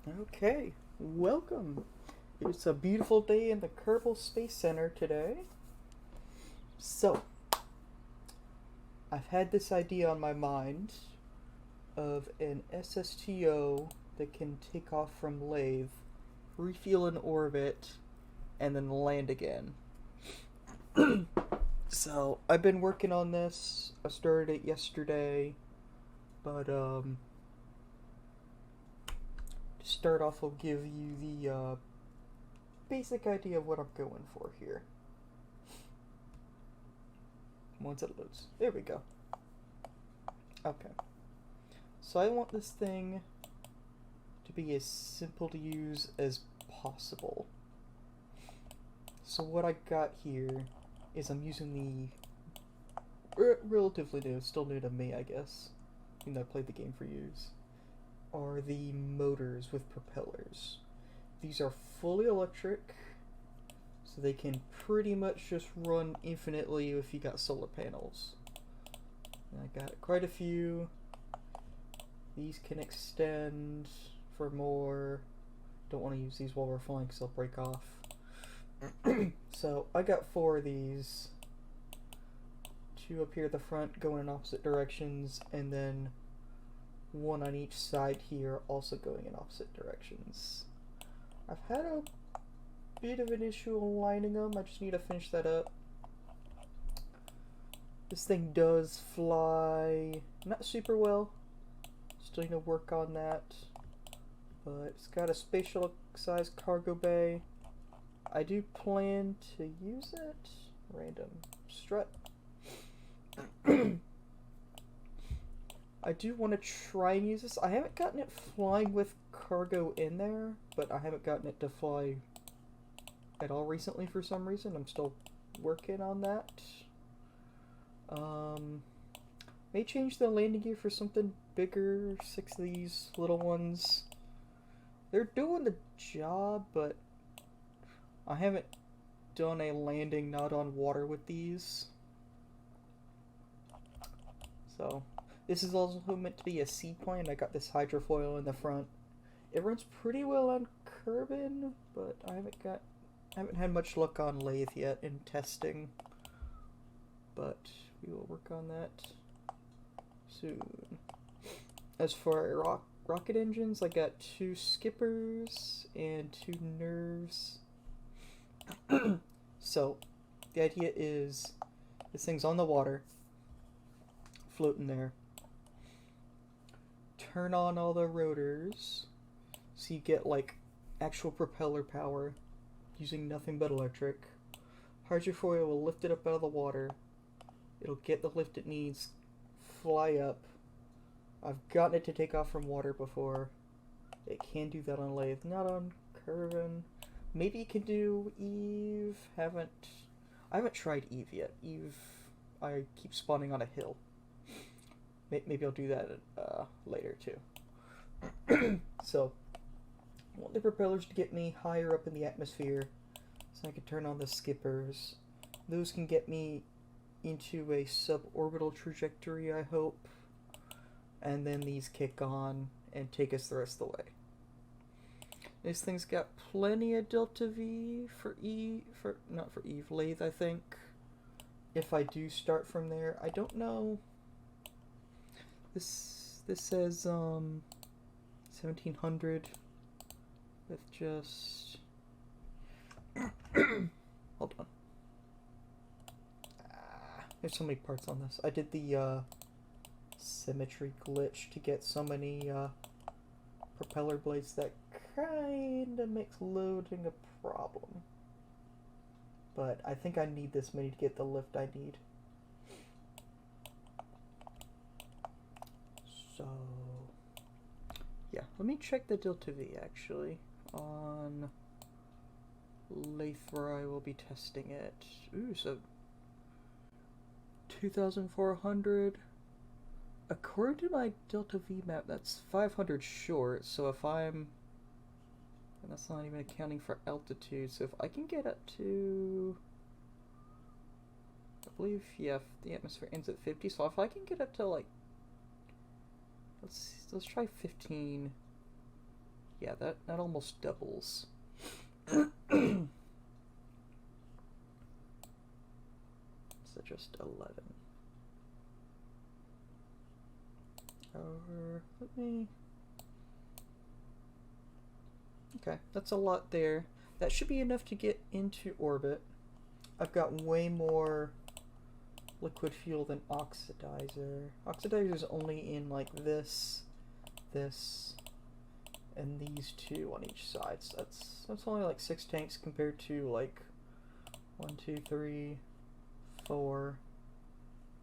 Okay, welcome. It's a beautiful day in the Kerbal Space Center today. So, I've had this idea on my mind of an SSTO that can take off from Laythe, refuel in orbit, and then land again. So, I've been working on this. I started it yesterday, but to start off, I'll give you the basic idea of what I'm going for here. Once it loads. There we go. Okay. So I want this thing to be as simple to use as possible. So what I got here is I'm using the relatively new, still new to me I guess, even though I played the game for years, are the motors with propellers. These are fully electric, so they can pretty much just run infinitely if you got solar panels. And I got quite a few. These can extend for more. Don't want to use these while we're flying because they'll break off. So I got 4 of these. 2 up here at the front going in opposite directions, and then 1 on each side here also going in opposite directions. I've had a bit of an issue aligning them. I just need to finish that up. This thing does fly not super well. Still need to work on that. But it's got a space shuttle sized cargo bay. I do plan to use it. Random strut. I do want to try and use this. I haven't gotten it flying with cargo in there, but I haven't gotten it to fly at all recently for some reason. I'm still working on that. May change the landing gear for something bigger. 6 of these little ones. They're doing the job, but I haven't done a landing not on water with these. So, this is also meant to be a seaplane. I got this hydrofoil in the front. It runs pretty well on Kerbin, but I haven't had much luck on Laythe yet in testing. But we will work on that soon. As for rocket engines, I got 2 skippers and 2 nerves. So, the idea is this thing's on the water, floating there. Turn on all the rotors so you get like actual propeller power using nothing but electric. Hydrofoil will lift it up out of the water. It'll get the lift it needs, fly up. I've gotten it to take off from water before. It can do that on Laythe, not on Kerbin. Maybe it can do Eve. I haven't tried Eve yet. Eve, I keep spawning on a hill. Maybe I'll do that later too. So, I want the propellers to get me higher up in the atmosphere, so I can turn on the skippers. Those can get me into a suborbital trajectory, I hope. And then these kick on and take us the rest of the way. This thing's got plenty of delta V for Laythe, I think. If I do start from there, I don't know. This says 1700 with just hold on. There's so many parts on this. I did the symmetry glitch to get so many propeller blades that kinda makes loading a problem. But I think I need this many to get the lift I need. So, yeah, let me check the delta V actually on Laythe where I will be testing it. Ooh, so 2,400. According to my delta V map, that's 500 short, so if and that's not even accounting for altitude, so if I can get up to, I believe, yeah, the atmosphere ends at 50, so if I can get up to like, let's try 15. Yeah, that almost doubles. So just 11. Let me... Okay, that's a lot there. That should be enough to get into orbit. I've got way more liquid fuel than oxidizer. Oxidizer is only in like this, and these two on each side. So that's only like 6 tanks compared to like 1, 2, 3, 4,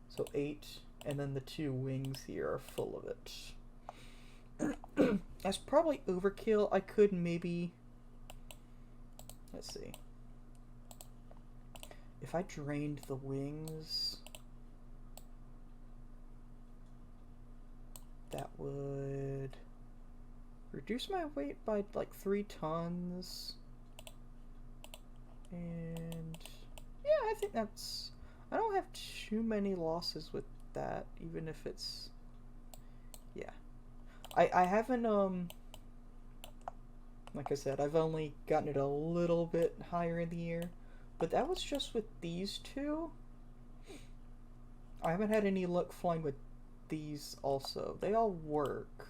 so 8, and then the 2 wings here are full of it. That's probably overkill. I could maybe, let's see, if I drained the wings, that would reduce my weight by like 3 tons. And yeah, I think that's, I don't have too many losses with that, even if it's, yeah. I haven't, like I said, I've only gotten it a little bit higher in the air, but that was just with these two. I haven't had any luck flying with these also. They all work.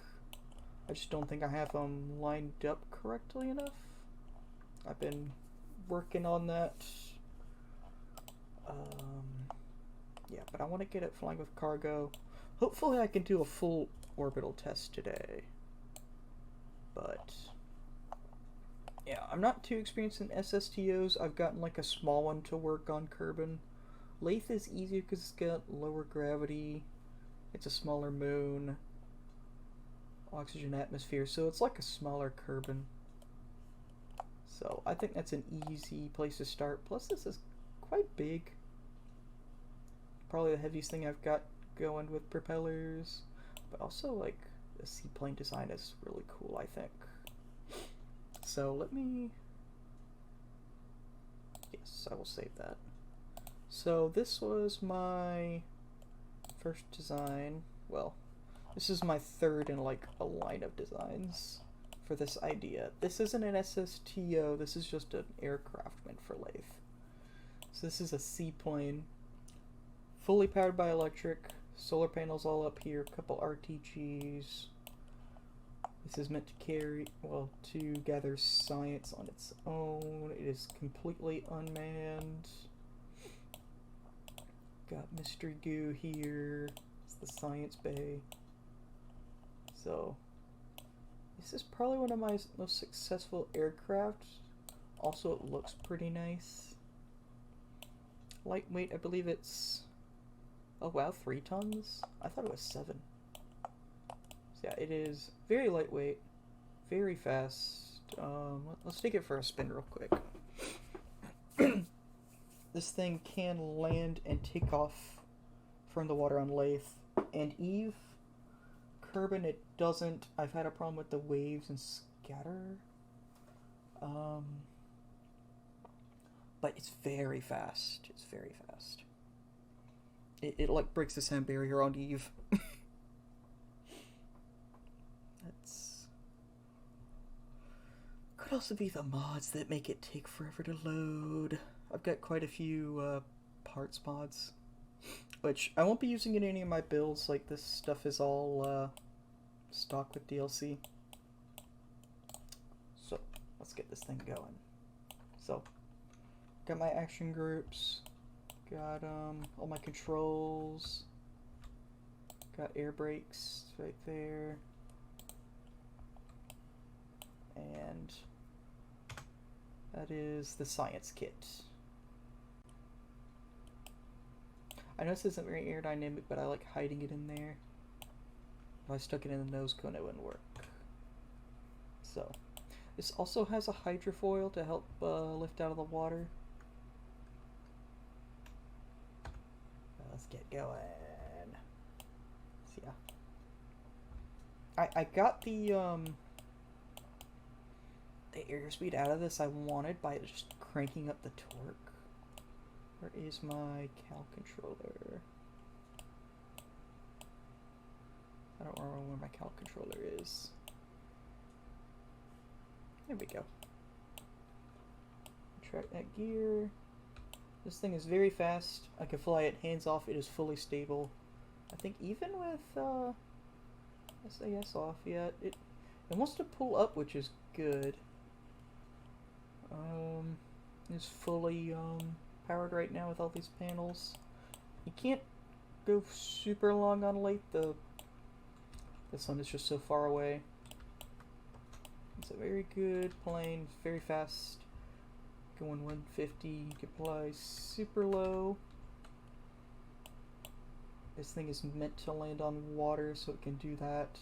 I just don't think I have them lined up correctly enough. I've been working on that. Yeah, but I want to get it flying with cargo. Hopefully I can do a full orbital test today. But yeah, I'm not too experienced in SSTOs. I've gotten like a small one to work on Kerbin. Laythe is easier because it's got lower gravity. It's a smaller moon. Oxygen atmosphere, so it's like a smaller Kerbin. So I think that's an easy place to start. Plus this is quite big. Probably the heaviest thing I've got going with propellers. But also like the seaplane design is really cool, I think. So let me... Yes, I will save that. So this was my first design. Well, this is my third in like a line of designs for this idea. This isn't an SSTO, this is just an aircraftman for Laythe. So this is a seaplane, fully powered by electric, solar panels all up here, a couple RTGs. This is meant to carry, well, to gather science on its own. It is completely unmanned. Got mystery goo here. It's the science bay. So this is probably one of my most successful aircraft. Also, it looks pretty nice. Lightweight, I believe it's, oh wow, 3 tons? I thought it was 7. So yeah, it is very lightweight, very fast. Let's take it for a spin real quick. This thing can land and take off from the water on Laythe and Eve. Kerbin, it doesn't. I've had a problem with the waves and scatter. But it's very fast. It's very fast. It like breaks the sound barrier on Eve. That's... Could also be the mods that make it take forever to load. I've got quite a few parts mods, which I won't be using in any of my builds. Like, this stuff is all stock with DLC. So let's get this thing going. So got my action groups, got all my controls, got air brakes right there, and that is the science kit. I know this isn't very aerodynamic, but I like hiding it in there. If I stuck it in the nose cone, it wouldn't work. So, this also has a hydrofoil to help lift out of the water. Let's get going. So yeah, I got the airspeed out of this I wanted by just cranking up the torque. Where is my cal controller? I don't remember where my cal controller is. There we go. Track that gear. This thing is very fast. I can fly it hands off. It is fully stable. I think even with SAS off, yeah, it wants to pull up, which is good. It's fully powered right now with all these panels. You can't go super long on Laythe. The sun is just so far away. It's a very good plane, very fast. Going 150, you can fly super low. This thing is meant to land on water, so it can do that.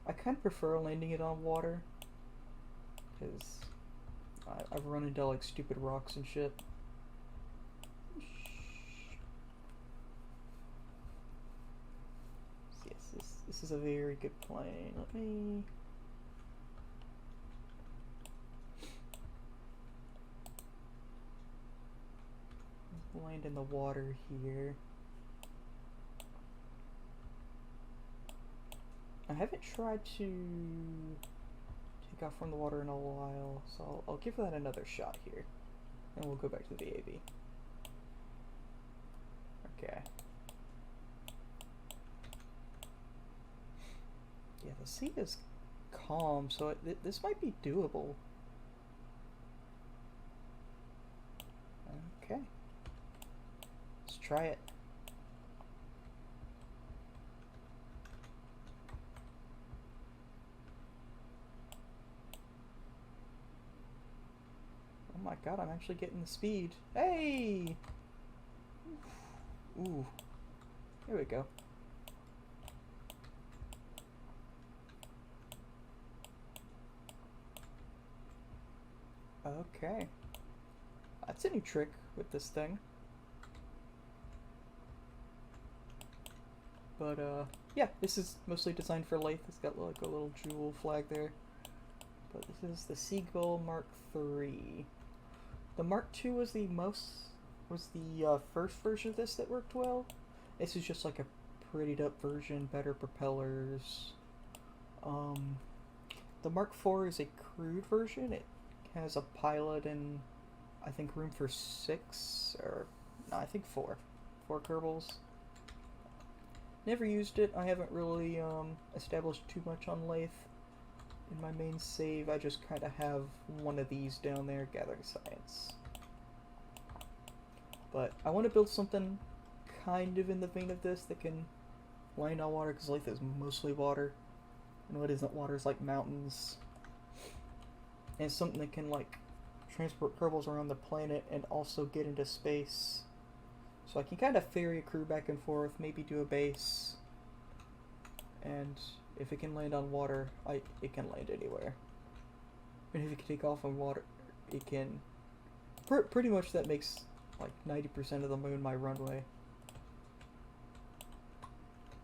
I kind of prefer landing it on water, because I've run into like stupid rocks and shit. Yes, this is a very good plane. Let me... land in the water here. I haven't tried to take off from the water in a while, so I'll give that another shot here. And we'll go back to the VAB. Okay. Yeah, the sea is calm, so this might be doable. Okay. Let's try it. Oh my god, I'm actually getting the speed. Hey! Ooh. There we go. Okay. That's a new trick with this thing. But, yeah, this is mostly designed for Laythe. It's got like a little jewel flag there. But this is the Seagull Mark III. The Mark II was the first version of this that worked well. This is just like a prettied up version, better propellers. The Mark IV is a crude version. It has a pilot and I think room for 6, or no, I think 4 Kerbals. Never used it. I haven't really established too much on Laythe. In my main save, I just kind of have one of these down there, Gathering Science. But I want to build something kind of in the vein of this that can land on water, because Laythe is mostly water. And what isn't water is like mountains. And something that can like transport Kerbals around the planet and also get into space. So I can kind of ferry a crew back and forth, maybe do a base. And if it can land on water, it can land anywhere. And if it can take off on water, it can... pretty much that makes like 90% of the moon my runway.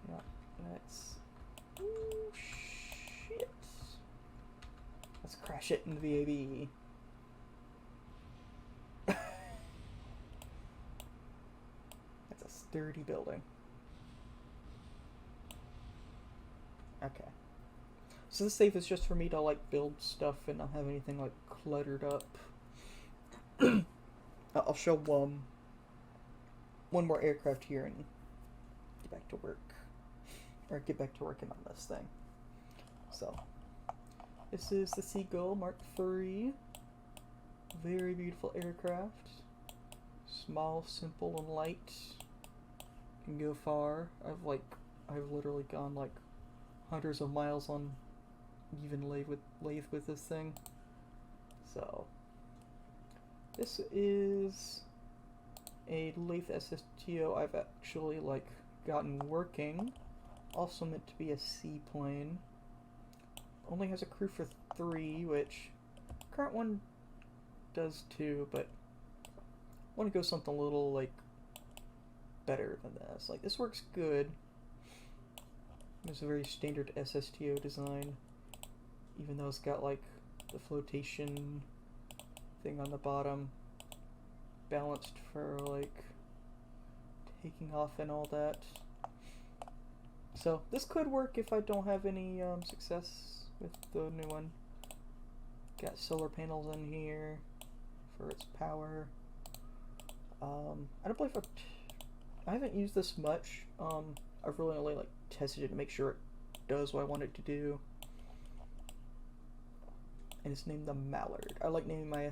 Yeah, that's... Ooh, shit. Let's crash it in the VAB. That's a sturdy building. Okay. So this save is just for me to like build stuff and not have anything like cluttered up. I'll show one more aircraft here and get back to work. Or get back to working on this thing. So, this is the Seagull Mark III. Very beautiful aircraft. Small, simple, and light. Can go far. I've literally gone like hundreds of miles on even Laythe with this thing. So this is a Laythe SSTO I've actually like gotten working. Also meant to be a seaplane. Only has a crew for 3, which current one does too, but I want to go something a little like better than this. Like this works good. It's a very standard SSTO design, even though it's got like the flotation thing on the bottom, balanced for like taking off and all that. So this could work if I don't have any success with the new one. Got solar panels in here for its power. I don't believe I haven't used this much. I've really only like tested it to make sure it does what I want it to do. And it's named the Mallard. I like naming my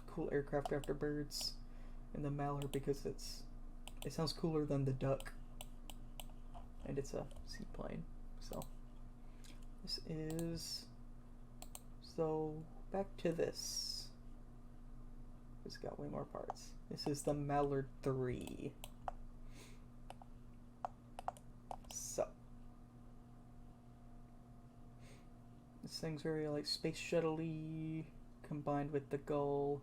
cool aircraft after birds, and the Mallard because it sounds cooler than the duck, and it's a seaplane. So this is back to this. It's got way more parts. This is the Mallard 3. So this thing's very like space shuttle-y combined with the gull.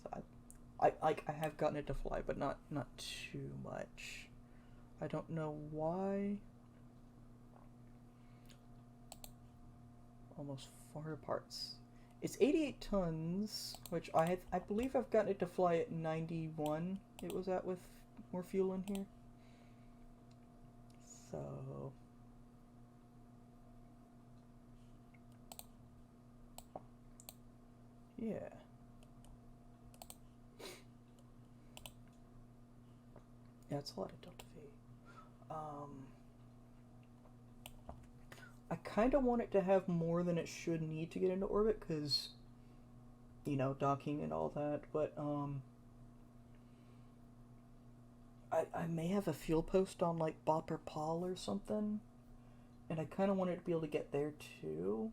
So I have gotten it to fly, but not too much. I don't know why. Almost 400 parts. It's 88 tons, which I believe I've gotten it to fly at 91. It was at with more fuel in here. So yeah. Yeah, it's a lot of Delta V. I kind of want it to have more than it should need to get into orbit, because, you know, docking and all that, but, I may have a fuel post on, like, Bopper Paul or something, and I kind of want it to be able to get there, too.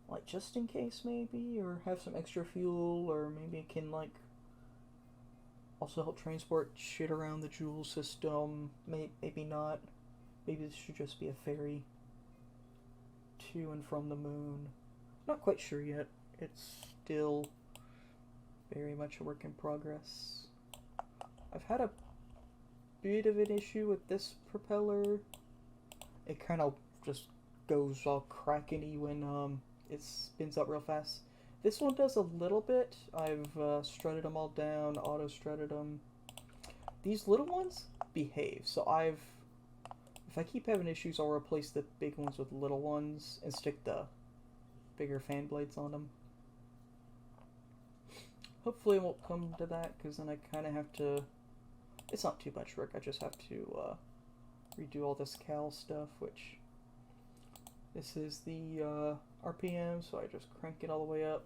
Like, just in case, maybe, or have some extra fuel, or maybe it can, like, also help transport shit around the Joule system. Maybe not. Maybe this should just be a ferry to and from the moon. Not quite sure yet. It's still very much a work in progress. I've had a bit of an issue with this propeller. It kind of just goes all crackety when it spins up real fast. This one does a little bit. I've strutted them all down, auto strutted them. These little ones behave, so if I keep having issues, I'll replace the big ones with little ones and stick the bigger fan blades on them. Hopefully it won't come to that, because then I kind of have to... It's not too much work, I just have to redo all this cal stuff, which... This is the RPM, so I just crank it all the way up.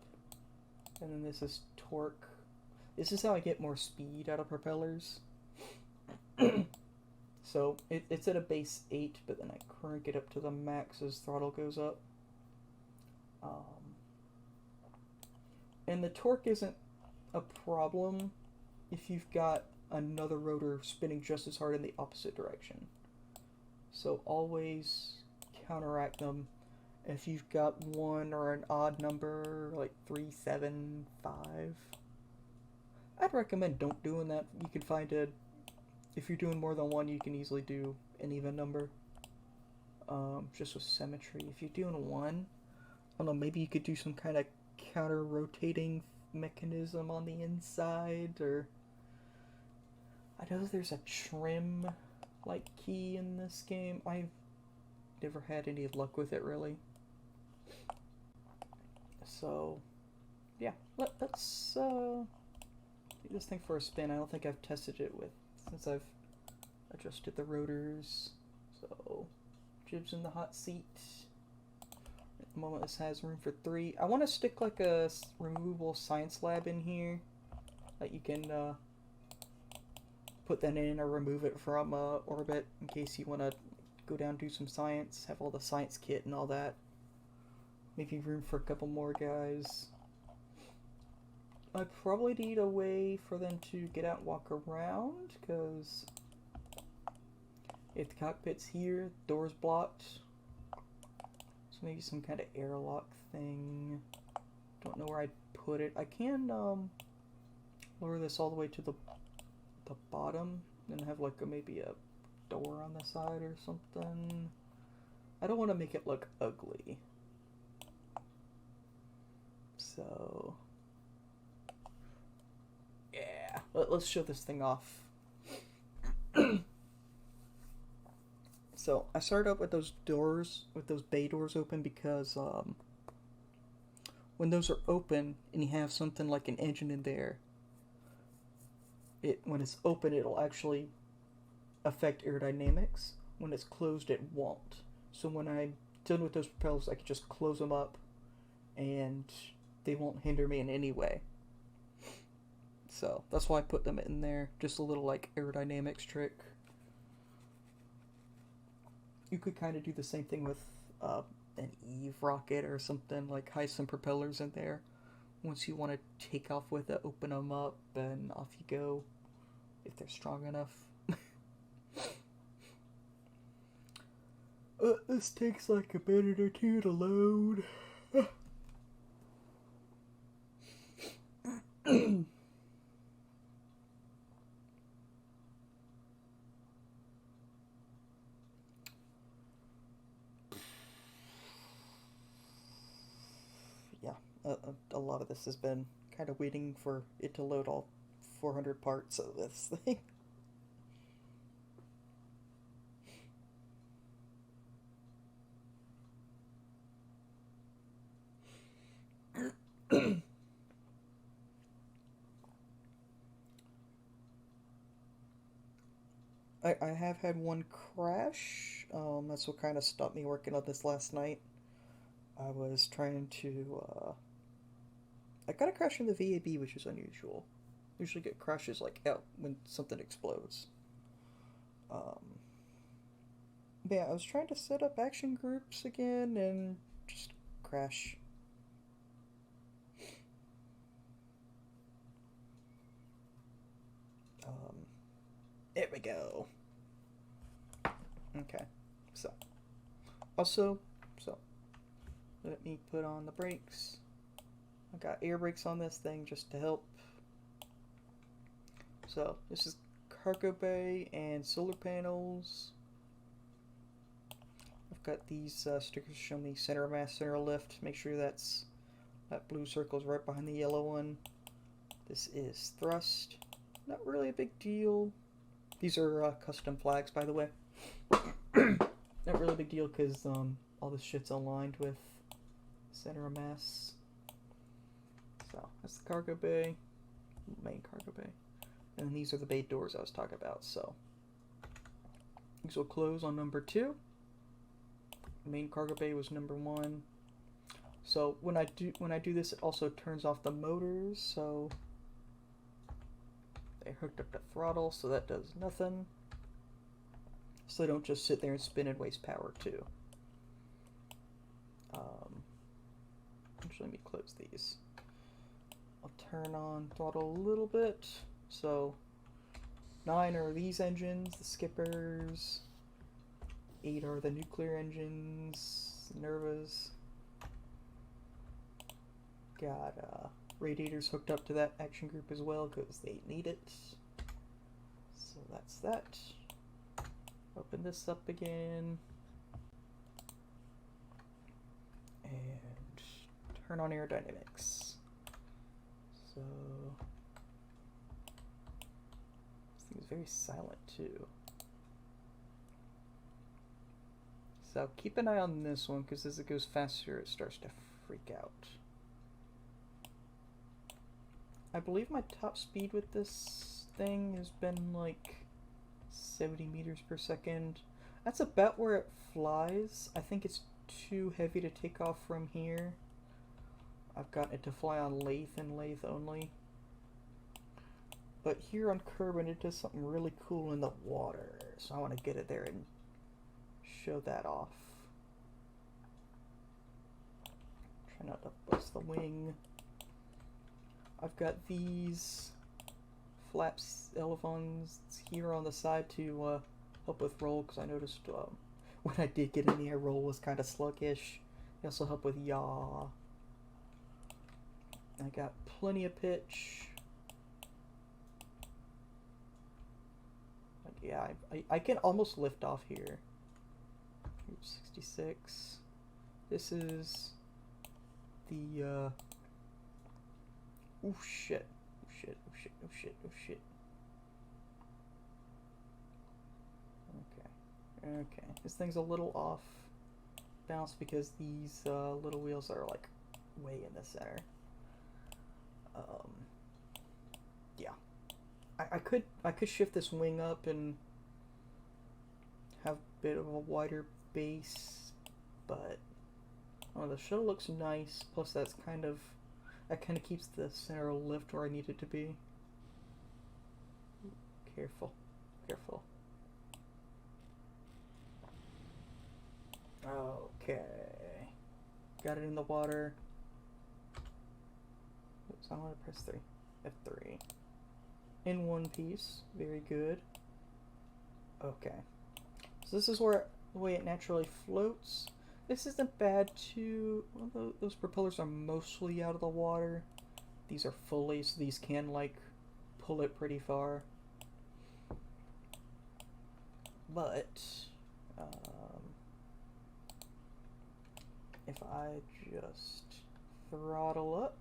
And then this is torque. This is how I get more speed out of propellers. So it's at a base 8, but then I crank it up to the max as throttle goes up. And the torque isn't a problem if you've got another rotor spinning just as hard in the opposite direction. So always counteract them. If you've got one or an odd number, like 3, 7, 5, I'd recommend don't doing that. You can find if you're doing more than one, you can easily do an even number, just with symmetry. If you're doing one, I don't know, maybe you could do some kind of counter-rotating mechanism on the inside, or I know there's a trim like key in this game. I've never had any luck with it, really. So yeah, let's do this thing for a spin. I don't think I've tested it since I've adjusted the rotors. So jibs in the hot seat. At the moment this has room for 3. I want to stick like a removable science lab in here that you can put that in or remove it from orbit in case you want to go down and do some science, have all the science kit and all that. Maybe room for a couple more guys. I probably need a way for them to get out and walk around, because if the cockpit's here, door's blocked. So maybe some kind of airlock thing. Don't know where I'd put it. I can lower this all the way to the bottom and have like maybe a door on the side or something. I don't want to make it look ugly. So yeah, let's show this thing off. So I started up with those doors, with those bay doors open because when those are open and you have something like an engine in there, when it's open it'll actually affect aerodynamics. When it's closed it won't. So when I'm done with those propellers I can just close them up and they won't hinder me in any way. So that's why I put them in there. Just a little like aerodynamics trick. You could kind of do the same thing with an Eve rocket or something, like hide some propellers in there. Once you want to take off with it, open them up and off you go, if they're strong enough. This takes like a minute or two to load. Yeah, a lot of this has been kind of waiting for it to load all 400 parts of this thing. I have had one crash. That's what kind of stopped me working on this last night. I was trying to. I got a crash in the VAB, which is unusual. Usually get crashes like out when something explodes. Yeah, I was trying to set up action groups again and just crash. There we go. Okay, so also, let me put on the brakes. I got air brakes on this thing just to help. So this is cargo bay and solar panels. I've got these stickers showing me center mass, center lift. Make sure that blue circle is right behind the yellow one. This is thrust. Not really a big deal. These are custom flags, by the way. Not really a big deal because all this shit's aligned with center of mass. So that's the cargo bay, main cargo bay, and then these are the bay doors I was talking about. So these will close on number 2. Main cargo bay was number 1. So when I do this, it also turns off the motors. So they hooked up the throttle, so that does nothing. So they don't just sit there and spin and waste power too. Actually, let me close these. I'll turn on throttle a little bit. So 9 are these engines, the skippers. 8 are the nuclear engines, Nervas. Got radiators hooked up to that action group as well because they need it. So that's that. Open this up again. And turn on aerodynamics. So this thing is very silent too. So keep an eye on this one because as it goes faster it starts to freak out. I believe my top speed with this thing has been like 70 meters per second. That's about where it flies. I think it's too heavy to take off from here. I've gotten it to fly on Laythe and Laythe only. But here on Kerbin it does something really cool in the water. So I want to get it there and show that off. Try not to bust the wing. I've got these flaps, elevons here on the side to help with roll, because I noticed when I did get in the air, roll was kind of sluggish. They also help with yaw. I got plenty of pitch. Like, yeah, I can almost lift off here. 66. This is the oh shit. Oh shit, oh shit, oh shit, oh shit. Okay. Okay, this thing's a little off balance because these little wheels are like way in the center. Yeah, I could shift this wing up and have a bit of a wider base, but oh, the shuttle looks nice. Plus, that kind of keeps the center lift where I need it to be. Careful, careful. Okay, got it in the water. Oops, I want to press 3. F3. In one piece. Very good. Okay. So this is where the way it naturally floats. This isn't bad too. Well, those propellers are mostly out of the water. These are fully, so these can like pull it pretty far. But if I just throttle up,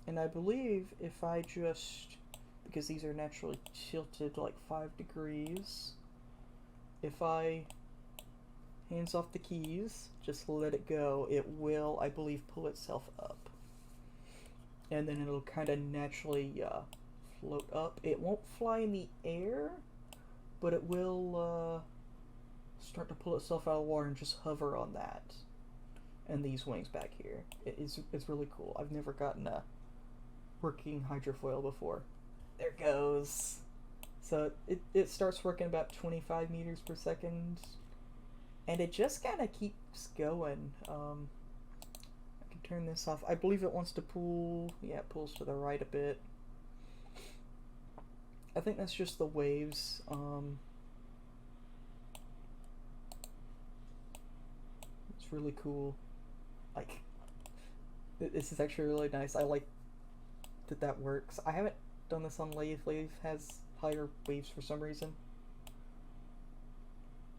and I believe if I just, because these are naturally tilted like 5 degrees, if I hands off the keys, just let it go, it will, I believe, pull itself up. And then it'll kind of naturally float up. It won't fly in the air, but it will start to pull itself out of the water and just hover on that. And these wings back here. It's really cool. I've never gotten a working hydrofoil before. There it goes. So it starts working about 25 meters per second. And it just kind of keeps going. I can turn this off. I believe it wants to pull. Yeah, it pulls to the right a bit. I think that's just the waves. It's really cool. Like, this is actually really nice. I like that works. I haven't done this on Laythe. Laythe has higher waves for some reason.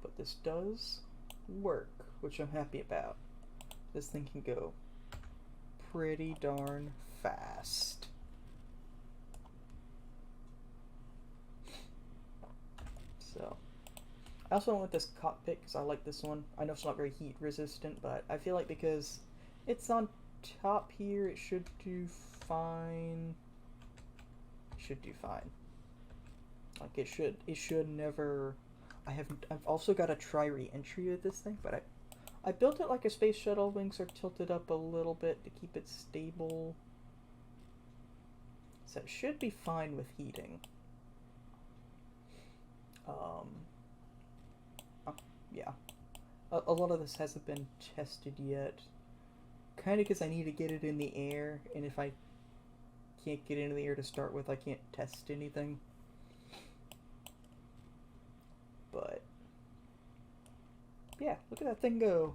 But this does work, which I'm happy about. This thing can go pretty darn fast. So, I also went with this cockpit because I like this one. I know it's not very heat resistant, but I feel like because it's on top here, it should do fine. It should do fine. Like it should never. I've also got a try re-entry with this thing, but I built it like a space shuttle. Wings are tilted up a little bit to keep it stable. So it should be fine with heating. Yeah. A lot of this hasn't been tested yet. Kind of because I need to get it in the air, and if I can't get into the air to start with, I can't test anything. But yeah, look at that thing go.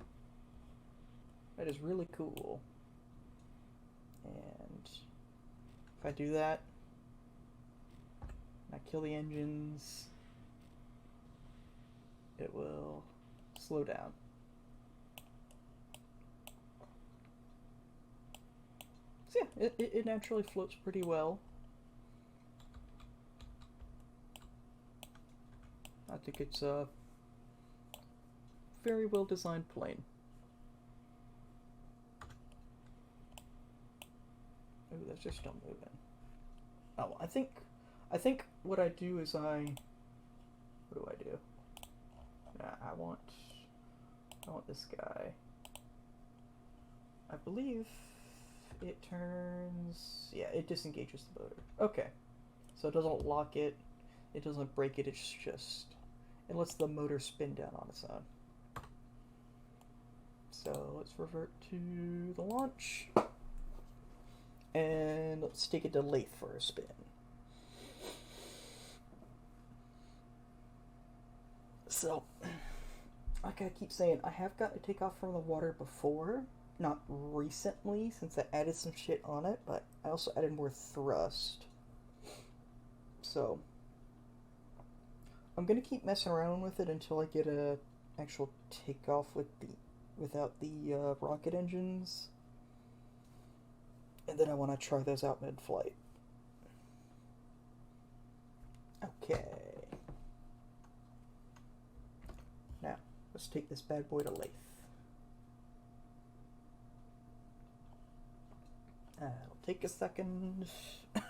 That is really cool. And if I do that, and I kill the engines, it will slow down. So yeah, it naturally floats pretty well. I think it's a very well designed plane. Oh, that's just still moving. Oh, I think what I do is what do I do? I want this guy. I believe it turns, yeah, it disengages the motor. Okay, so it doesn't lock it, it doesn't break it, it's just, it lets the motor spin down on its own. So let's revert to the launch, and let's take it to Laythe for a spin. So, like I keep saying, I have got to take off from the water before, not recently, since I added some shit on it, but I also added more thrust. So, I'm gonna keep messing around with it until I get a actual takeoff without the rocket engines, and then I want to try those out mid-flight. Okay. Let's take this bad boy to Laythe. It'll take a second. There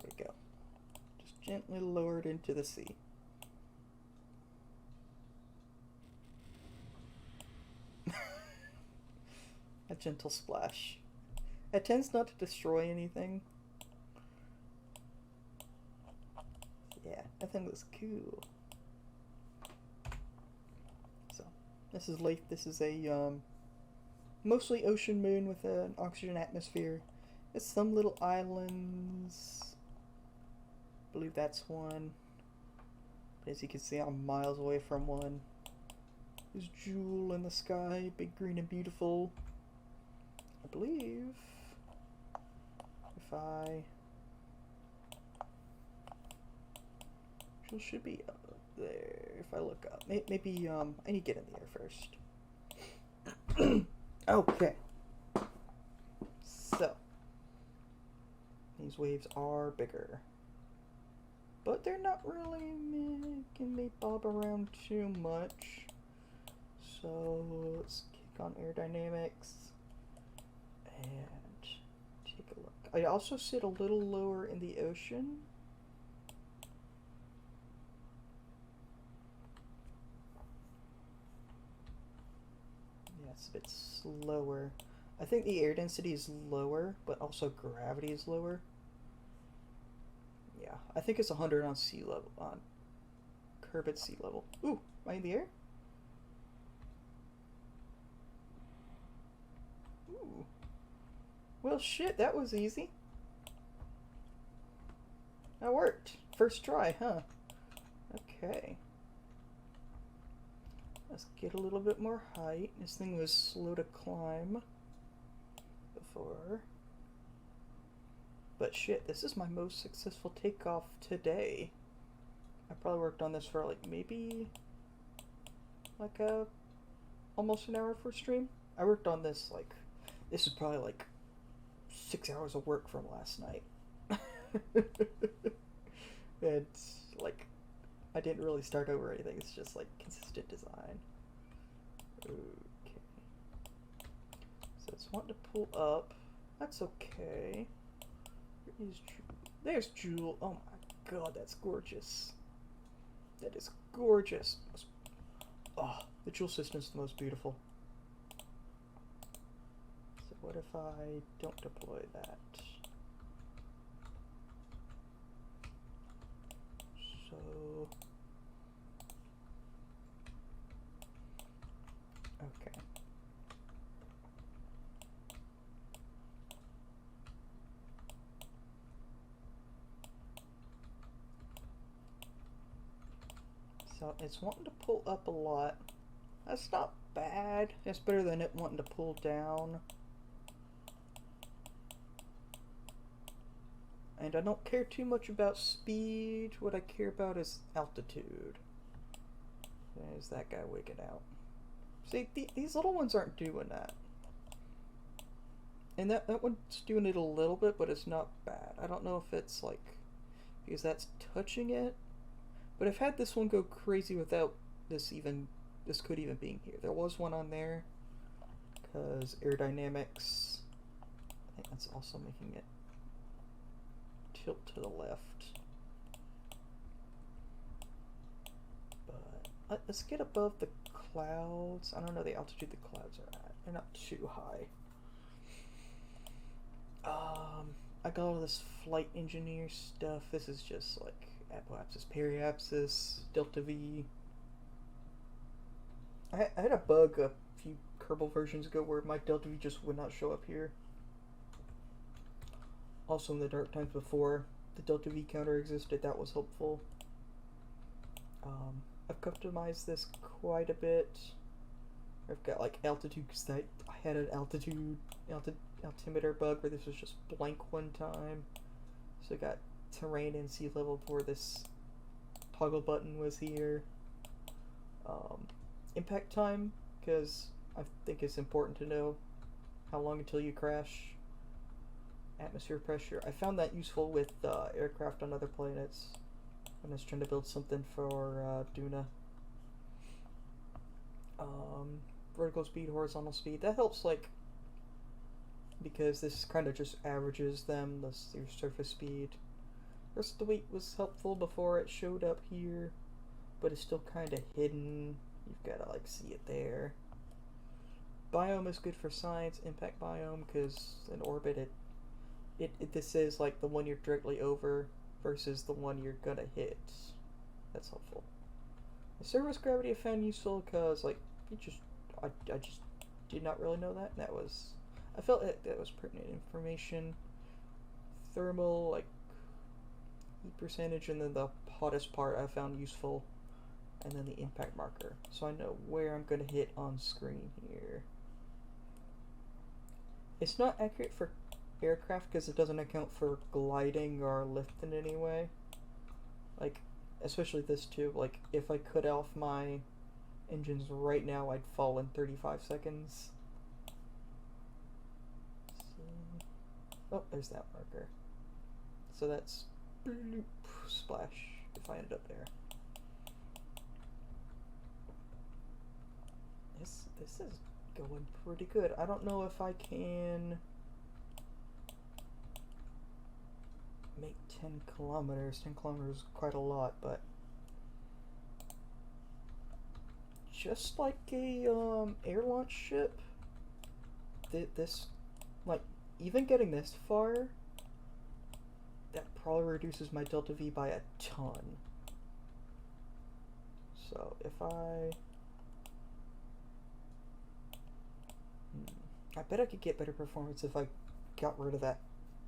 we go. Just gently lower it into the sea. A gentle splash. It tends not to destroy anything. Yeah, that thing looks cool. So, this is Laythe. This is a mostly ocean moon with an oxygen atmosphere. It's some little islands. I believe that's one. But as you can see, I'm miles away from one. There's Jewel in the sky, big, green, and beautiful. I believe if I... Jewel should be up there if I look up. Maybe, I need to get in the air first. Okay. So, these waves are bigger. But they're not really making me bob around too much. So, let's kick on aerodynamics and take a look. I also sit a little lower in the ocean. Yeah, it's a bit slower. I think the air density is lower, but also gravity is lower. Yeah, I think it's 100 on sea level, on curb at sea level. Ooh, am I in the air? Ooh. Well, shit, that was easy. That worked. First try, huh? Okay. Let's get a little bit more height. This thing was slow to climb before. But shit, this is my most successful takeoff today. I probably worked on this for like maybe like almost an hour for stream. I worked on this like, this is probably like 6 hours of work from last night. It's like, I didn't really start over or anything, it's just like consistent design. Okay. So it's wanting to pull up. That's okay. Where is Jewel? There's Jewel. Oh my god, that's gorgeous. That is gorgeous. Oh, the Jewel system is the most beautiful. So what if I don't deploy that? So okay. So it's wanting to pull up a lot. That's not bad. It's better than it wanting to pull down. And I don't care too much about speed. What I care about is altitude. There's that guy wigging out. See, these little ones aren't doing that. And that one's doing it a little bit, but it's not bad. I don't know if it's like, because that's touching it. But I've had this one go crazy without this could even being here. There was one on there, because aerodynamics, I think that's also making it tilt to the left. But let's get above the clouds. I don't know the altitude the clouds are at. They're not too high. I got all this flight engineer stuff. This is just like apoapsis, periapsis, delta V. I had a bug a few Kerbal versions ago where my delta V just would not show up here. Also in the dark times before the delta V counter existed, that was helpful. I've customized this quite a bit. I've got like altitude, because I had an altimeter bug where this was just blank one time. So I got terrain and sea level before this toggle button was here. Impact time, because I think it's important to know how long until you crash. Atmosphere pressure. I found that useful with aircraft on other planets. when I was trying to build something for Duna. Vertical speed, horizontal speed. That helps, like, because this kind of just averages them, your surface speed. Rest of the weight was helpful before it showed up here, but it's still kind of hidden. You've got to, like, see it there. Biome is good for science, impact biome, because in orbit this is like the one you're directly over versus the one you're gonna hit. That's helpful. The surface gravity I found useful because, like, I just did not really know that. I felt that was pertinent information. Thermal, like, heat percentage, and then the hottest part I found useful, and then the impact marker, so I know where I'm gonna hit on screen here. It's not accurate for aircraft because it doesn't account for gliding or lift in any way. Like, especially this too. Like, if I cut off my engines right now, I'd fall in 35 seconds. So, oh, there's that marker. So that's bloop, splash if I ended up there. This is going pretty good. I don't know if I can make 10 kilometers. 10 kilometers is quite a lot, but just like a air launch ship, this, like, even getting this far, that probably reduces my delta V by a ton. So if I bet I could get better performance if I got rid of that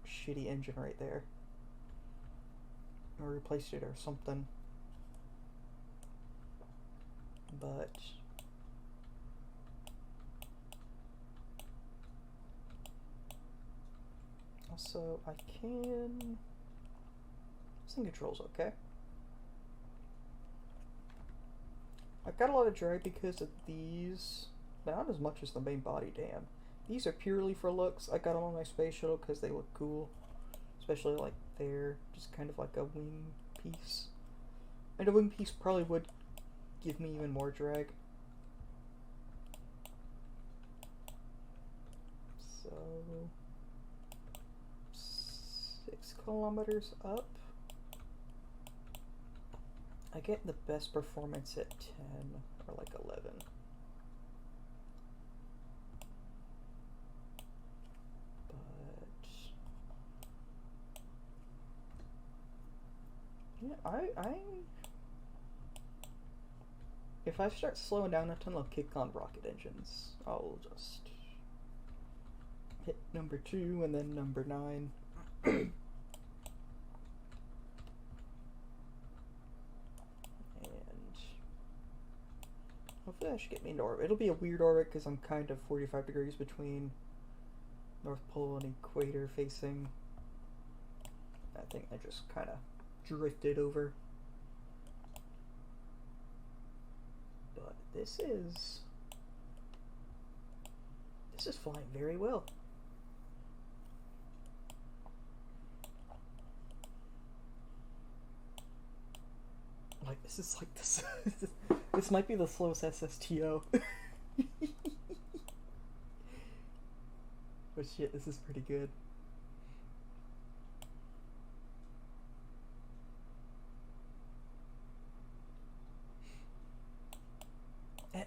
shitty engine right there. Or replaced it or something. But also I can... This control's okay. I've got a lot of drag because of these, but not as much as the main body, damn. These are purely for looks. I got them on my space shuttle because they look cool. Especially like they're just kind of like a wing piece. And a wing piece probably would give me even more drag. So 6 kilometers up. I get the best performance at 10 or like 11. Yeah, if I start slowing down a ton, I'll kick on rocket engines. I'll just hit number 2 and then number 9. And hopefully that should get me into orbit. It'll be a weird orbit because I'm kind of 45 degrees between North Pole and equator facing. I think I just kind of drifted over. But this is flying very well. Like, this is like this this might be the slowest SSTO. But shit, this is pretty good.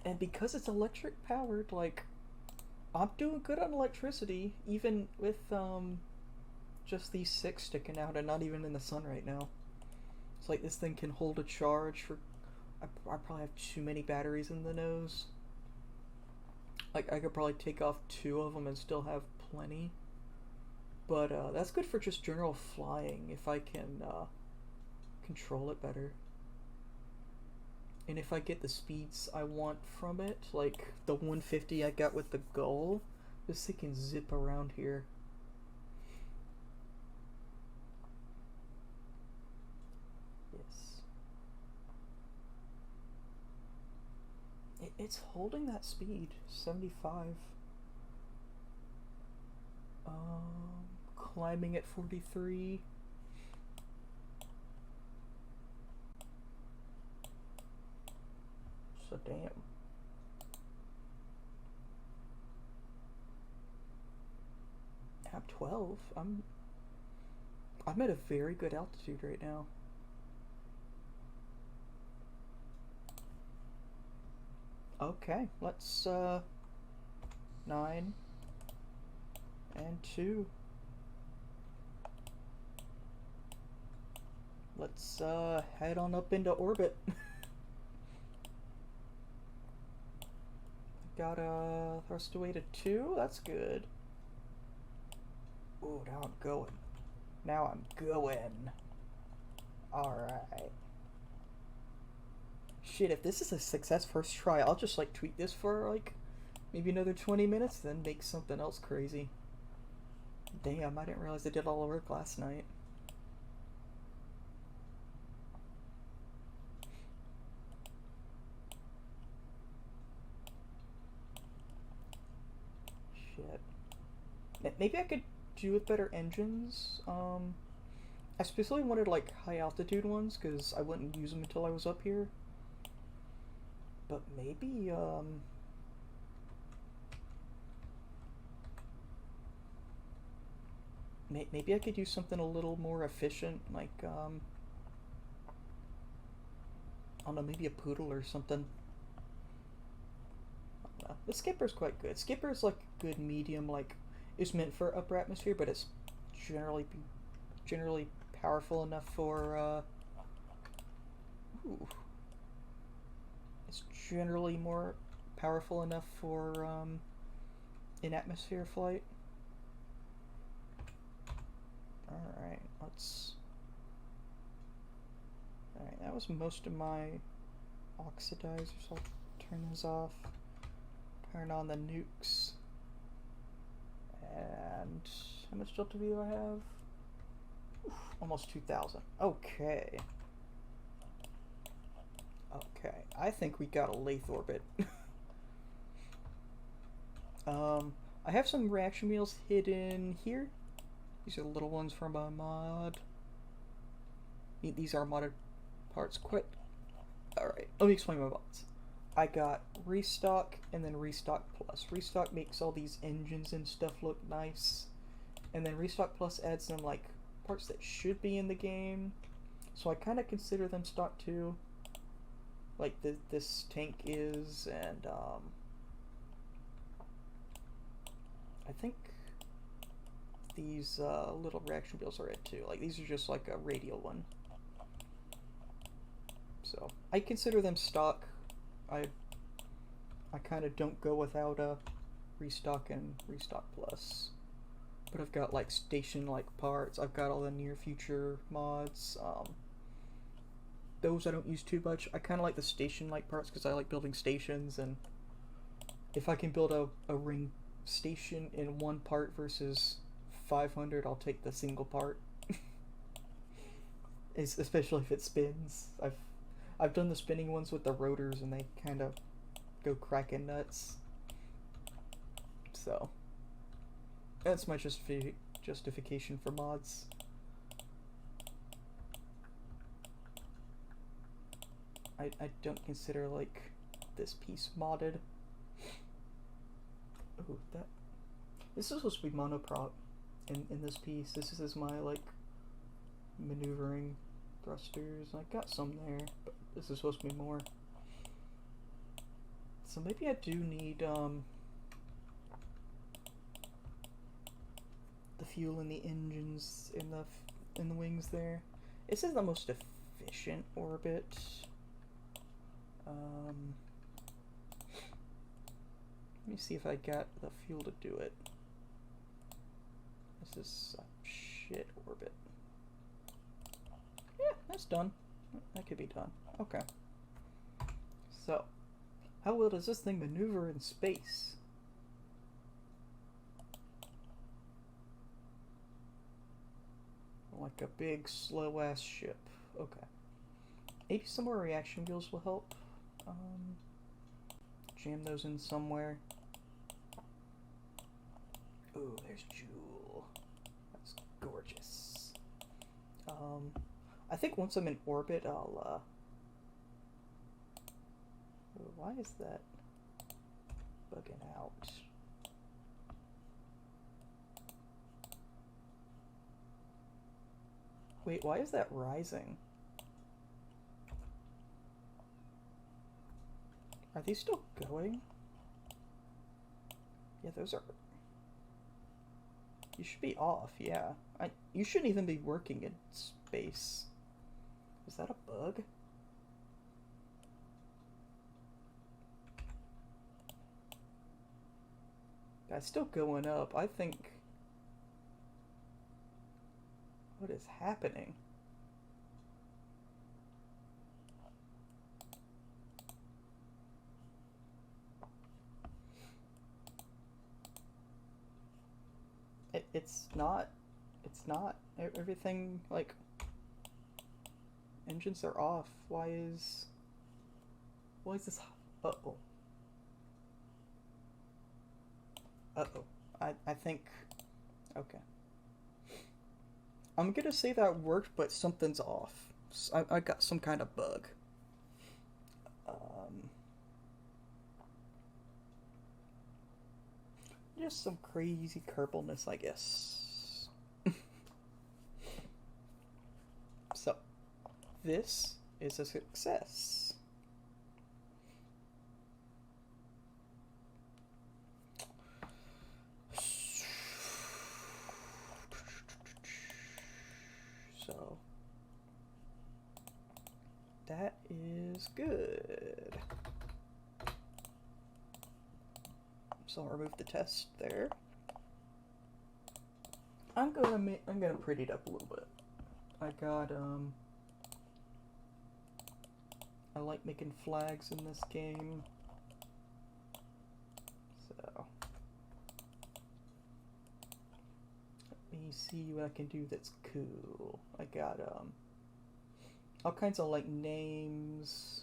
And because it's electric powered, like, I'm doing good on electricity, even with just these 6 sticking out and not even in the sun right now. It's like this thing can hold a charge for... I probably have too many batteries in the nose. Like, I could probably take off 2 of them and still have plenty. But that's good for just general flying if I can control it better. And if I get the speeds I want from it, like the 150 I got with the Gull, this thing can zip around here. Yes. It's holding that speed, 75. Climbing at 43. So damn. I'm 12. I'm at a very good altitude right now. Okay, let's 9 and 2. Let's head on up into orbit. Got a thrust away to 2. That's good. Ooh, now I'm going. Now I'm going. Alright. Shit, if this is a success first try, I'll just like tweak this for like maybe another 20 minutes, then make something else crazy. Damn, I didn't realize I did all the work last night. Shit. Maybe I could do with better engines. I specifically wanted like high altitude ones because I wouldn't use them until I was up here. But maybe maybe I could use something a little more efficient, like I don't know, maybe a poodle or something. The skipper's quite good. Skipper's like good medium, like it's meant for upper atmosphere, but it's generally powerful enough for ooh, it's generally more powerful enough for in atmosphere flight. Alright, alright, that was most of my oxidizers. I'll turn those off. Turn on the nukes. And how much delta V do I have? Oof, almost 2,000. Okay. Okay, I think we got a Laythe orbit. I have some reaction wheels hidden here. These are the little ones from a mod. These are modded parts. Quit. Alright, let me explain my mods. I got Restock and then Restock Plus. Restock makes all these engines and stuff look nice. And then Restock Plus adds some like parts that should be in the game. So I kind of consider them stock too. Like this tank is, and I think these little reaction wheels are it too. Like these are just like a radial one. So I consider them stock. I kind of don't go without a Restock and Restock Plus. But I've got like station-like parts. I've got all the near future mods. Those I don't use too much. I kind of like the station-like parts because I like building stations, and if I can build a ring station in one part versus 500, I'll take the single part. Especially if it spins. I've done the spinning ones with the rotors, and they kind of go cracking nuts. So that's my justification for mods. I don't consider like this piece modded. Oh, this is supposed to be monoprop in this piece. This is my like maneuvering thrusters. I got some there, but this is supposed to be more. So maybe I do need the fuel in the engines in the wings there. This is the most efficient orbit. Let me see if I got the fuel to do it. This is a shit orbit. Yeah, that's done. That could be done. Okay. So, how well does this thing maneuver in space? Like a big, slow-ass ship. Okay. Maybe some more reaction wheels will help. Jam those in somewhere. Ooh, there's Jewel. That's gorgeous. I think once I'm in orbit, I'll Why is that bugging out? Wait, why is that rising? Are these still going? Yeah, those are... You should be off, yeah. You shouldn't even be working in space. Is that a bug? That's still going up. I think... What is happening? It's not. It's not. Everything, like... Engines are off. Why is this... Uh-oh. Uh-oh. I think... Okay. I'm gonna say that worked, but something's off. I got some kind of bug. Just some crazy kerbalness, I guess. So, this is a success. So, that is good. So I'll remove the test there. I'm gonna pretty it up a little bit. I got I like making flags in this game. So let me see what I can do that's cool. I got all kinds of like names,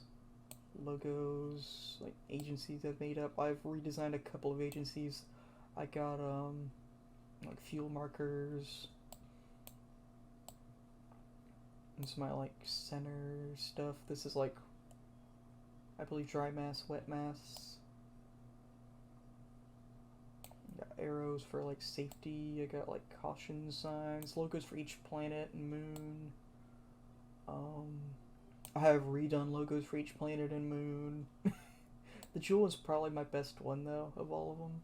logos, like agencies I've made up. I've redesigned a couple of agencies. I got like fuel markers and some of my like center stuff. This is like, I believe, dry mass, wet mass. I got arrows for like safety. I got like caution signs, logos for each planet and moon. I have redone logos for each planet and moon. The jewel is probably my best one, though, of all of them.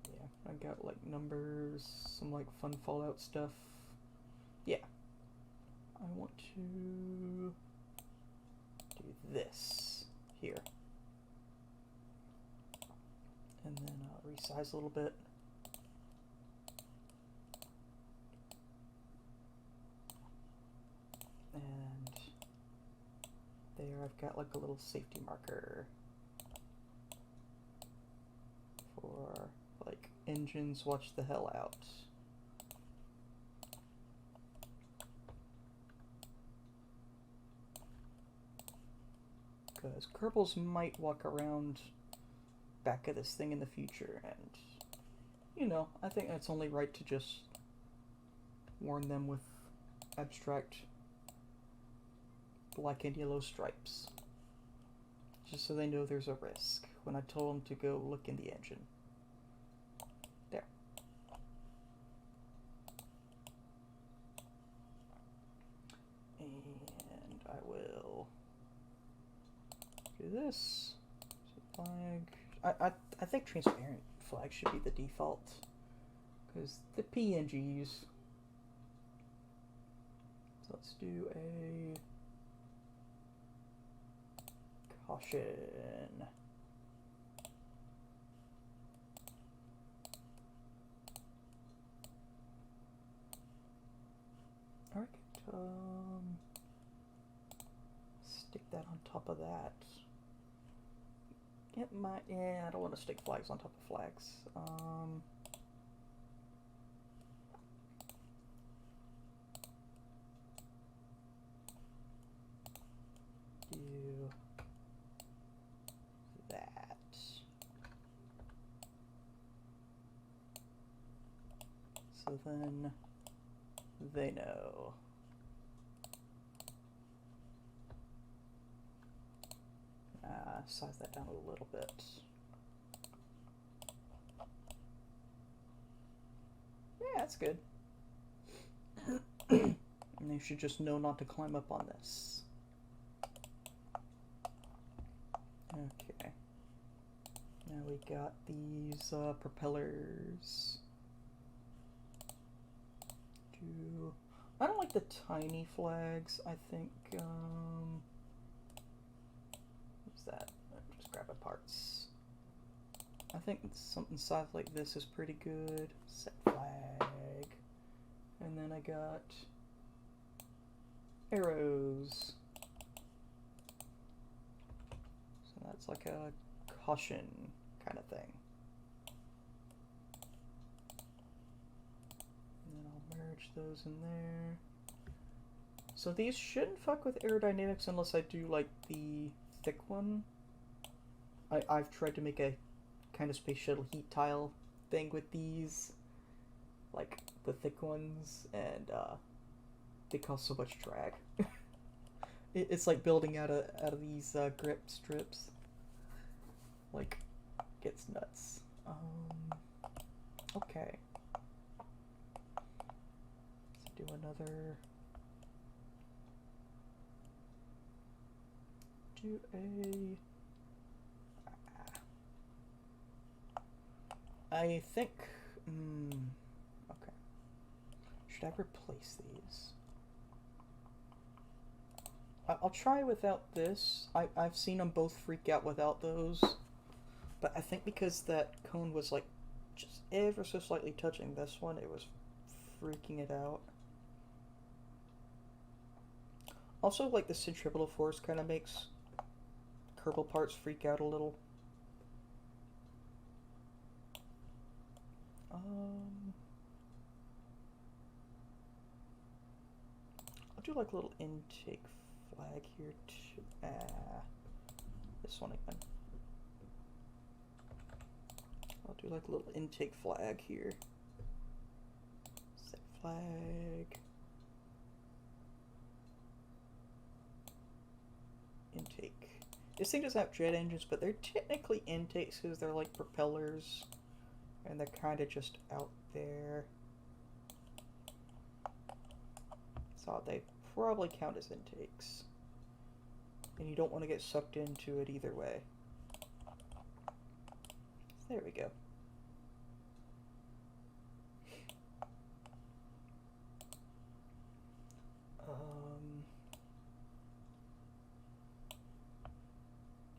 Yeah, I got, like, numbers, some, like, fun Fallout stuff. Yeah. I want to do this here. And then resize a little bit. And there I've got like a little safety marker for like engines watch the hell out. Because Kerbals might walk around back of this thing in the future, and you know, I think it's only right to just warn them with abstract black and yellow stripes, just so they know there's a risk when I told them to go look in the engine. There. And I will do this. Flag. I think transparent flag should be the default, because the PNGs. So let's do a caution. Alright, stick that on top of that. It might, yeah, I don't want to stick flags on top of flags. Do that. So then they know. size that down a little bit. Yeah, that's good. And you should just know not to climb up on this. Okay. Now we got these propellers. I don't like the tiny flags. I think, what's that? Just grab parts. I think something size like this is pretty good. Set flag. And then I got arrows. So that's like a caution kind of thing. And then I'll merge those in there. So these shouldn't fuck with aerodynamics unless I do like the thick one. I've tried to make a kind of space shuttle heat tile thing with these, like the thick ones, and they cause so much drag. It's like building out of these grip strips. Like, gets nuts. Okay. Let's do another. Do a. I think. Okay. Should I replace these? I'll try without this. I've seen them both freak out without those. But I think because that cone was like just ever so slightly touching this one, it was freaking it out. Also, like the centripetal force kind of makes Kerbal parts freak out a little. I'll do like a little intake flag here too. This one again. I'll do like a little intake flag here. Set flag. Intake. This thing doesn't have jet engines, but they're technically intakes because they're like propellers. And they're kind of just out there. So they probably count as intakes. And you don't want to get sucked into it either way. There we go.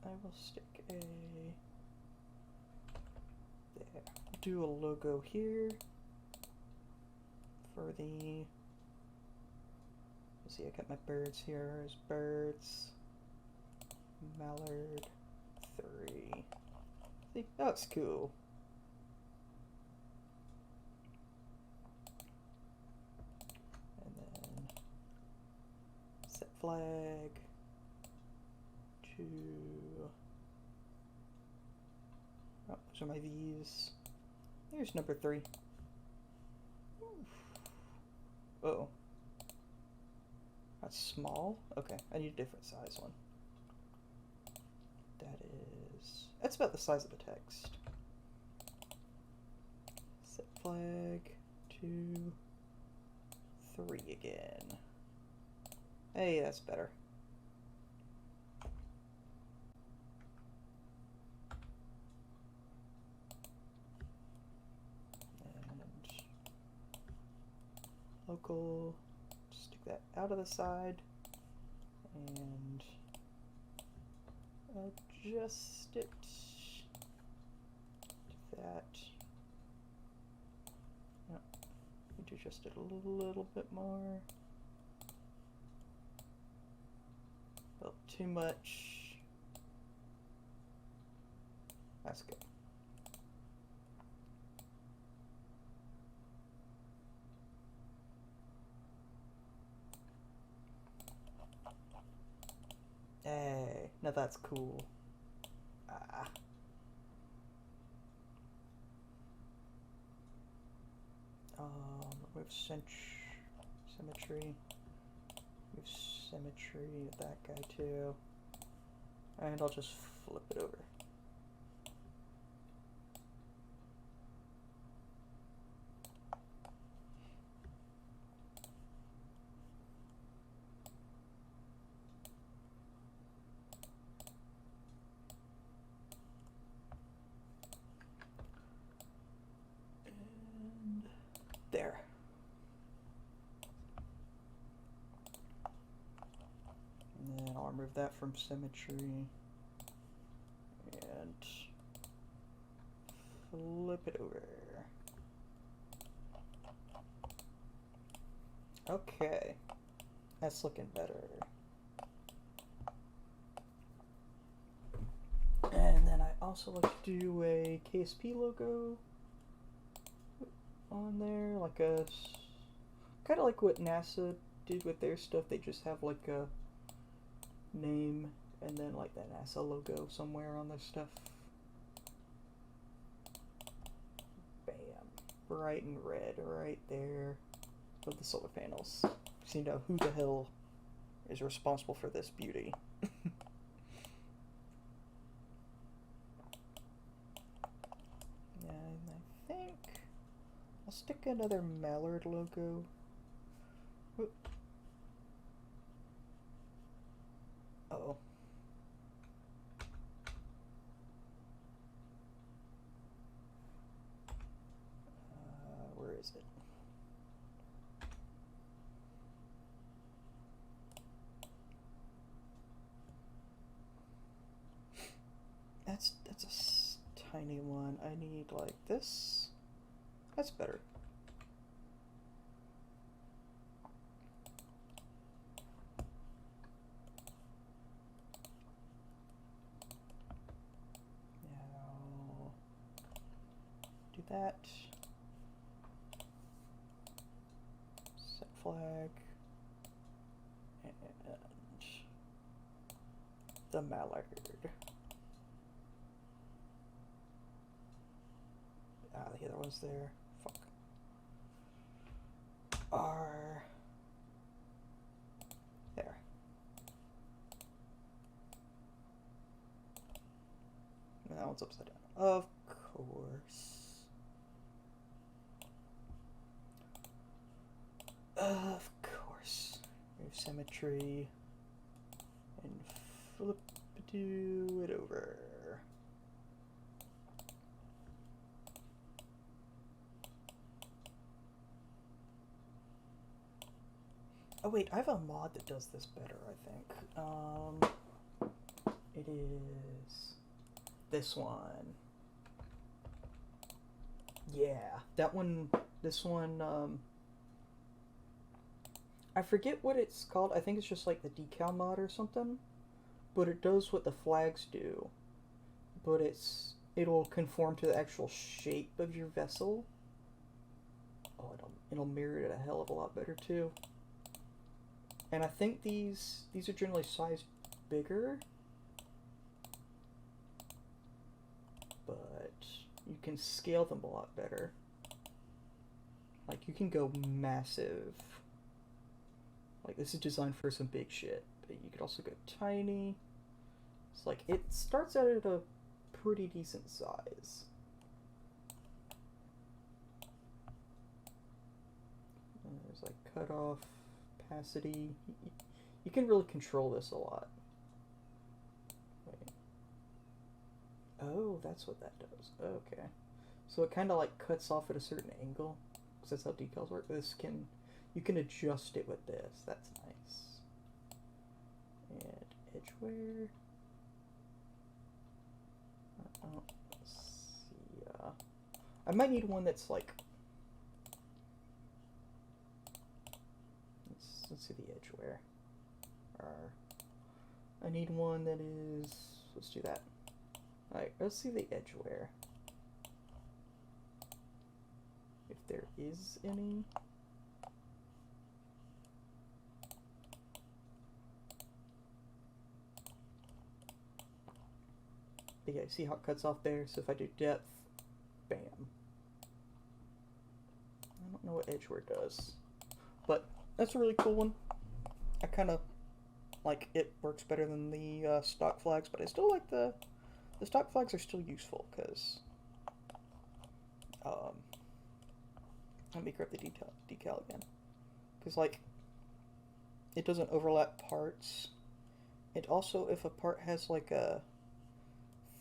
I will stick a... there. Do a logo here for the... let's see, I got my birds here. There's birds. Mallard 3. See, that's cool. And then set flag to... oh, those are my V's. Here's number 3. Uh-oh. That's small? Okay, I need a different size one. That is... that's about the size of the text. Set flag 2, 3 again. Hey, that's better. And local, stick that out of the side and adjust it to that. No, need to adjust it a little bit more. Well, too much. That's good. Hey, now that's cool. Remove symmetry. Move symmetry with that guy too. And I'll just flip it over. And there. And then I'll remove that from symmetry and flip it over. Okay, that's looking better. And then I also like to do a KSP logo on there, like a kind of like what NASA did with their stuff. They just have like a name and then like that NASA logo somewhere on their stuff. Bam, bright and red right there of the solar panels, so you know who the hell is responsible for this beauty. And I think I'll stick another mallard logo. Whoop. Uh-oh. Where is it? That's a tiny one. I need like this. That's better. Now do that. Set flag and the mallard. Ah, the other one's there. Fuck. R. There. And that one's upside down. Of course. Of course. Move symmetry and flip do it over. Oh wait, I have a mod that does this better, I think. It is this one. Yeah, that one, this one, I forget what it's called. I think it's just like the decal mod or something. But it does what the flags do. But it'll conform to the actual shape of your vessel. Oh, it'll mirror it a hell of a lot better too. And I think these are generally sized bigger, but you can scale them a lot better. Like you can go massive. Like this is designed for some big shit, but you could also go tiny. It's like it starts out at a pretty decent size. And there's like cutoff, opacity. You can really control this a lot. Wait. Oh, that's what that does. Okay. So it kind of like cuts off at a certain angle, because that's how decals work. You can adjust it with this. That's nice. And edgeware. Let's see. I might need one that's like. Let's see the edgeware. I need one that is. Let's do that. Alright, let's see the edgeware. If there is any. But yeah, see how it cuts off there? So if I do depth, bam. I don't know what edgeware does. But that's a really cool one. I kind of Like, it works better than the stock flags, but I still like the stock flags are still useful, because, let me grab the decal again. Because, like, it doesn't overlap parts. And also, if a part has, like, a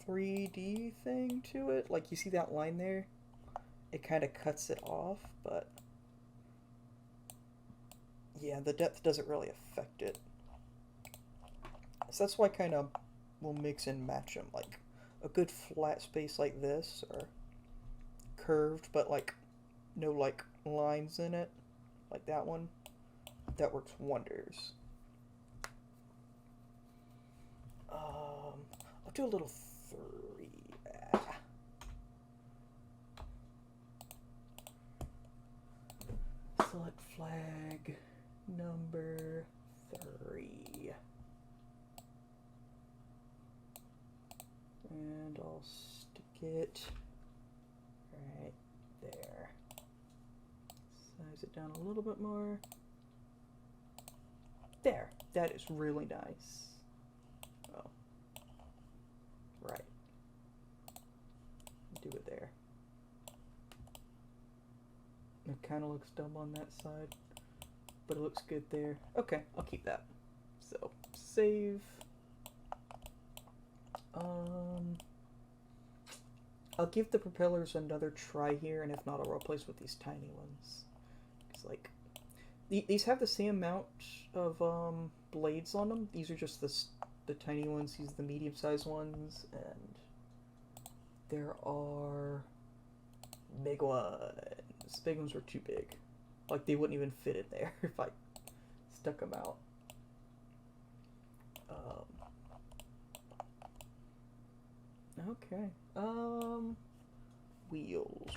3D thing to it, like, you see that line there? It kind of cuts it off, but yeah, the depth doesn't really affect it. So that's why I kind of will mix and match them. Like, a good flat space like this, or curved, but, like, no, like, lines in it, like that one, that works wonders. I'll do a little 3. Select flag number 3. And I'll stick it right there. Size it down a little bit more. There. That is really nice. Oh. Right. Do it there. It kind of looks dumb on that side, but it looks good there. Okay, I'll keep that. So, save. I'll give the propellers another try here, and if not, I'll replace with these tiny ones. It's like, these have the same amount of blades on them. These are just the tiny ones. These are the medium-sized ones, and there are big ones. Big ones were too big. Like, they wouldn't even fit in there if I stuck them out. Okay. Wheels.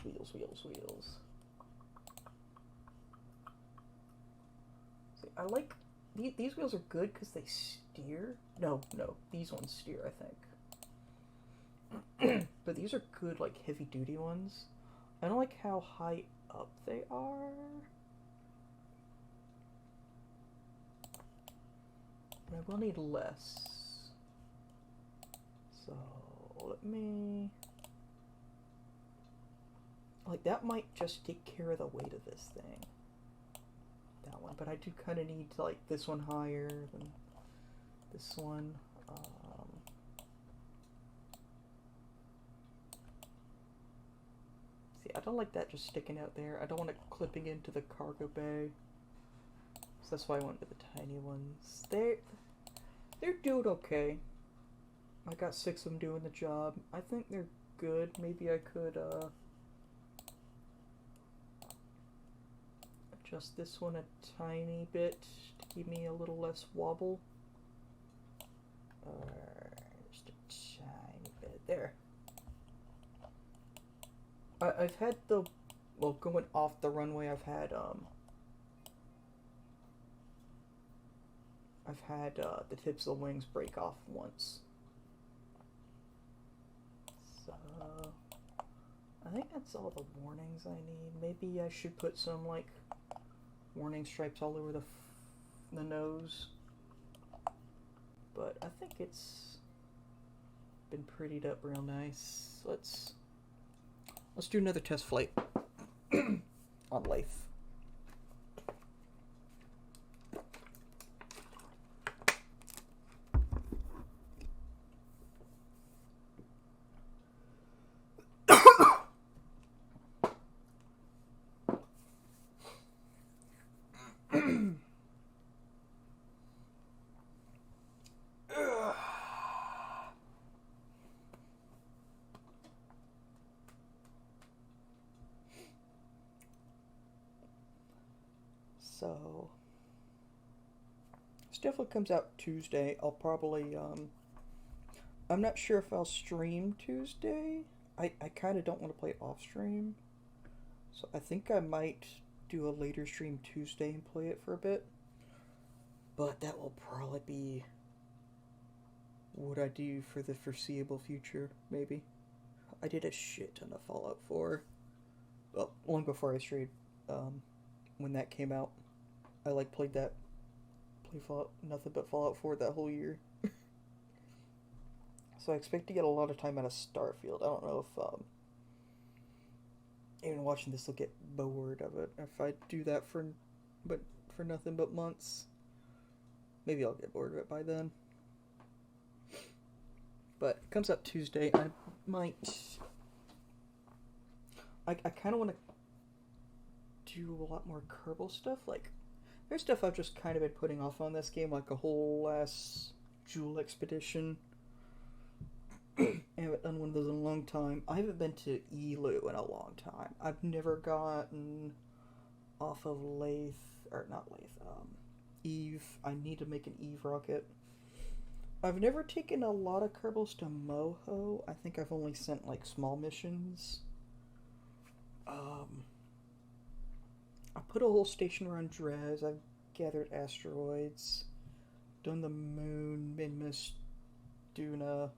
See, I like these wheels are good because they steer. No, these ones steer, I think. But these are good, like, heavy-duty ones. I don't like how high up they are. But I will need less. So, let me... Like, that might just take care of the weight of this thing. That one. But I do kind of need, like, this one higher than this one. See, I don't like that just sticking out there. I don't want it clipping into the cargo bay. So that's why I went with the tiny ones. They're doing okay. I got 6 of them doing the job. I think they're good. Maybe I could adjust this one a tiny bit to give me a little less wobble. Just a tiny bit. There. I've had the, well, going off the runway, I've had the tips of the wings break off once. So, I think that's all the warnings I need. Maybe I should put some, like, warning stripes all over the nose. But I think it's been prettied up real nice. Let's do another test flight on Laythe. So, this definitely comes out Tuesday. I'll probably, I'm not sure if I'll stream Tuesday. I kind of don't want to play it off stream. So I think I might do a later stream Tuesday and play it for a bit. But that will probably be what I do for the foreseeable future, maybe. I did a shit ton of Fallout 4. Well, long before I streamed, when that came out. I like played play nothing but Fallout 4 that whole year. So I expect to get a lot of time out of Starfield. I don't know if even watching this will get bored of it. If I do that for nothing but months, maybe I'll get bored of it by then. But it comes up Tuesday. I might. I kind of want to do a lot more Kerbal stuff. Like, there's stuff I've just kind of been putting off on this game, like a whole last Jewel Expedition. I haven't done one of those in a long time. I haven't been to Elu in a long time. I've never gotten off of Laythe, or not Laythe, Eve. I need to make an Eve rocket. I've never taken a lot of Kerbals to Moho. I think I've only sent like small missions. I put a whole station around Drez. I've gathered asteroids, done the moon, Minmus, Duna,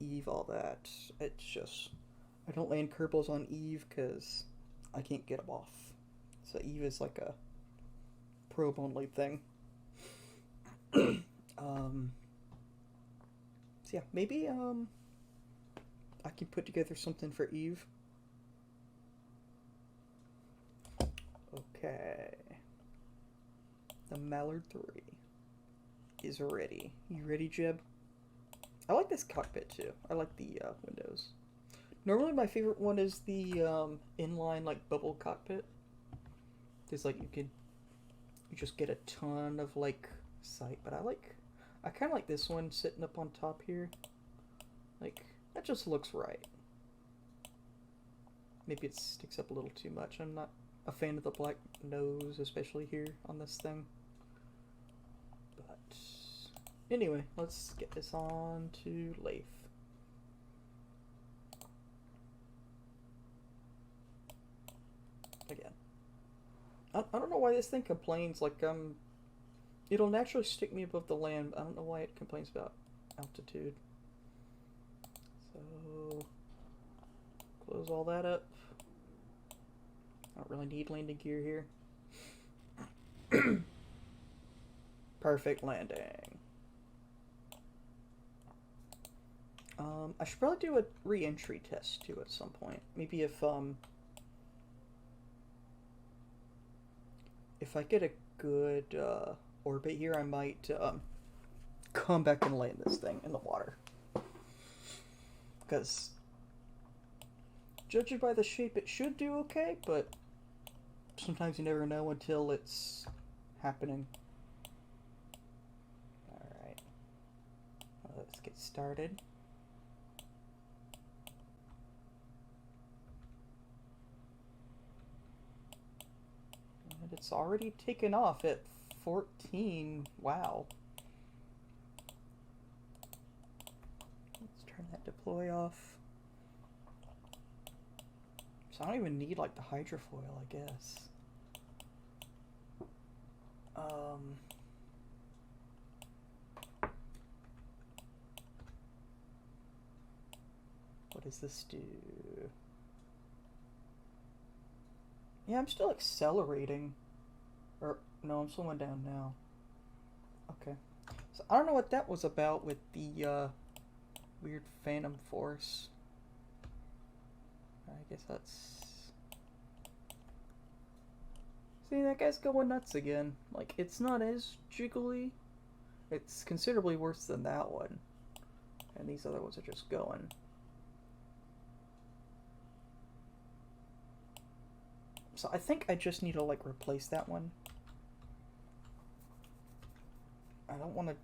Eve, all that. It's just, I don't land Kerbals on Eve because I can't get them off. So Eve is like a probe only thing. So yeah, maybe I can put together something for Eve. Okay. The Mallard 3 is ready. You ready, Jeb? I like this cockpit too. I like the windows. Normally my favorite one is the inline like bubble cockpit. There's like you just get a ton of like sight, but I kind of like this one sitting up on top here. Like that just looks right. Maybe it sticks up a little too much. I'm not a fan of the black nose, especially here on this thing. But anyway, let's get this on to Laythe. Again. I don't know why this thing complains, like, it'll naturally stick me above the land, but I don't know why it complains about altitude. So, close all that up. Don't really need landing gear here. Perfect landing. I should probably do a re-entry test too at some point. Maybe if I get a good orbit here, I might come back and land this thing in the water. Because judging by the shape, it should do okay, but sometimes you never know until it's happening. Alright. Let's get started. And it's already taken off at 14. Wow. Let's turn that deploy off. So I don't even need like the hydrofoil, I guess. What does this do? Yeah, I'm still accelerating. Or, no, I'm slowing down now. Okay. So I don't know what that was about with the weird phantom force. I guess that's... See, that guy's going nuts again. Like, it's not as jiggly. It's considerably worse than that one. And these other ones are just going. So I think I just need to, like, replace that one. I don't want to...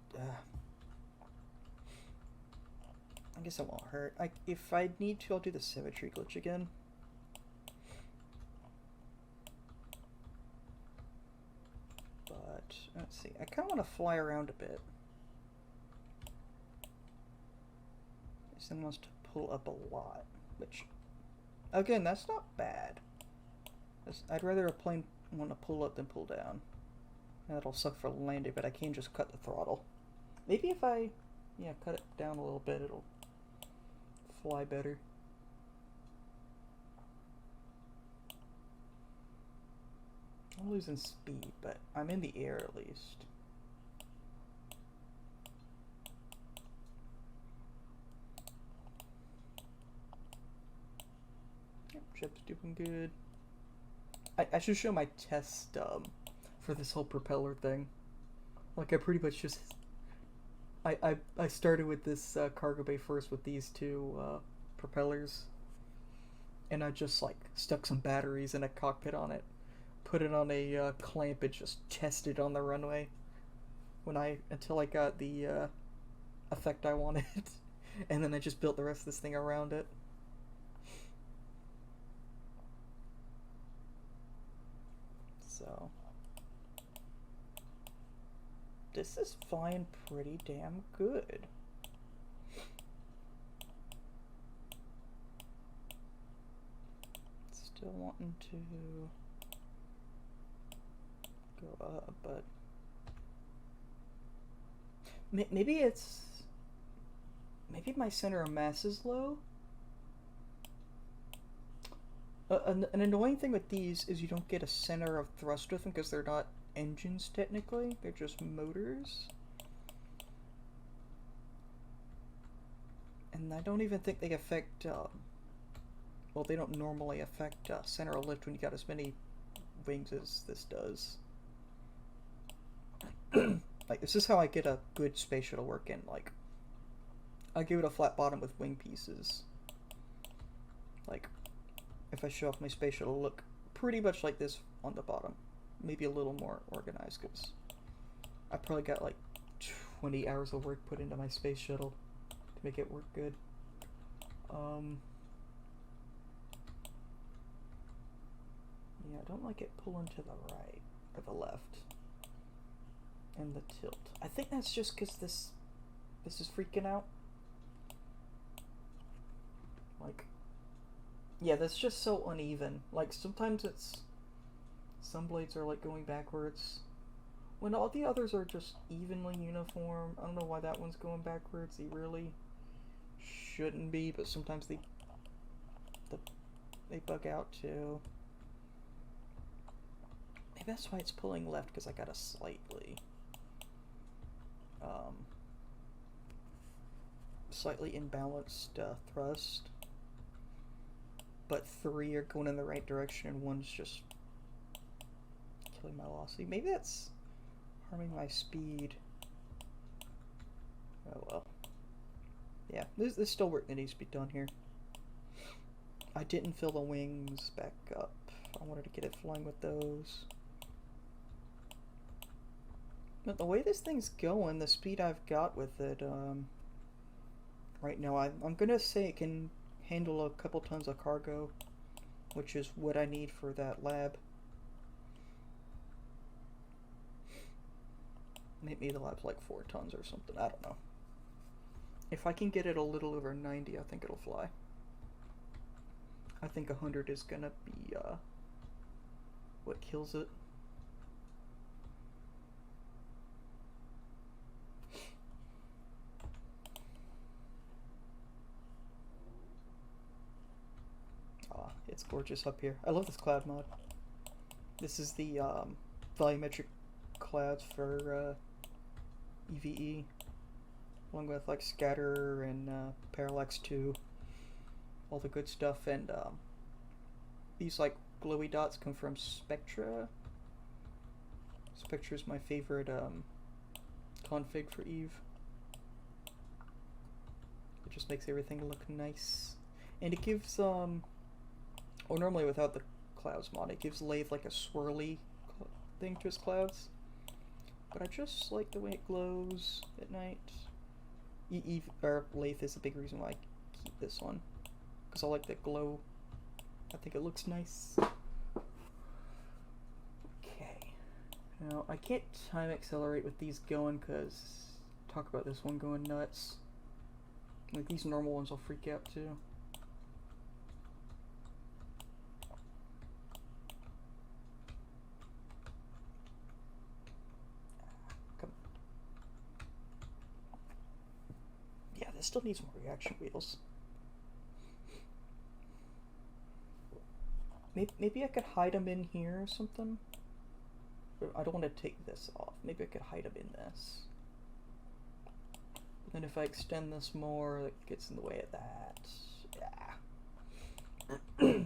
I guess it won't hurt. If I need to, I'll do the symmetry glitch again. But, let's see. I kind of want to fly around a bit. This thing wants to pull up a lot, which, again, that's not bad. I'd rather a plane want to pull up than pull down. That'll suck for landing, but I can just cut the throttle. Maybe if I, yeah, cut it down a little bit, it'll fly better. I'm losing speed, but I'm in the air at least. Jeb's doing good. I should show my test for this whole propeller thing. Like, I pretty much just... I started with this cargo bay first with these two propellers. And I just, like, stuck some batteries in a cockpit on it. Put it on a clamp and just tested on the runway. Until I got the effect I wanted. And then I just built the rest of this thing around it. So... this is flying pretty damn good. Still wanting to go up, but maybe my center of mass is low. An annoying thing with these is you don't get a center of thrust with them because they're not engines technically, they're just motors. And I don't even think they affect, well, they don't normally affect center of lift when you got as many wings as this does. Like, this is how I get a good space shuttle work in. Like, I give it a flat bottom with wing pieces. Like, if I show off my space shuttle, it'll look pretty much like this on the bottom. Maybe a little more organized, because I probably got like 20 hours of work put into my space shuttle to make it work good. Yeah, I don't like it pulling to the right or the left. And the tilt. I think that's just because this is freaking out. Like, yeah, that's just so uneven. Like, sometimes some blades are like going backwards when all the others are just evenly uniform. I don't know why that one's going backwards. They really shouldn't be, but sometimes they bug out too. Maybe that's why it's pulling left, because I got a slightly imbalanced thrust, but 3 are going in the right direction and 1's just killing my velocity. Maybe that's harming my speed. Oh well. Yeah, there's still work that needs to be done here. I didn't fill the wings back up. I wanted to get it flying with those. But the way this thing's going, the speed I've got with it, right now, I'm gonna say it can handle a couple tons of cargo, which is what I need for that lab. Maybe the lab's like 4 tons or something, I don't know. If I can get it a little over 90, I think it'll fly. I think 100 is gonna be what kills it. Ah, it's gorgeous up here. I love this cloud mod. This is the volumetric clouds for EVE, along with like scatter and parallax 2, all the good stuff. And these like glowy dots come from Spectra. Spectra is my favorite config for EVE. It just makes everything look nice, and it gives or normally without the clouds mod, it gives Laythe like a swirly thing to its clouds. But I just like the way it glows at night. Laythe is a big reason why I keep this one, because I like the glow. I think it looks nice. Okay. Now, I can't time accelerate with these going, because talk about this one going nuts. Like, these normal ones will freak out too. It still needs more reaction wheels. Maybe I could hide them in here or something. I don't want to take this off. Maybe I could hide them in this. Then if I extend this more, it gets in the way of that. Yeah.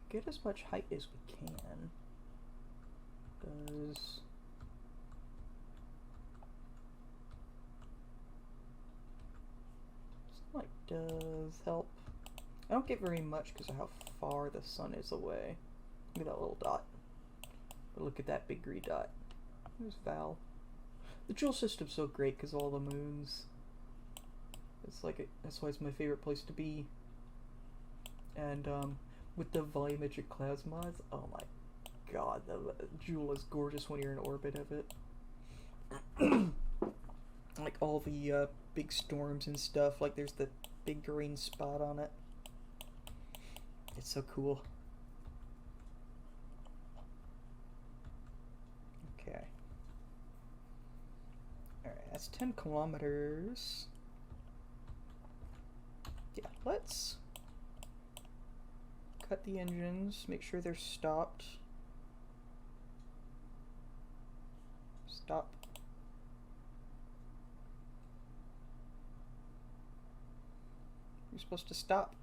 get as much height as we can. Does help. I don't get very much because of how far the sun is away. Look at that little dot. But look at that big green dot. There's Val. The Joule system's so great because of all the moons. It's like that's why it's my favorite place to be. And with the volumetric clouds mods, oh my god, the Joule is gorgeous when you're in orbit of it. Like all the big storms and stuff. Like there's the big green spot on it. It's so cool. Okay. Alright, that's 10 kilometers. Yeah, let's cut the engines, make sure they're stopped. Stop. You're supposed to stop.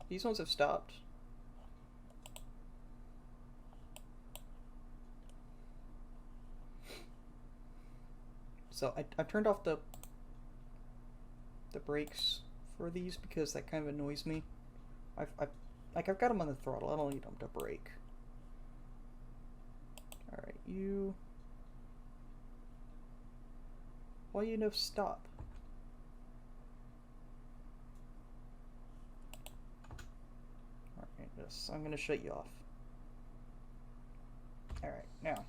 These ones have stopped. So I turned off the brakes for these because that kind of annoys me. I've got them on the throttle. I don't need them to brake. All right, you. Why you no stop? All right, yes, I'm gonna shut you off. All right, now.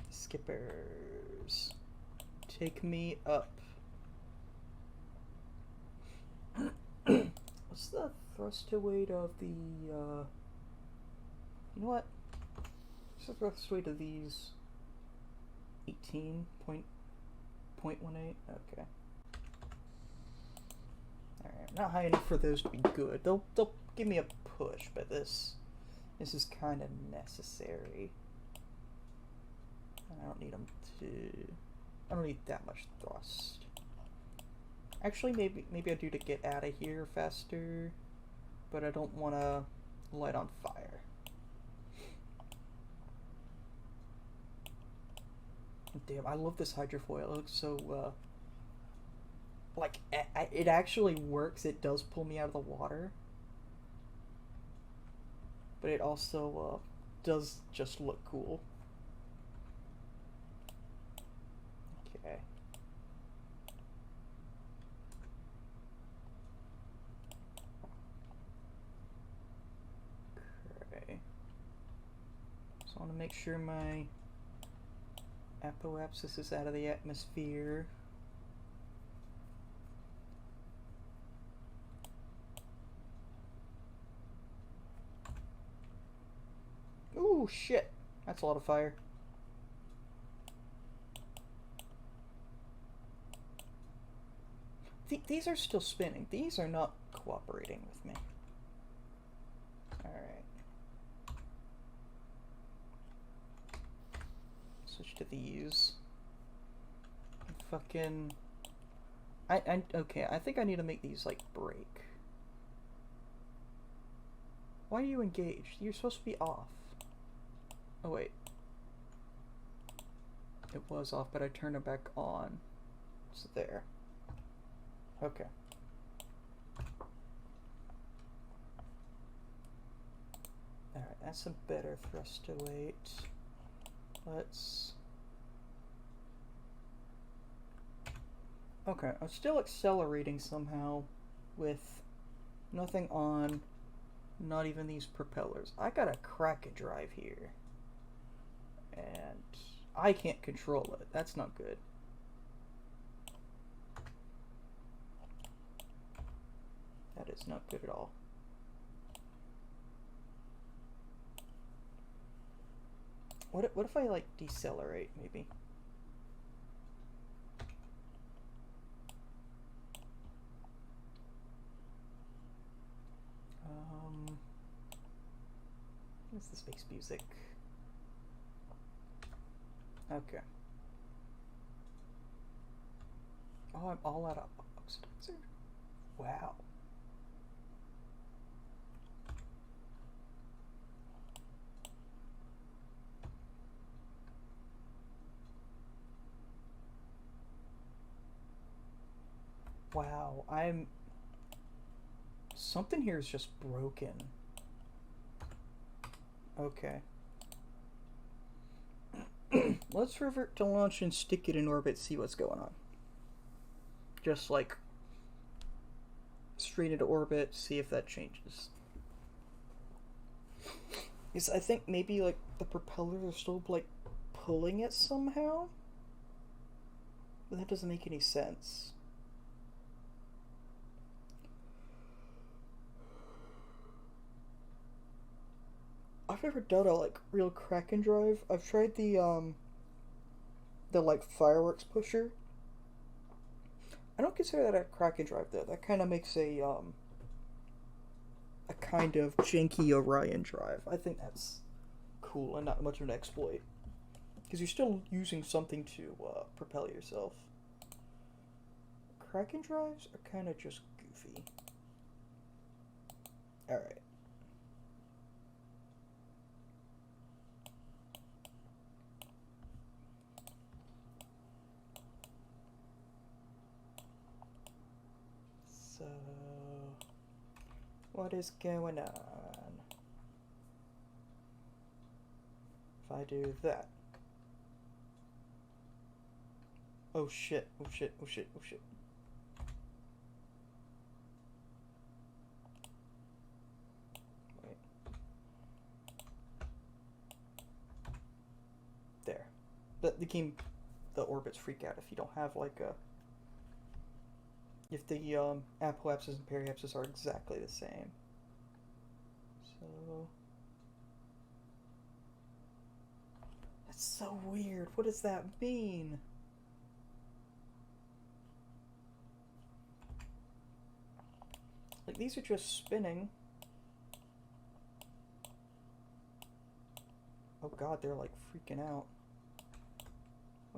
Skippers, take me up. What's the thrust to weight of the, you know what? What's the thrust weight of these? 18.18? Okay. Alright, not high enough for those to be good. They'll give me a push, but this is kind of necessary. I don't need them to. I don't need that much thrust. Actually, maybe I do to get out of here faster, but I don't want to light on fire. Damn, I love this hydrofoil. It looks so like it actually works. It does pull me out of the water, but it also does just look cool. Okay. Okay. So I want to make sure my apoapsis is out of the atmosphere. Ooh, shit. That's a lot of fire. These are still spinning. These are not cooperating with me. Alright. Switch to these. Fucking... okay, I think I need to make these, like, break. Why are you engaged? You're supposed to be off. Oh, wait. It was off, but I turned it back on. It's there. Okay. Alright, that's a better thrust to weight. Let's... Okay, I'm still accelerating somehow with nothing on, not even these propellers. I gotta crack a drive here. And I can't control it. That's not good. That is not good at all. What if I, like, decelerate, maybe? What's the space music? Okay. Oh, I'm all out of oxidizer? Wow. Wow, I'm... Something here is just broken. Okay. Let's revert to launch and stick it in orbit, see what's going on. Just like straight into orbit, see if that changes. Because I think maybe like the propellers are still like pulling it somehow. But that doesn't make any sense. I've never done a like real Kraken drive. I've tried the like fireworks pusher. I don't consider that a Kraken drive though. That kind of makes a kind of janky Orion drive. I think that's cool and not much of an exploit. Because you're still using something to propel yourself. Kraken drives are kind of just goofy. Alright. So, what is going on? If I do that. Oh shit, oh shit, oh shit, oh shit. Wait. There. But the game, the orbits freak out if you don't have like a... If the apoapsis and periapsis are exactly the same. So... That's so weird. What does that mean? Like, these are just spinning. Oh god, they're like freaking out.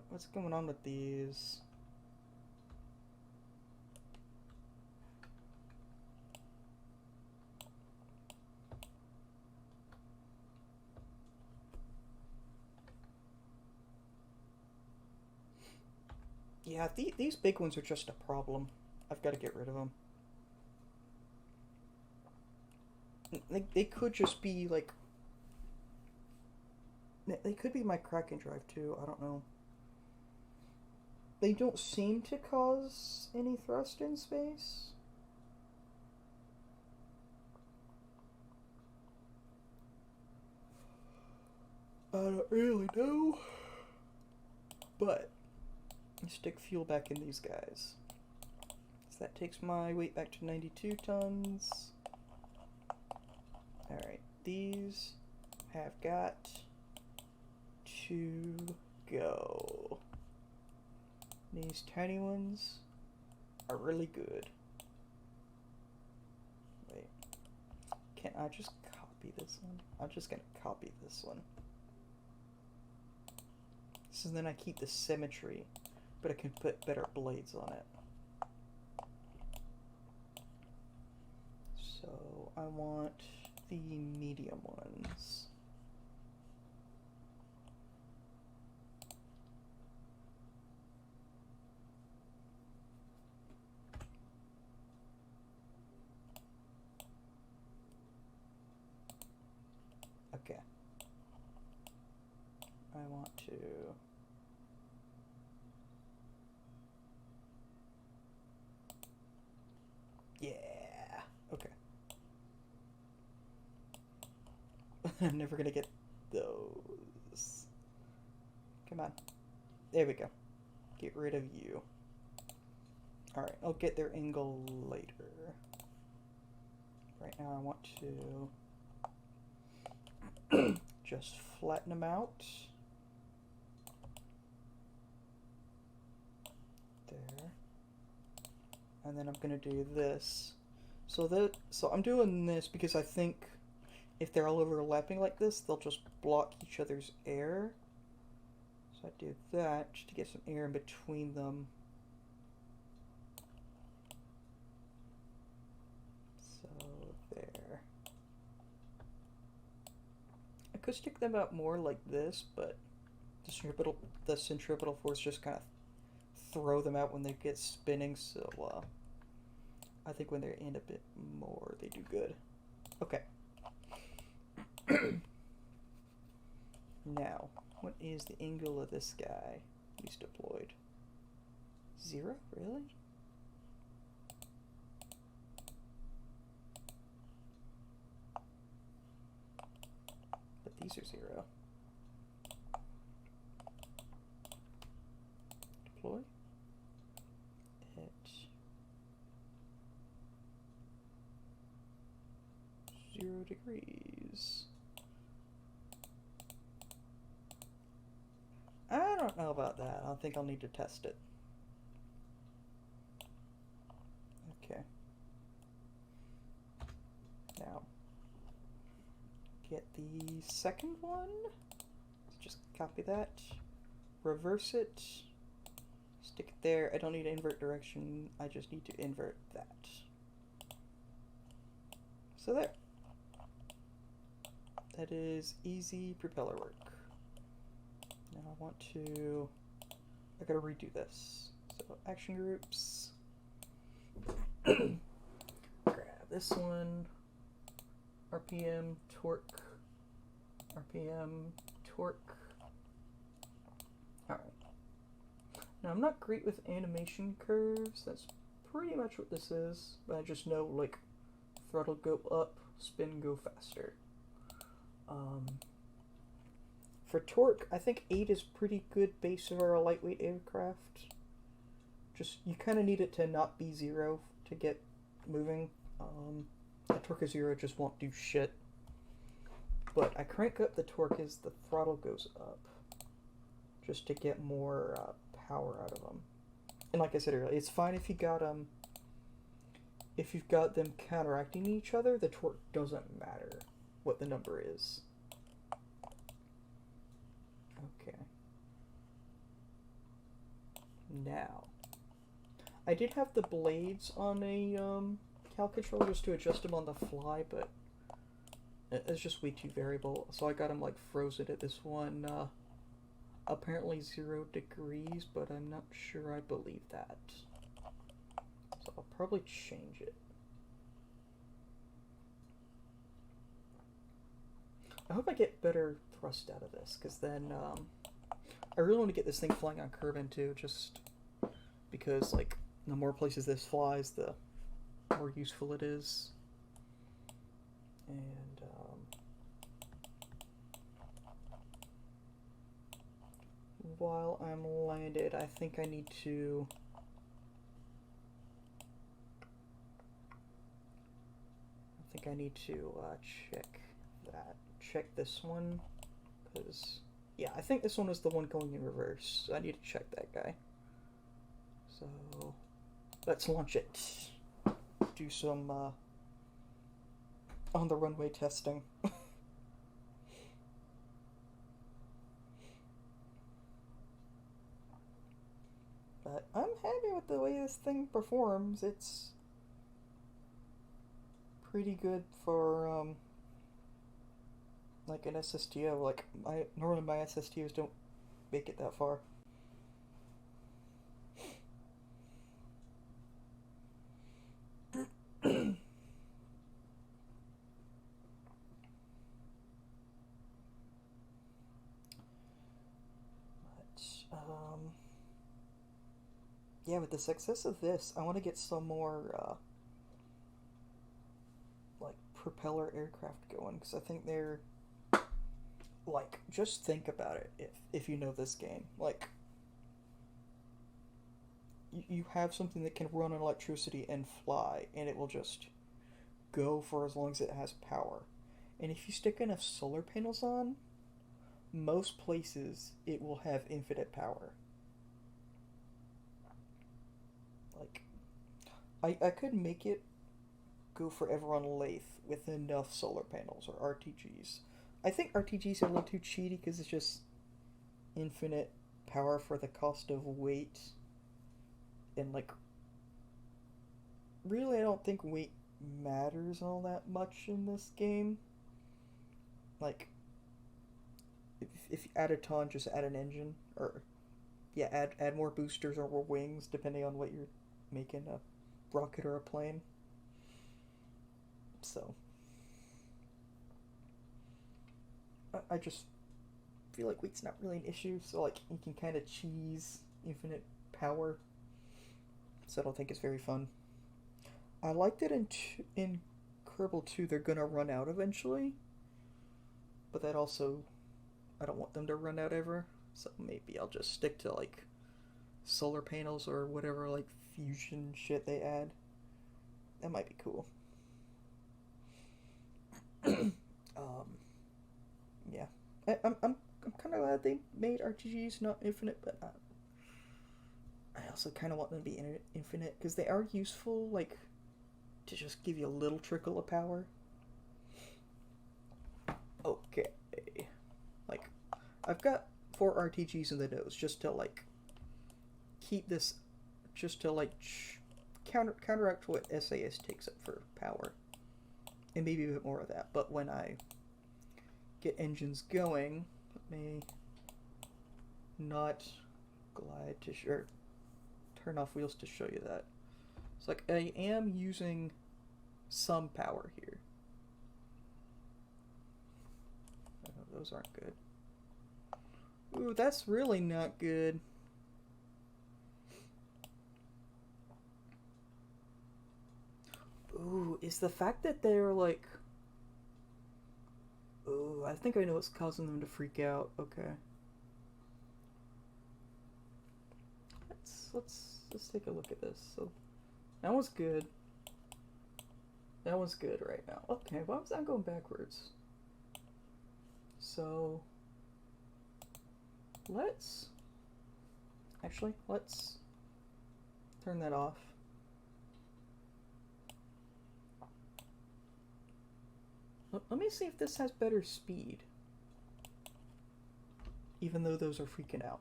What's going on with these? Yeah, these big ones are just a problem. I've got to get rid of them. They could just be like... They could be my Kraken drive too, I don't know. They don't seem to cause any thrust in space. I don't really know. But, stick fuel back in these guys. So that takes my weight back to 92 tons. Alright, these have got to go. These tiny ones are really good. Wait, can I just copy this one? I'm just gonna copy this one. So then I keep the symmetry, but I can put better blades on it. So I want the medium ones. Okay. I want to... Yeah! Okay. I'm never gonna get those. Come on. There we go. Get rid of you. Alright, I'll get their angle later. Right now I want to just flatten them out. There. And then I'm gonna do this. So I'm doing this because I think if they're all overlapping like this, they'll just block each other's air. So I do that just to get some air in between them. So there. I could stick them out more like this, but the centripetal force just kind of throw them out when they get spinning, so I think when they're in a bit more, they do good. Okay. Now, what is the angle of this guy he's deployed? 0? Really? But these are 0. Deploy. At 0 degrees. I don't know about that. I think I'll need to test it. Okay. Now, get the second one. Just copy that. Reverse it. Stick it there. I don't need to invert direction. I just need to invert that. So there. That is easy propeller work. Now I want to, I gotta redo this. So action groups, grab this one, RPM, torque, RPM, torque. Alright. Now I'm not great with animation curves, that's pretty much what this is, but I just know like throttle go up, spin go faster. For torque, I think 8 is pretty good base for a lightweight aircraft. Just, you kind of need it to not be 0 to get moving. A torque of 0 just won't do shit. But I crank up the torque as the throttle goes up, just to get more power out of them. And like I said earlier, it's fine if you got if you've got them counteracting each other, the torque doesn't matter what the number is. Okay. Now, I did have the blades on a cal controller just to adjust them on the fly, but it's just way too variable. So I got them like frozen at this one, apparently 0 degrees, but I'm not sure I believe that. So I'll probably change it. I hope I get better thrust out of this, because then I really want to get this thing flying on Kerbin too, just because like the more places this flies, the more useful it is. And while I'm landed, I think I need to check that. Check this one, because yeah, I think this one is the one going in reverse, so I need to check that guy. So let's launch it. Do some on the runway testing. But I'm happy with the way this thing performs. It's pretty good for like an SSTO. Like normally my SSTOs don't make it that far. Yeah, with the success of this, I want to get some more like propeller aircraft going, because I think they're like, just think about it. If you know this game, like you have something that can run on electricity and fly, and it will just go for as long as it has power. And if you stick enough solar panels on, most places it will have infinite power. Like, I could make it go forever on Laythe with enough solar panels or RTGs. I think RTGs are a little too cheaty because it's just infinite power for the cost of weight. And like, really I don't think weight matters all that much in this game. Like, if you add a ton, just add an engine, or yeah, add more boosters or more wings, depending on what you're making, a rocket or a plane. So I just feel like weight's not really an issue. So like you can kind of cheese infinite power. So I don't think it's very fun. I like that in Kerbal 2 they're gonna run out eventually, but that also I don't want them to run out ever. So maybe I'll just stick to like solar panels or whatever like fusion shit they add. That might be cool. Yeah, I'm kind of glad they made RTGs not infinite, but I also kind of want them to be infinite because they are useful, like to just give you a little trickle of power. Okay, like I've got 4 RTGs in the nose just to like keep this, just to like counteract what SAS takes up for power, and maybe a bit more of that. But when I get engines going, let me not glide to turn off wheels to show you that. It's like I am using some power here. Oh, those aren't good. Ooh, that's really not good. Ooh, is the fact that they're like... Ooh, I think I know what's causing them to freak out. Okay. Let's take a look at this. So that one's good. That one's good right now. Okay, why was that going backwards? So let's turn that off. Let me see if this has better speed, even though those are freaking out.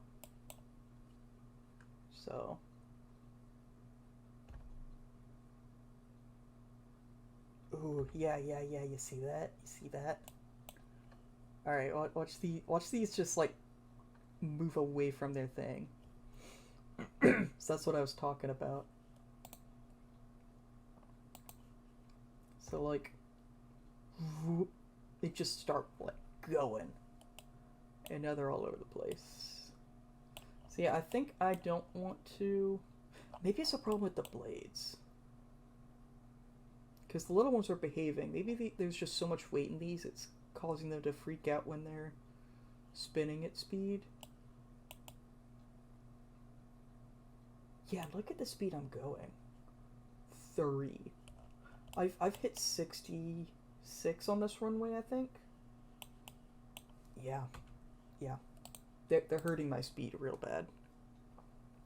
So ooh, yeah, you see that? You see that? Alright, watch these just like move away from their thing. So that's what I was talking about. So like they just start like going, and now they're all over the place. So yeah, I think I don't want to. Maybe it's a problem with the blades, because the little ones are behaving. Maybe there's just so much weight in these, it's causing them to freak out when they're spinning at speed. Yeah, look at the speed I'm going. 3. I've hit 66 on this runway, I think. Yeah. They're hurting my speed real bad.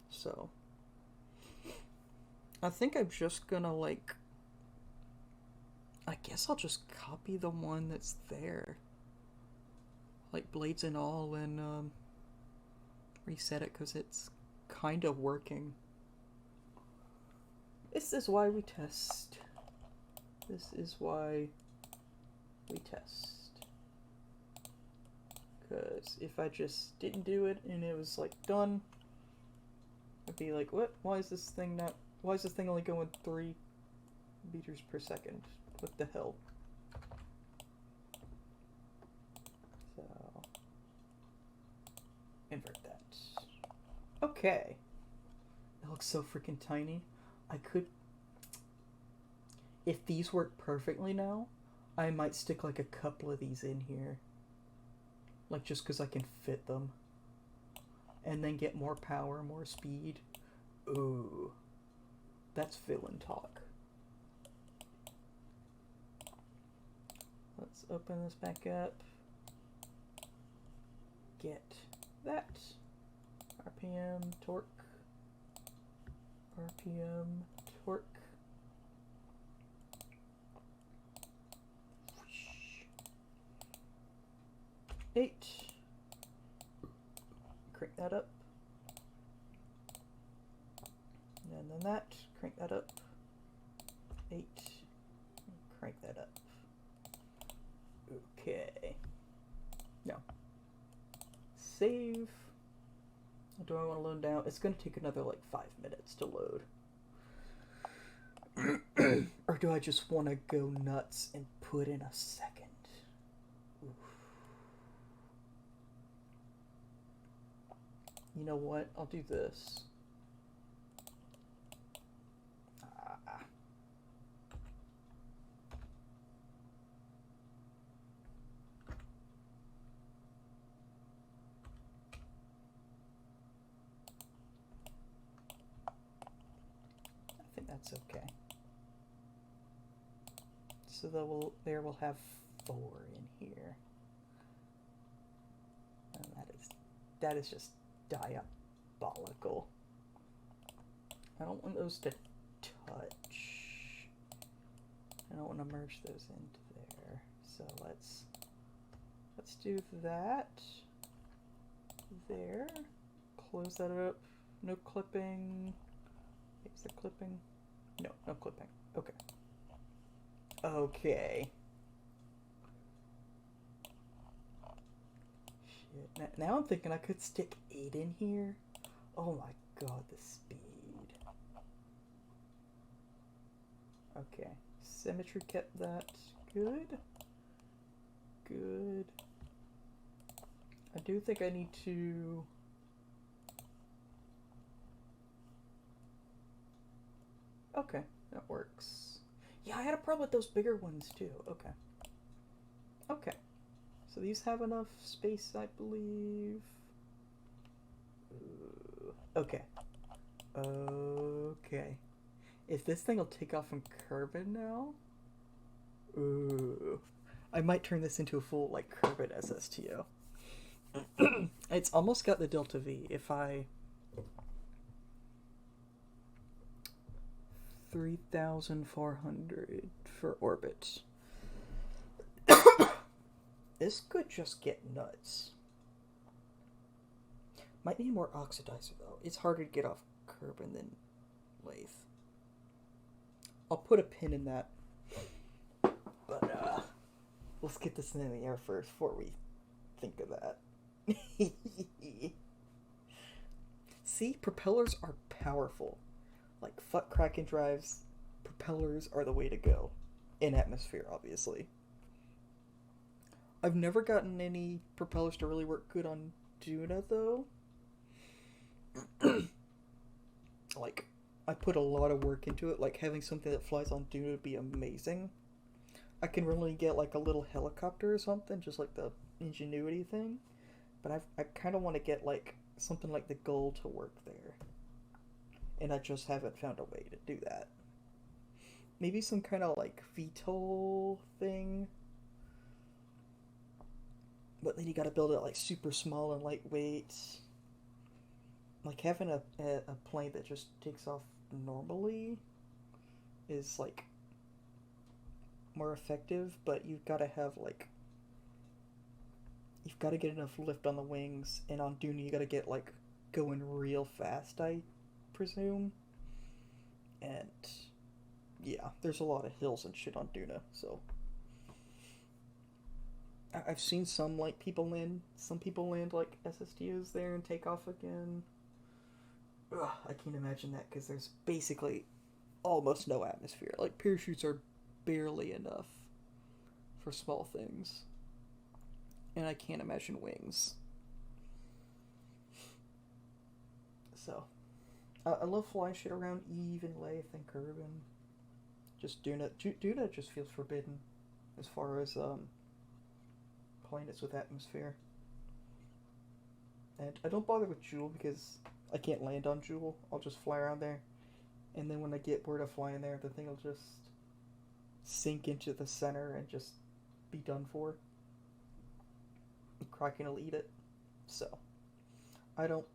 So I think I'm just gonna like, I guess I'll just copy the one that's there, like blades and all, and reset it, because it's kind of working. This is why we test. This is why we test. Because if I just didn't do it and it was like done, I'd be like, what? Why is this thing only going 3 meters per second? What the hell? So invert that. Okay. It looks so freaking tiny. I could, if these work perfectly now, I might stick like a couple of these in here. Like just because I can fit them. And then get more power, more speed. Ooh. That's villain talk. Let's open this back up. Get that. RPM, torque. RPM, torque. 8. Crank that up. And then that. Crank that up. 8. Crank that up. Okay. Now, save. Do I want to load down? It's going to take another like 5 minutes to load. Or do I just want to go nuts and put in a second? Oof. You know what? I'll do this. I think that's okay. So we'll have 4 in here. And that is just diabolical. I don't want those to touch. I don't want to merge those into there. So let's do that. There. Close that up. No clipping. Is there clipping? No, no clipping. Okay. Okay. Shit. Now I'm thinking I could stick 8 in here. Oh my god, the speed. Okay. Symmetry kept that. Good. Good. I do think I need to... Okay, that works. Yeah, I had a problem with those bigger ones too. Okay. Okay. So these have enough space, I believe. Okay. Okay. If this thing will take off from Kerbin now... Ooh. I might turn this into a full, like, Kerbin SSTO. It's almost got the Delta V. If I... 3,400 for orbit. This could just get nuts. Might need more oxidizer though. It's harder to get off Kerbin than Laythe. I'll put a pin in that. But let's get this thing in the air first before we think of that. See, propellers are powerful. Like, fuck Kraken drives, propellers are the way to go. In atmosphere, obviously. I've never gotten any propellers to really work good on Duna, though. Like, I put a lot of work into it. Like, having something that flies on Duna would be amazing. I can really get, like, a little helicopter or something, just like the Ingenuity thing. But I kind of want to get, like, something like the Gull to work there. And I just haven't found a way to do that. Maybe some kind of like VTOL thing. But then you gotta build it like super small and lightweight. Like having a plane that just takes off normally is like more effective, but you've gotta have like... You've gotta get enough lift on the wings, and on Dune you gotta get like going real fast, I presume. And yeah, there's a lot of hills and shit on Duna, so I've seen some like people land like SSTOs there and take off again. Ugh, I can't imagine that because there's basically almost no atmosphere. Like parachutes are barely enough for small things, and I can't imagine wings. So I love flying shit around Eve and Laythe and Kerbin. Just Duna just feels forbidden as far as planets with atmosphere. And I don't bother with Jewel because I can't land on Jewel. I'll just fly around there, and then when I get bored of flying there, the thing will just sink into the center and just be done for. Kraken will eat it. So I don't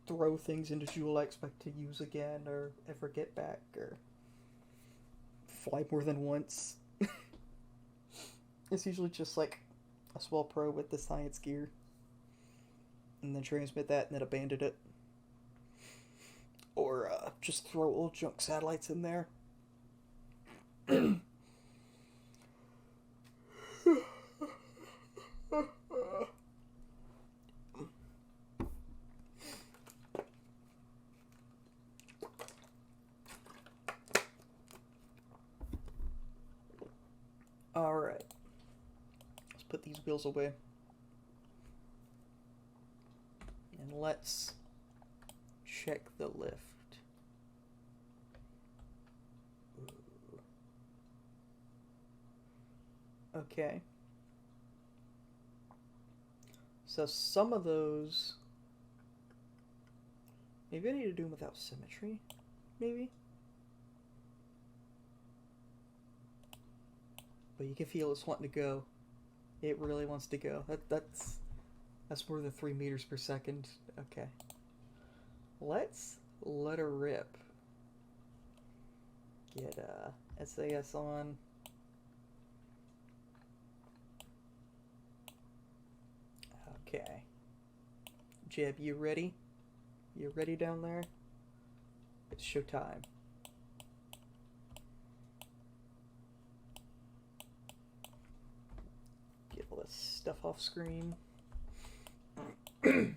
throw things into Jewel I expect to use again or ever get back or fly more than once. It's usually just like a small probe with the science gear and then transmit that and then abandon it. Or just throw old junk satellites in there. put these wheels away. And let's check the lift. Ooh. Okay. So some of those... Maybe I need to do them without symmetry? Maybe? But you can feel it's wanting to go. It really wants to go. That's more than 3 meters per second. Okay. Let's let her rip. Get SAS on. Okay. Jeb, you ready? You ready down there? It's showtime. Get all this stuff off screen. So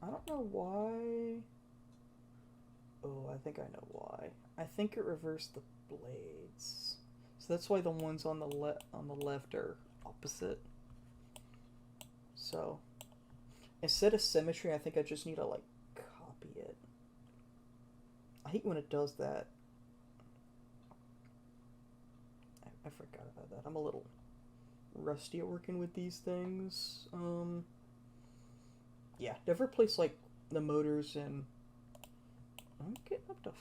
I don't know why. Oh, I think I know why. I think it reversed the blades. So that's why the ones on the left are opposite. So instead of symmetry, I think I just need to like copy it. I hate when it does that. I forgot about that. I'm a little rusty at working with these things. Yeah, never place like the motors in. I'm getting up to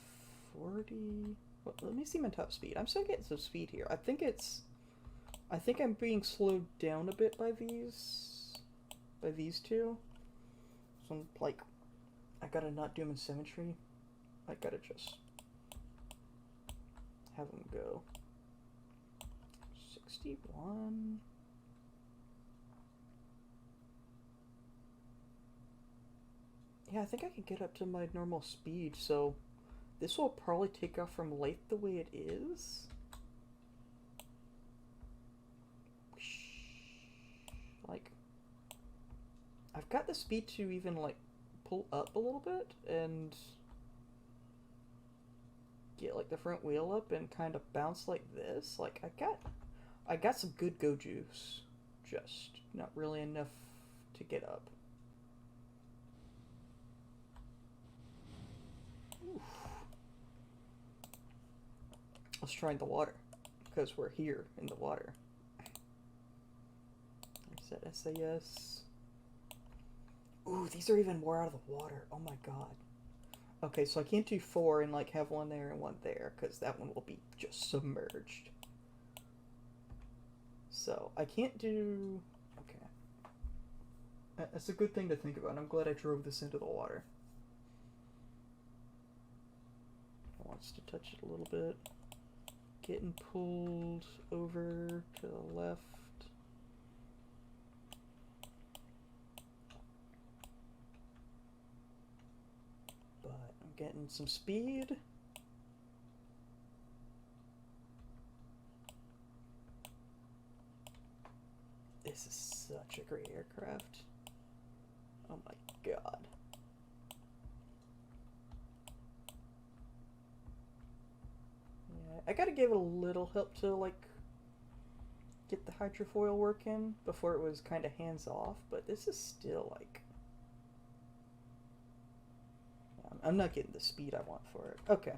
40. Well, let me see my top speed. I'm still getting some speed here. I think I'm being slowed down a bit by these two. So I'm like, I gotta not do them in symmetry. I gotta just have them go. 61. Yeah, I think I could get up to my normal speed, so this will probably take off from Laythe the way it is. Like, I've got the speed to even like pull up a little bit and get like the front wheel up and kind of bounce like this. Like I got some good go juice, just not really enough to get up. Oof. Let's try in the water, because we're here in the water. Set SAS. Ooh, these are even more out of the water. Oh my god. Okay, so I can't do 4 and like have one there and one there, because that one will be just submerged. So I can't do... Okay. That's a good thing to think about. I'm glad I drove this into the water. It wants to touch it a little bit. Getting pulled over to the left. But I'm getting some speed. This is such a great aircraft. Oh my god. Yeah, I gotta give it a little help to like get the hydrofoil working before it was kind of hands off, but this is still like... I'm not getting the speed I want for it. Okay.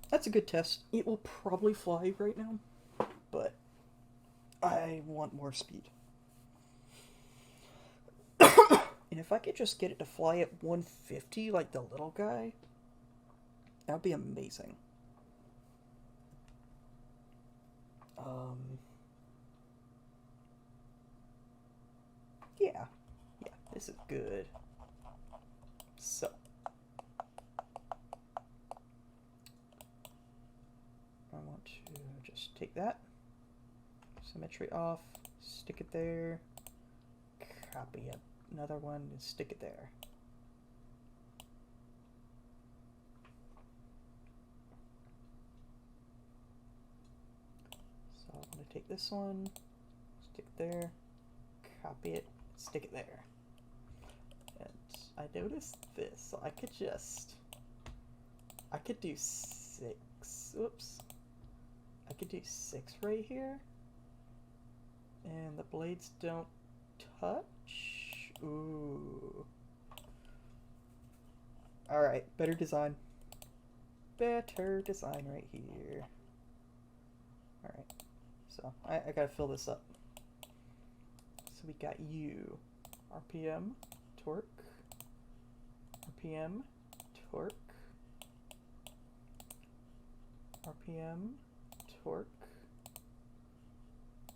That's a good test. It will probably fly right now, but I want more speed. And if I could just get it to fly at 150 like the little guy, that would be amazing. Yeah, this is good. So, I want to just take that, symmetry off, stick it there, copy another one and stick it there. So I'm going to take this one, stick it there, copy it, stick it there. And I noticed this, so I could do 6, oops. I could do 6 right here. And the blades don't touch. Ooh. Alright, better design. Better design right here. Alright, so I gotta fill this up. So we got you. RPM, torque. RPM, torque. RPM, torque.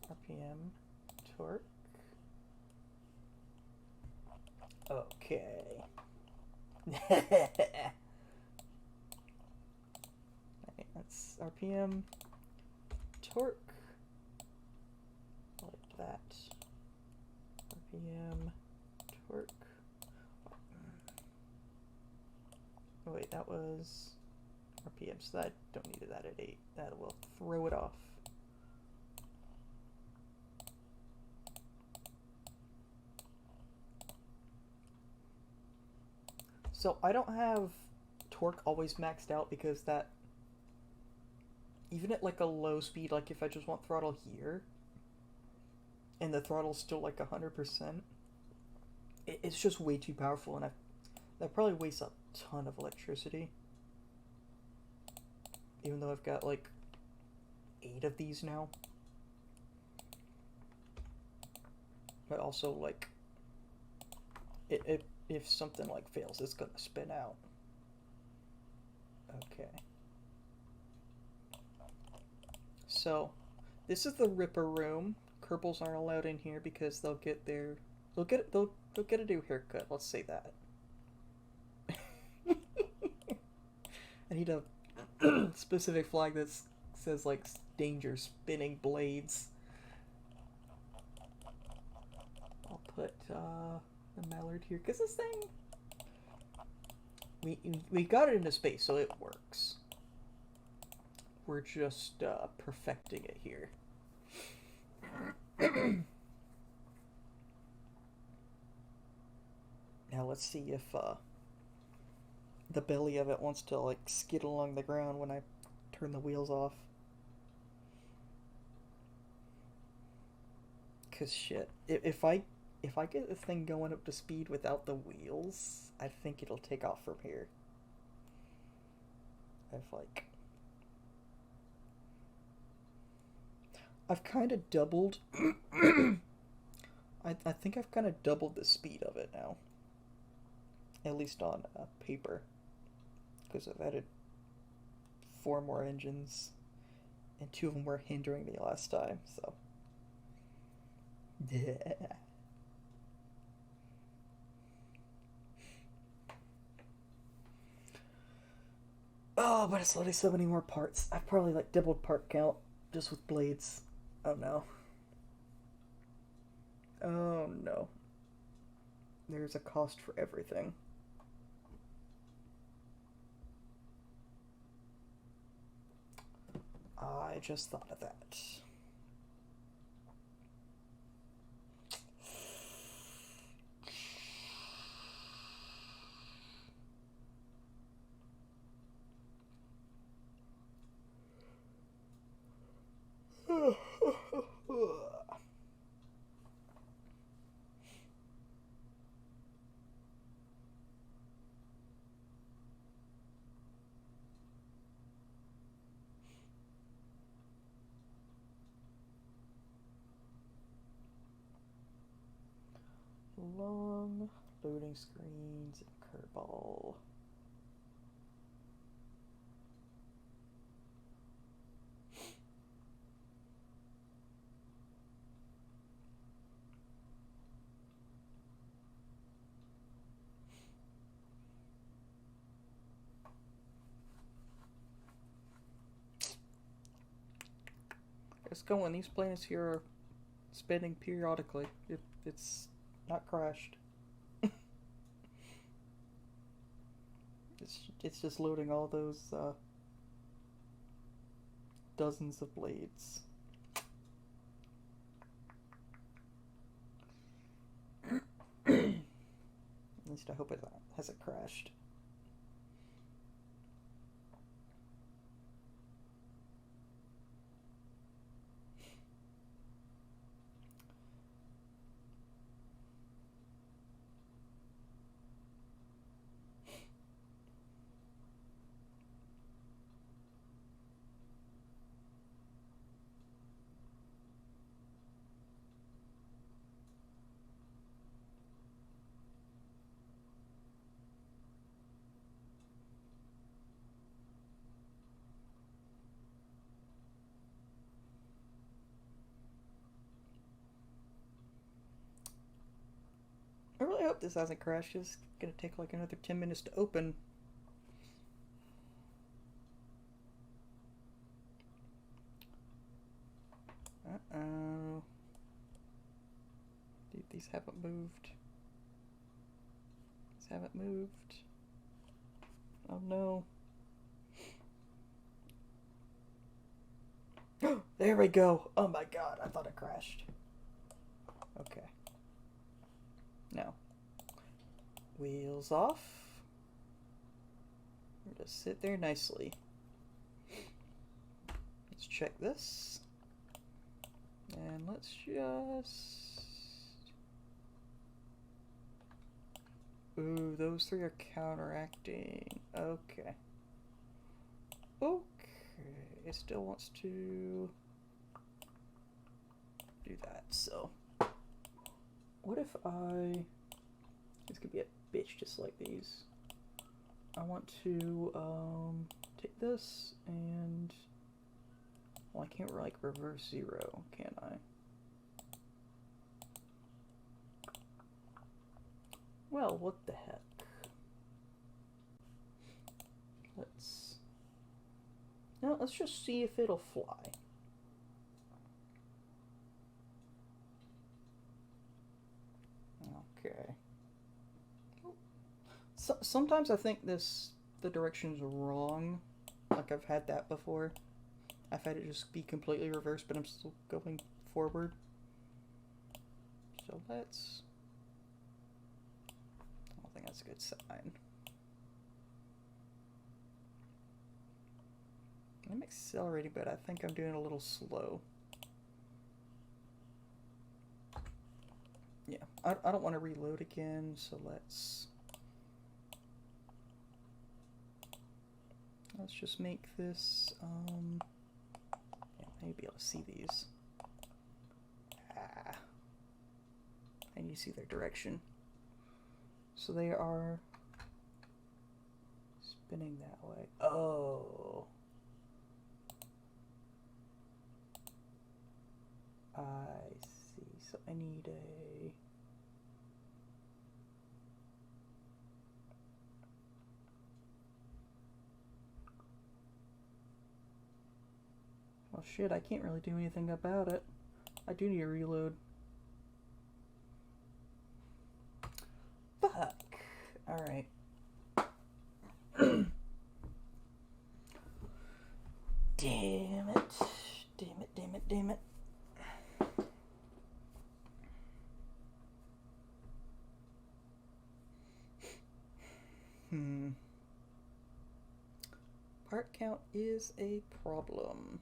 RPM, torque. Okay. Alright, that's RPM, torque. Like that. RPM, torque. Oh wait, that was RPM, so I don't need that at 8. That will throw it off. So I don't have torque always maxed out because that, even at like a low speed, like if I just want throttle here, and the throttle's still like 100%, it's just way too powerful, and that probably wastes a ton of electricity. Even though I've got like 8 of these now. But also like, if something like fails, it's gonna spin out. Okay. So, this is the Ripper room. Kerbals aren't allowed in here because they'll get a new haircut. Let's say that. I need a specific flag that says like danger spinning blades. I'll put the mallard here because this thing, we got it into space, so it works. We're just perfecting it here. Now let's see if the belly of it wants to like skid along the ground when I turn the wheels off. Cause shit, if I get this thing going up to speed without the wheels, I think it'll take off from here. I've kind of doubled. I think I've kind of doubled the speed of it now. At least on paper. Because I've added 4 more engines. And 2 of them were hindering me last time, so. Yeah. Oh, but it's only so many more parts. I've probably like doubled part count just with blades. Oh no. Oh no. There's a cost for everything. I just thought of that. Long loading screens and curveball. It's going. These planets here are spinning periodically. It's not crashed. It's just loading all those dozens of blades. At least I hope it hasn't crashed. hope this hasn't crashed. It's gonna take like another 10 minutes to open. Uh-oh. Dude, these haven't moved. These haven't moved. Oh no. There we go. Oh my god, I thought it crashed. Okay. Now, wheels off. Just sit there nicely. Let's check this. And let's just... Ooh, those three are counteracting. Okay. Okay. It still wants to do that, so... What if I... This could be a bitch just like these. I want to take this and... Well, I can't like reverse 0, can I? Well, what the heck? Let's just see if it'll fly. Okay. Sometimes I think the direction's wrong. Like I've had that before. I've had it just be completely reversed, but I'm still going forward. So let's... I don't think that's a good sign. I'm accelerating, but I think I'm doing a little slow. Yeah, I don't want to reload again, so let's just make this, yeah, maybe I'll see these. I need to see their direction. So they are spinning that way. Oh. I see. So I need a... Well, shit, I can't really do anything about it. I do need a reload. Fuck. Alright. Damn it. Damn it, damn it, damn it. Part count is a problem.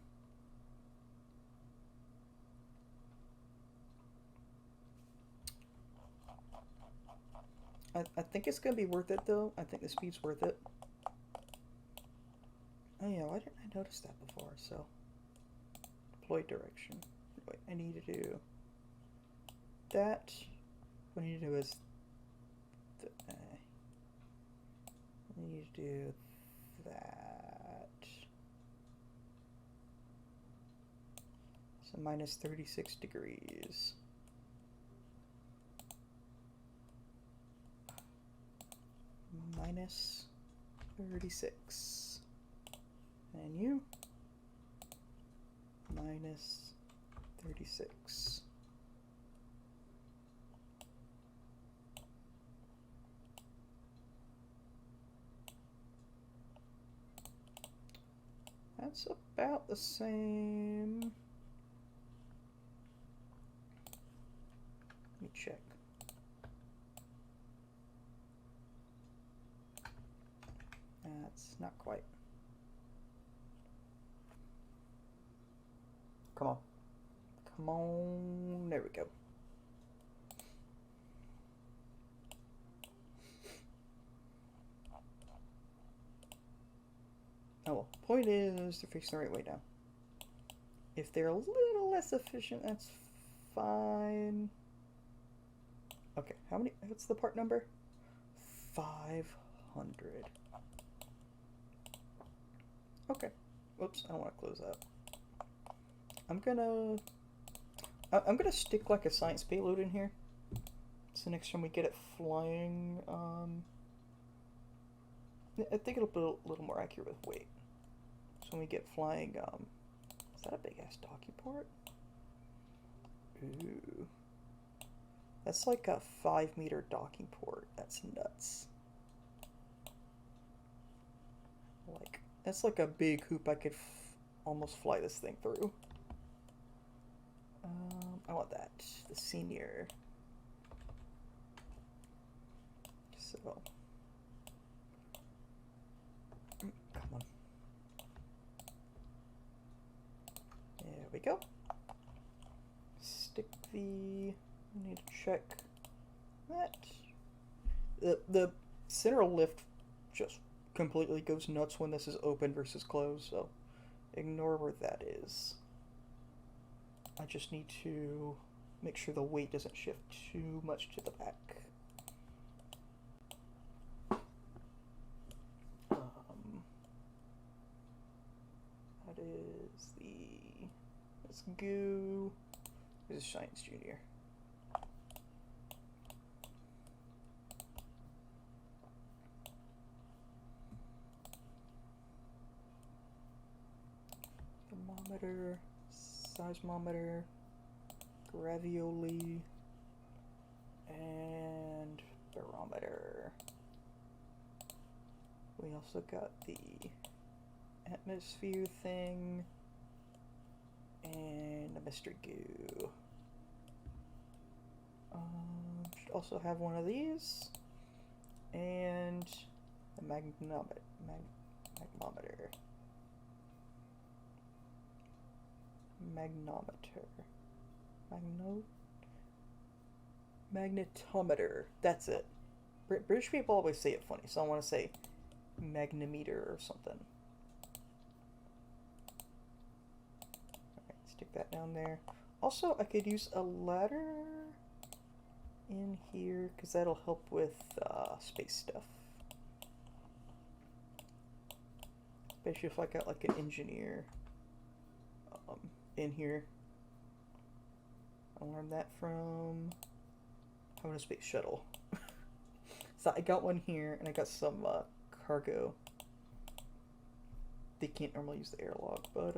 I think it's going to be worth it, though. I think the speed's worth it. Oh, yeah, why didn't I notice that before? So, deploy direction. Wait, I need to do that. What I need to do is... I need to do that. So, minus 36 degrees. Minus 36. And you? Minus 36. That's about the same. Let me check. That's not quite. Come on. Come on. There we go. Oh well, point is to fix the right way down. If they're a little less efficient, that's fine. Okay, how many? What's the part number? 500. Okay. Whoops, I don't want to close that. I'm gonna stick like a science payload in here. So next time we get it flying, I think it'll be a little more accurate with weight. So when we get flying, is that a big ass docking port? Ooh. That's like a 5-meter docking port. That's nuts. Like, that's like a big hoop I could almost fly this thing through. I want that. The senior. So. Come on. There we go. Stick the... I need to check that. The center lift just completely goes nuts when this is open versus closed, so ignore where that is. I just need to make sure the weight doesn't shift too much to the back. That is the... Let's go... This is Science Junior. Thermometer, seismometer, gravioli, and barometer. We also got the atmosphere thing and the mystery goo. Should also have one of these and the magnometer. Magnetometer. That's it. British people always say it funny, so I want to say magnometer or something. Alright, stick that down there. Also, I could use a ladder in here, because that'll help with space stuff. Especially if I got like an engineer in here. I learned that from having a space shuttle. So I got one here, and I got some cargo. They can't normally use the airlock, but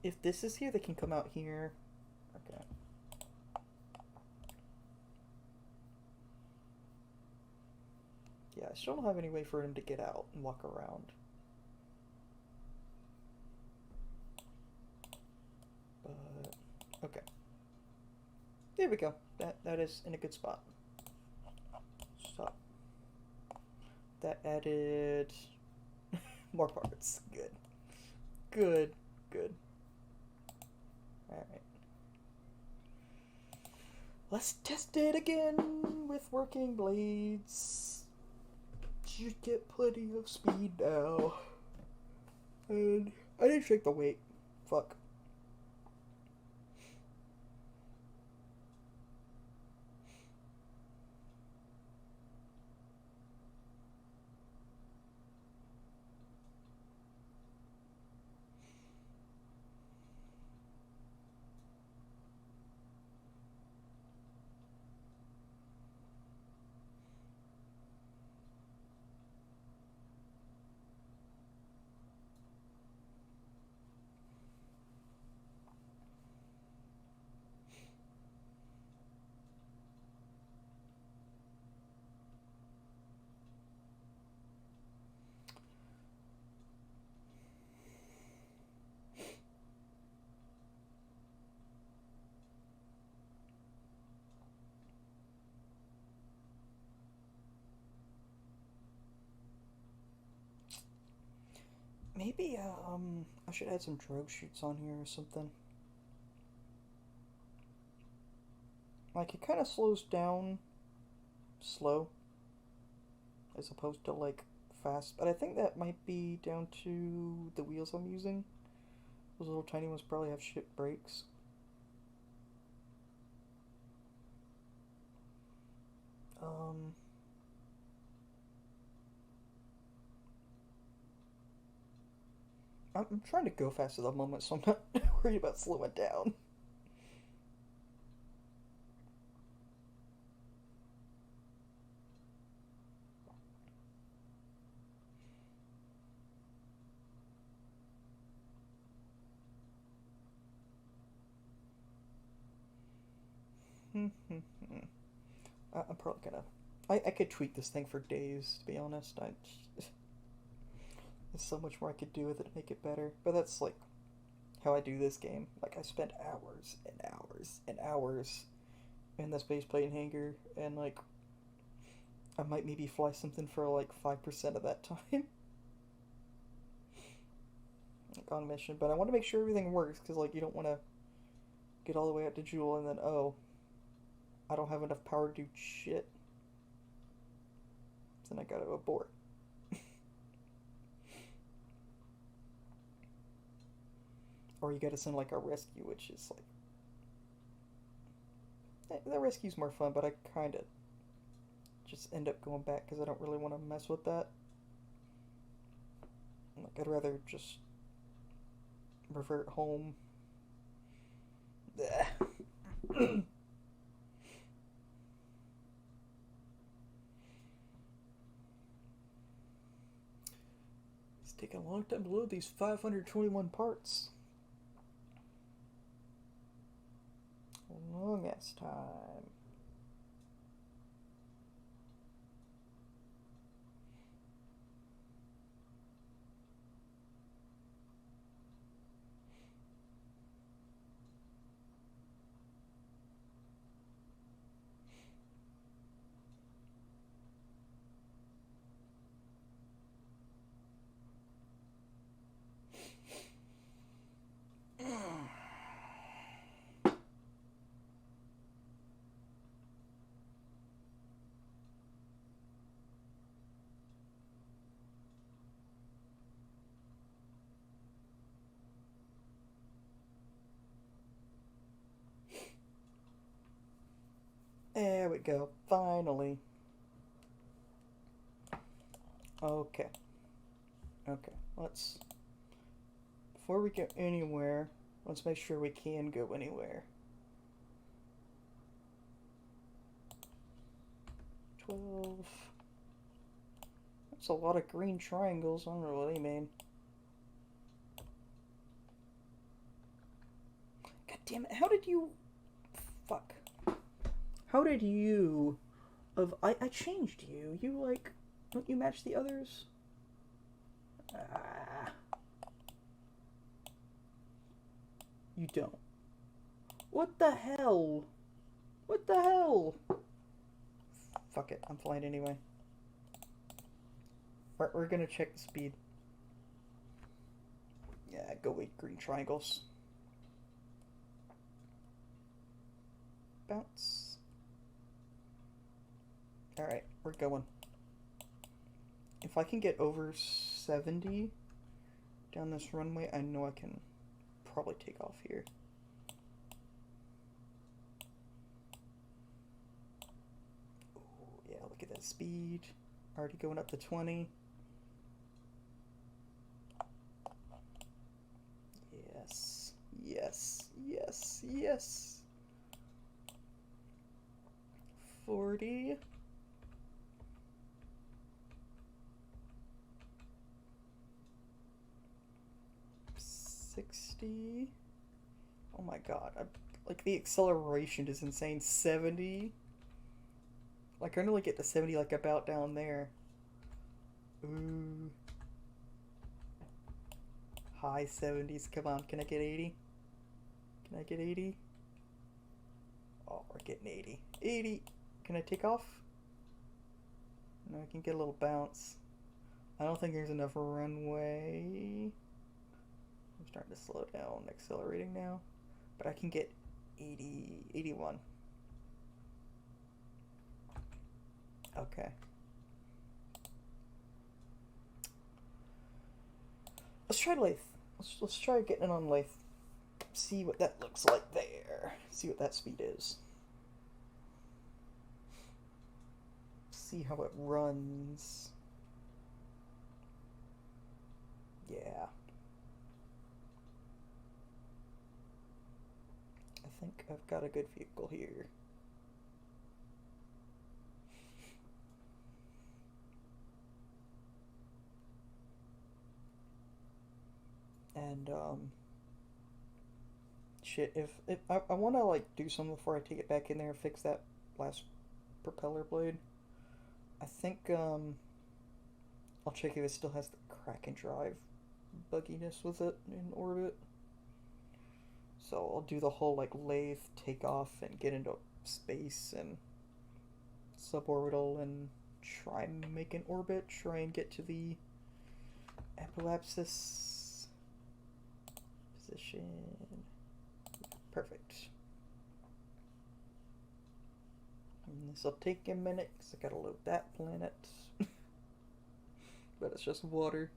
if this is here, they can come out here. Okay. Yeah, I still don't have any way for him to get out and walk around. But okay. There we go. That is in a good spot. Stop. That added more parts. Good. Good. Good. Alright. Let's test it again with working blades. Should get plenty of speed now. And I didn't check the weight. Fuck. Maybe, I should add some drogue chutes on here or something. Like, it kind of slows down slow, as opposed to, like, fast. But I think that might be down to the wheels I'm using. Those little tiny ones probably have shit brakes. I'm trying to go fast at the moment, so I'm not worried about slowing down. I'm probably gonna... I could tweak this thing for days, to be honest. There's so much more I could do with it to make it better. But that's, like, how I do this game. Like, I spend hours and hours and hours in this base plate and hanger, and, like, I might maybe fly something for, like, 5% of that time. Like, on mission. But I want to make sure everything works, because, like, you don't want to get all the way out to Jewel and then, oh, I don't have enough power to do shit. Then I gotta abort. Or you gotta send like a rescue, which is like... The rescue's more fun, but I kinda just end up going back because I don't really want to mess with that. Like, I'd rather just revert home. It's taking a long time to load these 521 parts. Longest time. There we go. Finally. Okay. Okay. Let's... Before we go anywhere, let's make sure we can go anywhere. 12. That's a lot of green triangles. I don't know what they mean. God damn it. How did you... Fuck. How did you... I changed you. You, like... Don't you match the others? Ah. You don't. What the hell? What the hell? Fuck it. I'm flying anyway. We're gonna check the speed. Yeah, go with green triangles. Bounce. Alright, we're going. If I can get over 70 down this runway, I know I can probably take off here. Ooh, yeah, look at that speed. Already going up to 20. Yes, yes, yes, yes. 40. 60. Oh my god. Like, the acceleration is insane. 70. Like, I only get to 70, like, about down there. Ooh. High 70s. Come on, can I get 80? Can I get 80? Oh, we're getting 80. 80! Can I take off? No, I can get a little bounce. I don't think there's enough runway. I'm starting to slow down, accelerating now. But I can get 80, 81. Okay. Let's try Laythe. Let's try getting it on Laythe. See what that looks like there. See what that speed is. See how it runs. Yeah. I think I've got a good vehicle here. And, shit, if I want to like do something before I take it back in there and fix that last propeller blade. I think I'll check if it still has the crack and drive bugginess with it in orbit. So I'll do the whole like lathe takeoff and get into space and suborbital and try and make an orbit, try and get to the apoapsis position. Perfect. And this will take a minute because I gotta load that planet. But it's just water.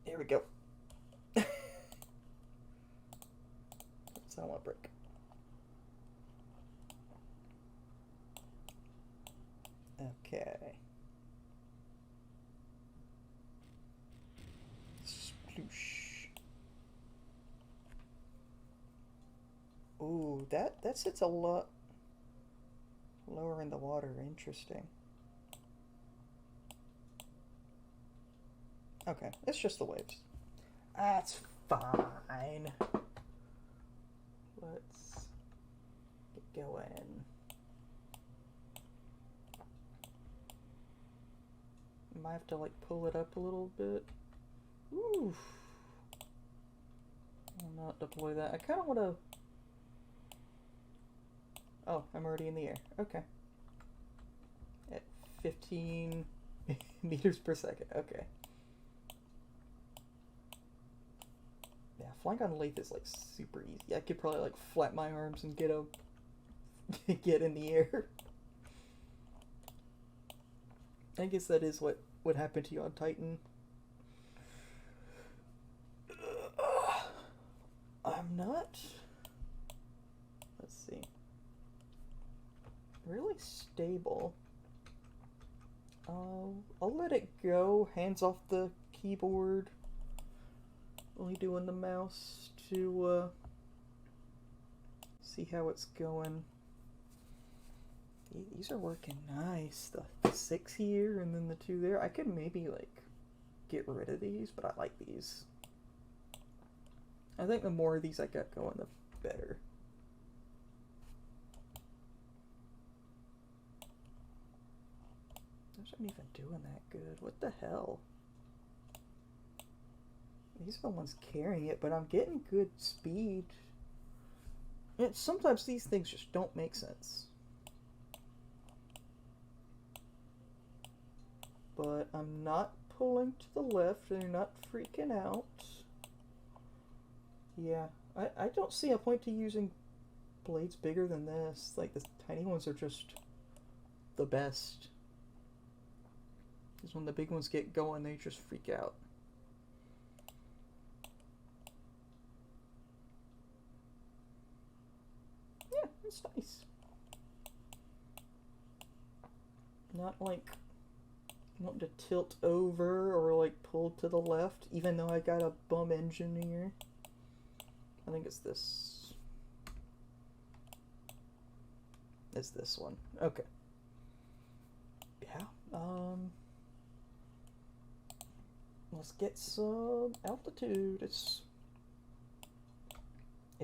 There we go. That's how I want to break. Okay. Sploosh. Ooh, that sits a lot lower in the water. Interesting. Okay, it's just the waves. That's fine. Let's get going. Might have to like pull it up a little bit. Ooh. I'll not deploy that. I kind of want to... Oh, I'm already in the air. Okay. At 15 meters per second. Okay. Yeah, flying on Laythe is like super easy. I could probably like flap my arms and get in the air. I guess that is what would happen to you on Titan. I'm not... Let's see. Really stable. I'll let it go. Hands off the keyboard. Only doing the mouse to see how it's going. These are working nice. The 6 here and then the 2 there. I could maybe like get rid of these, but I like these. I think the more of these I got going, the better. Those aren't even doing that good. What the hell? These are the ones carrying it, but I'm getting good speed. And sometimes these things just don't make sense. But I'm not pulling to the left, and they're not freaking out. Yeah, I don't see a point to using blades bigger than this. Like, the tiny ones are just the best. Because when the big ones get going, they just freak out. Yeah, it's nice. Not like wanting to tilt over or like pull to the left, even though I got a bum engine here. I think it's this. It's this one. Okay. Yeah. Let's get some altitude. It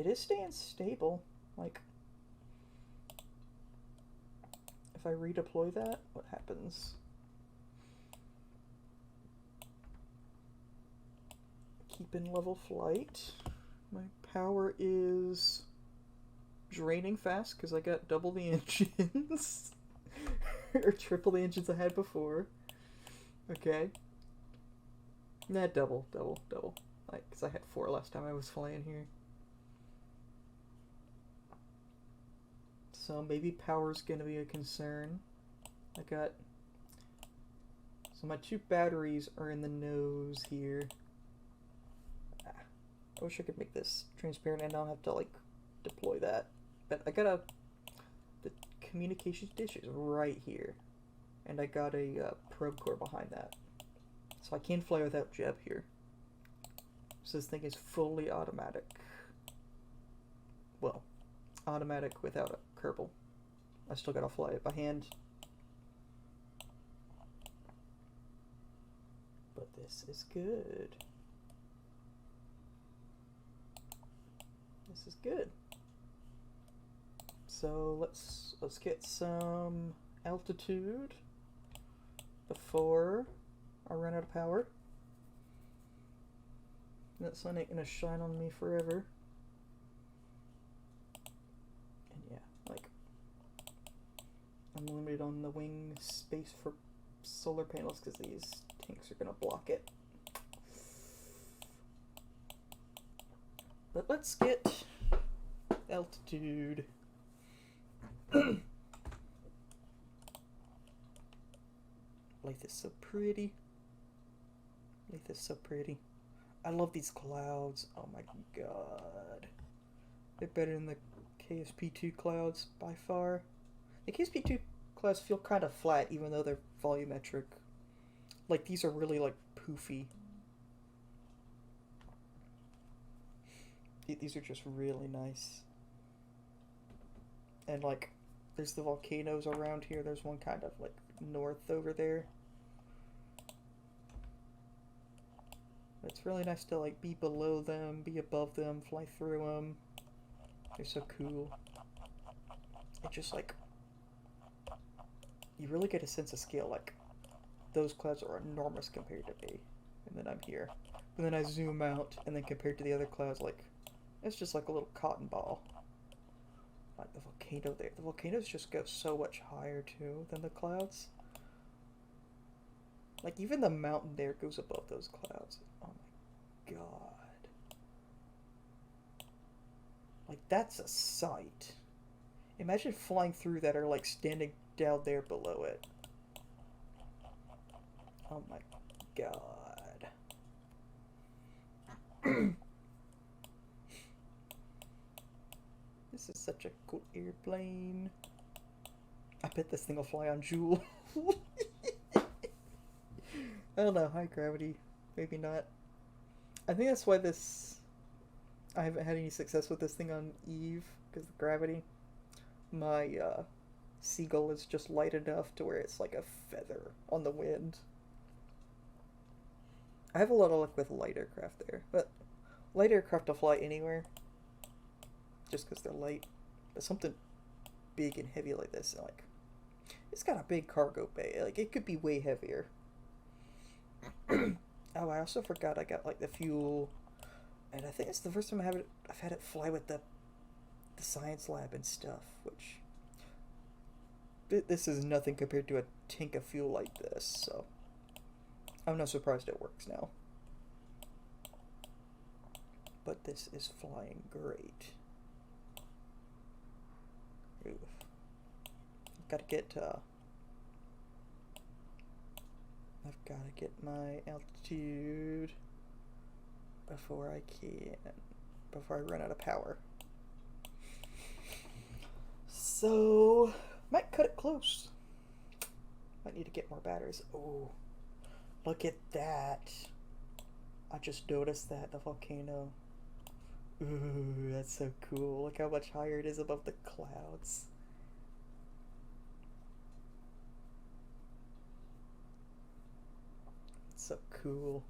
is staying stable. Like, if I redeploy that, what happens? Keep in level flight. My power is draining fast because I got double the engines. Or triple the engines I had before. Okay. Nah, double. Like, because I had 4 last time I was flying here. So maybe power's gonna be a concern. I got... So my 2 batteries are in the nose here. I wish I could make this transparent and not have to like deploy that. But I got the communications dish is right here. And I got a probe core behind that. So I can fly without Jeb here. So this thing is fully automatic. Well, automatic without a Kerbal. I still gotta fly it by hand. this is good. This is good. So let's get some altitude before I run out of power. That sun ain't gonna shine on me forever. And yeah, like, I'm limited on the wing space for solar panels because these tanks are gonna block it. But let's get altitude. Laythe is so pretty. Laythe is so pretty. I love these clouds. Oh my god. They're better than the KSP2 clouds by far. The KSP2 clouds feel kind of flat even though they're volumetric. Like, these are really like poofy. These are just really nice. And like, there's the volcanoes around here. There's one kind of like north over there. It's really nice to like be below them, be above them, fly through them. They're so cool. It just like, you really get a sense of scale. Like, those clouds are enormous compared to me, and then I'm here. And then I zoom out, and then compared to the other clouds, like, it's just like a little cotton ball. Like the volcano there. The volcanoes just go so much higher too than the clouds. Like, even the mountain there goes above those clouds. Oh my god. Like, that's a sight. Imagine flying through that or like standing down there below it. Oh my god. This is such a cool airplane. I bet this thing will fly on Joule. I don't know, high gravity. Maybe not. I think that's why I haven't had any success with this thing on Eve, because of gravity. My Seagull is just light enough to where it's like a feather on the wind. I have a lot of luck with light aircraft there, but light aircraft will fly anywhere. Just because they're light. But something big and heavy like this, like, it's got a big cargo bay. Like, it could be way heavier. Oh, I also forgot I got like the fuel, and I think it's the first time I've had it fly with the science lab and stuff. Which this is nothing compared to a tank of fuel like this. So I'm not surprised it works now. But this is flying great. Oof. I've got to get my altitude before I run out of power. So, might cut it close. Might need to get more batteries. Oh, look at that. I just noticed that, the volcano. Ooh, that's so cool. Look how much higher it is above the clouds. It's so cool.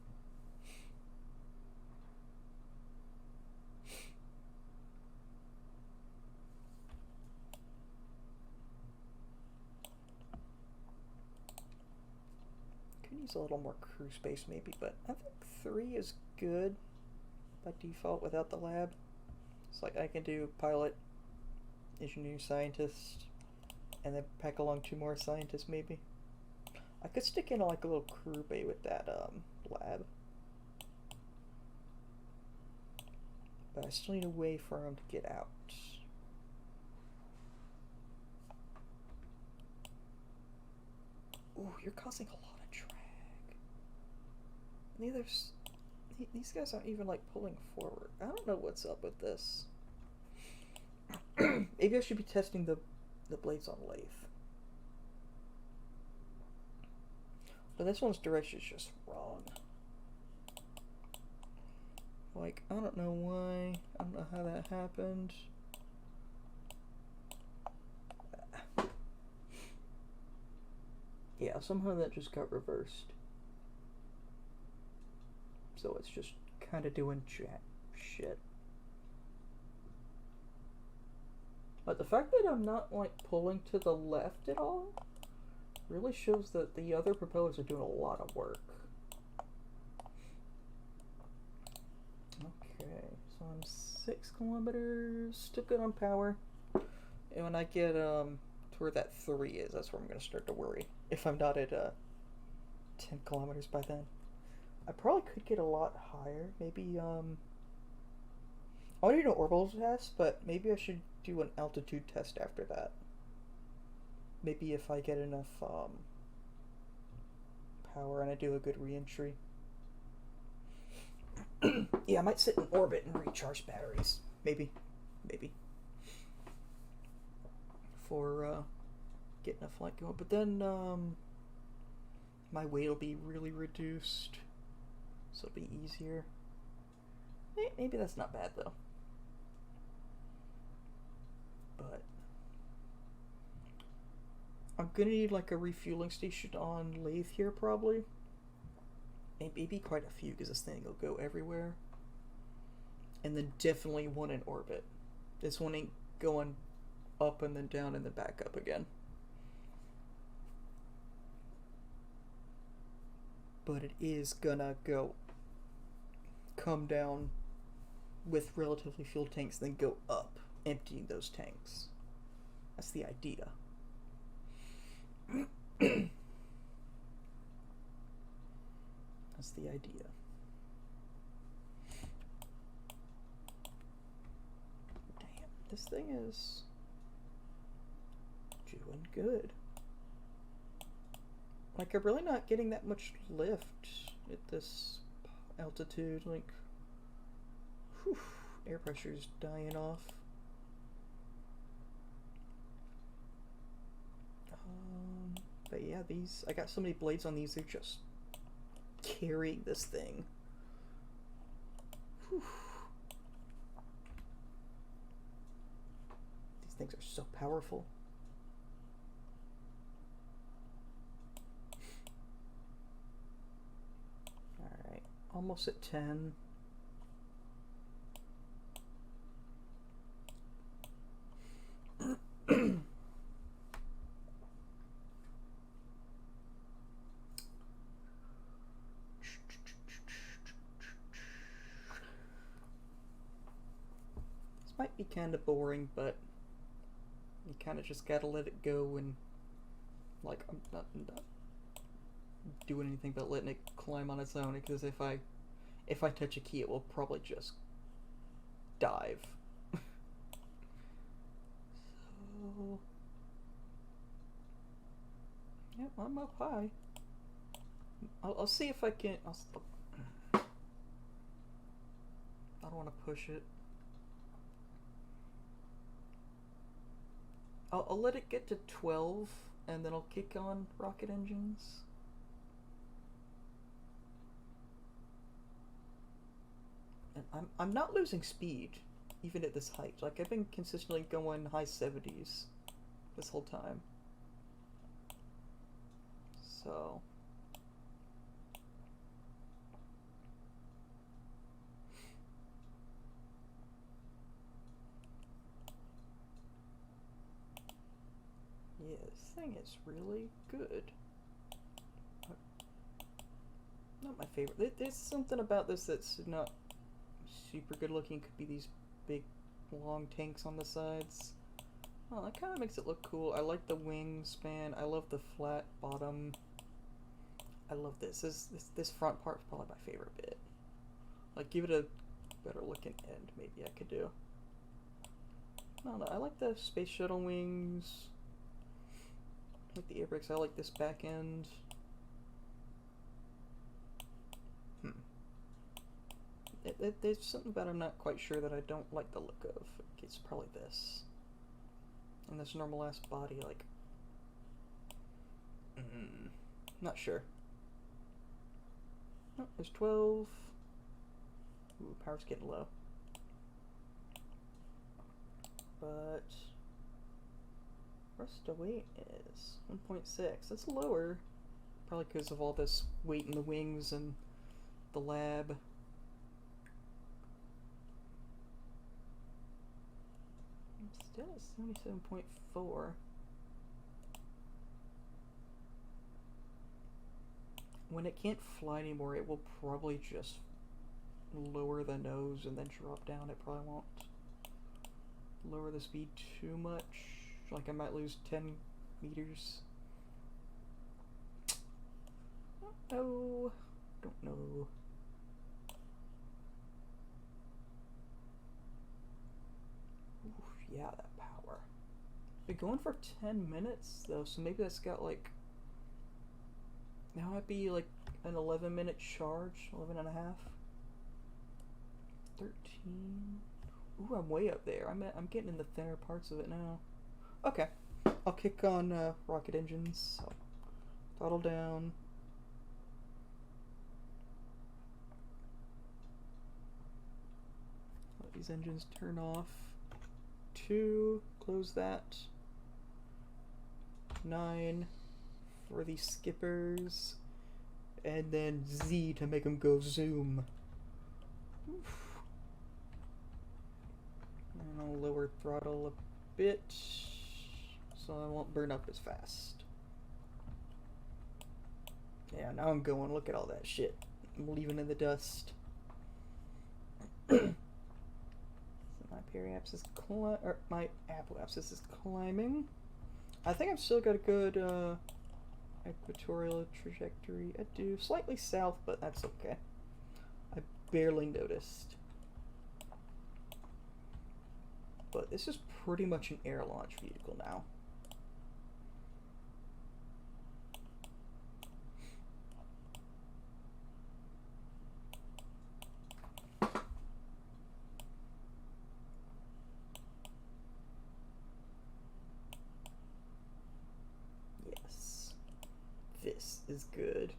Could use a little more crew space maybe, but I think 3 is good by default without the lab. It's like I can do pilot, engineer, scientist, and then pack along 2 more scientists maybe. I could stick in like a little crew bay with that lab. But I still need a way for him to get out. Ooh, you're causing a lot of drag. These guys aren't even like pulling forward. I don't know what's up with this. Maybe I should be testing the blades on Laythe. But this one's direction is just wrong. Like, I don't know why. I don't know how that happened. Yeah, somehow that just got reversed. So it's just kind of doing jack shit. But the fact that I'm not like pulling to the left at all really shows that the other propellers are doing a lot of work. Okay, so I'm 6 kilometers, still good on power. And when I get to where that 3 is, that's where I'm going to start to worry. If I'm not at 10 kilometers by then. I probably could get a lot higher. Maybe, I want to do an orbital test, but maybe I should do an altitude test after that. Maybe if I get enough power and I do a good re-entry. Yeah, I might sit in orbit and recharge batteries. Maybe. For getting a flight going. But then my weight will be really reduced. So it'll be easier. Maybe that's not bad though. But I'm gonna need like a refueling station on Laythe here probably. Maybe quite a few because this thing will go everywhere. And then definitely one in orbit. This one ain't going up and then down and then back up again. But it is gonna come down with relatively full tanks, then go up, emptying those tanks. That's the idea. That's the idea. Damn, this thing is doing good. Like, I'm really not getting that much lift at this altitude. Like, whew, air pressure's dying off. But yeah, I got so many blades on these, they're just carrying this thing. Whew. These things are so powerful. Alright, almost at 10. Might be kind of boring, but you kind of just gotta let it go, and like I'm not doing anything but letting it climb on its own, because if I touch a key, it will probably just dive. So yeah, I'm up high. I'll see if I can. I don't want to push it. I'll let it get to 12, and then I'll kick on rocket engines. And I'm not losing speed, even at this height. Like, I've been consistently going high 70s this whole time. So yeah, this thing is really good. Not my favorite. There's something about this that's not super good looking. Could be these big long tanks on the sides. Oh, that kind of makes it look cool. I like the wingspan. I love the flat bottom. I love this. This front part is probably my favorite bit. Like, give it a better looking end, maybe I could do. I don't know. I like the space shuttle wings. I like the air brakes. I like this back end. There's something about it I'm not quite sure that I don't like the look of. It's probably this. And this normal ass body, like, not sure. Oh, there's 12. Ooh, power's getting low. But rest of weight is 1.6. That's lower, probably because of all this weight in the wings and the lab. Still at 77.4. When it can't fly anymore, it will probably just lower the nose and then drop down. It probably won't lower the speed too much. Like I might lose 10 meters. Oh, don't know. Oof, yeah, that power. Been going for 10 minutes though, so maybe that's got like, that might be like an 11-minute charge, 11 and a half. 13. Ooh, I'm way up there. I'm getting in the thinner parts of it now. Okay, I'll kick on rocket engines. So, throttle down. Let these engines turn off. 2, close that. 9 for the skippers. And then Z to make them go zoom. Oof. And I'll lower throttle a bit so I won't burn up as fast. Yeah, now I'm going. Look at all that shit I'm leaving in the dust. So my periapsis or my apoapsis is climbing. I think I've still got a good equatorial trajectory. I do slightly south, but that's okay. I barely noticed. But this is pretty much an air launch vehicle now. Yes, this is good.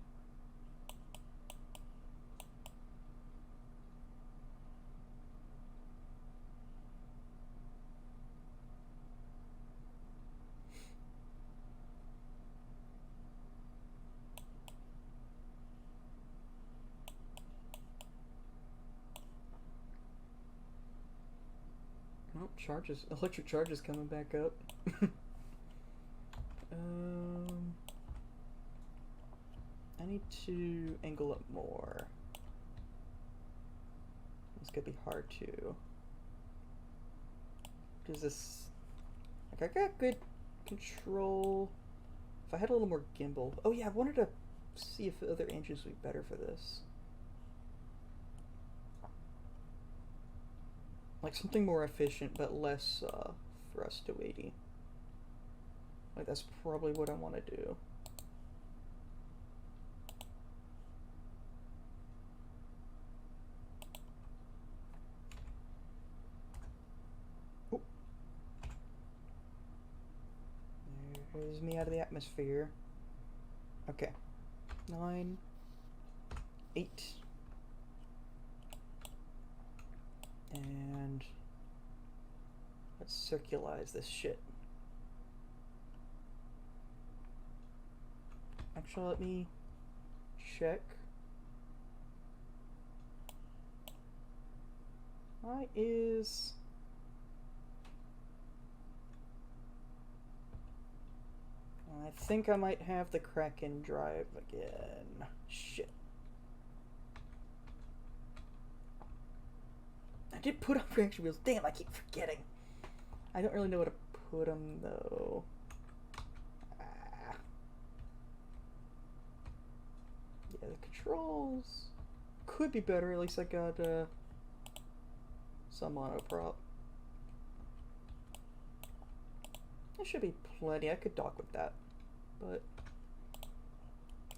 Oh, charges. Electric charge is coming back up. I need to angle up more. It's gonna be hard to. Does this? Like, I got good control. If I had a little more gimbal. Oh yeah, I wanted to see if other engines would be better for this. Like something more efficient, but less thrust to weighty. Like that's probably what I want to do. Oh. There's me out of the atmosphere. Okay. 9, 8. And let's circularize this shit. Actually, let me check. Why is... I think I might have the Kraken drive again. Shit. I did put on reaction wheels. Damn, I keep forgetting. I don't really know where to put them, though. Yeah, the controls could be better. At least I got some monoprop. There should be plenty. I could dock with that. But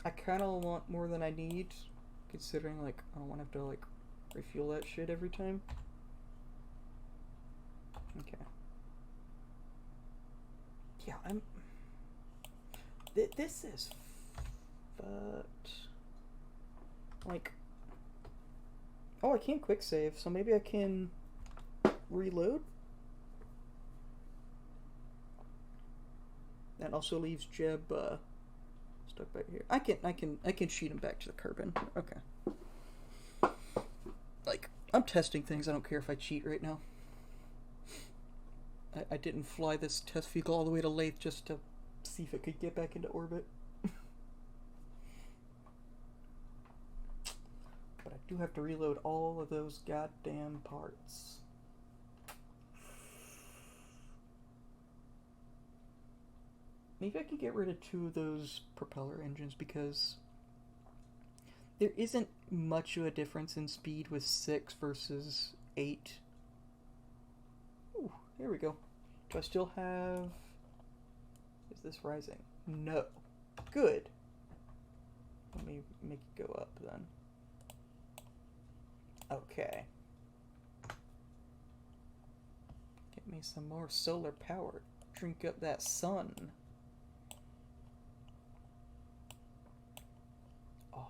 I kind of want more than I need, considering, like, I don't want to have to, like, refuel that shit every time. Okay. Yeah, I'm... This is fucked. Like... Oh, I can't quick save, so maybe I can reload? That also leaves Jeb stuck back here. I can cheat him back to the Kerbin. Okay. Like, I'm testing things. I don't care if I cheat right now. I didn't fly this test vehicle all the way to Laythe just to see if it could get back into orbit. But I do have to reload all of those goddamn parts. Maybe I can get rid of 2 of those propeller engines because there isn't much of a difference in speed with 6 versus 8. Ooh, here we go. Do I still have... Is this rising? No. Good. Let me make it go up then. Okay. Get me some more solar power. Drink up that sun. Oh,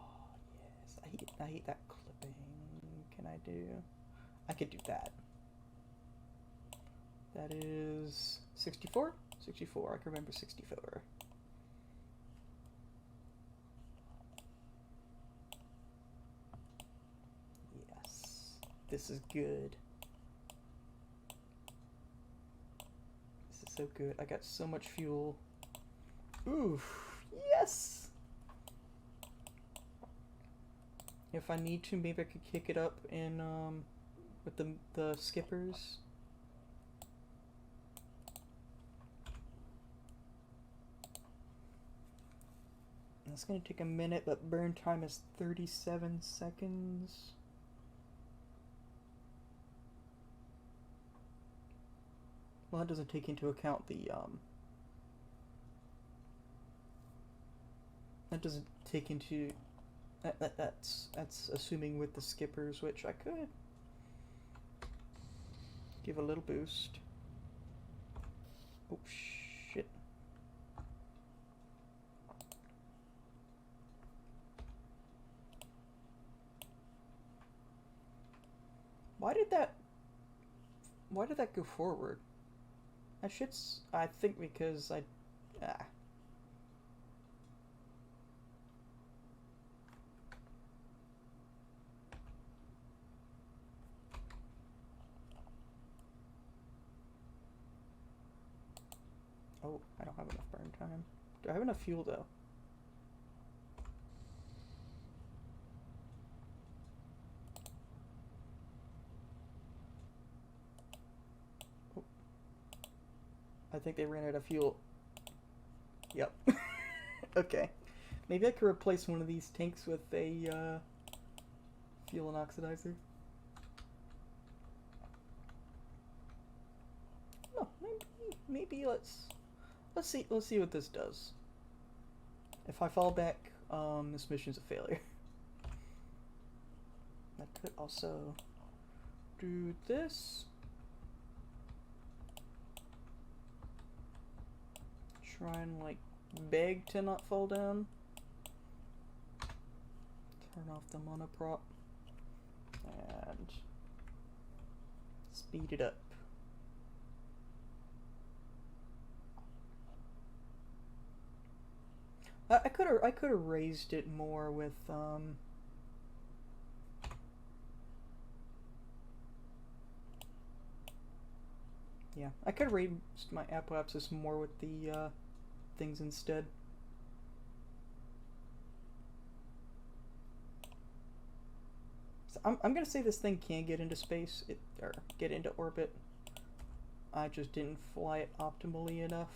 yes. I hate that clipping. Can I do... I could do that. That is 64? 64. I can remember 64. Yes. This is good. This is so good. I got so much fuel. Oof. Yes! If I need to, maybe I could kick it up in, with the skippers. It's going to take a minute, but burn time is 37 seconds. Well, that doesn't take into account the, that doesn't take into, that's assuming with the skippers, which I could give a little boost. Oh, shit. Why did that go forward? That shit's, I think because Oh, I don't have enough burn time. Do I have enough fuel though? I think they ran out of fuel. Yep. Okay. Maybe I could replace one of these tanks with a fuel and oxidizer. No, maybe let's see what this does. If I fall back, this mission's a failure. I could also do this. Try and like beg to not fall down. Turn off the monoprop and speed it up. I could have raised it more with yeah, I could have raised my apoapsis more with the things instead. So I'm gonna say this thing can get into space, or get into orbit. I just didn't fly it optimally enough.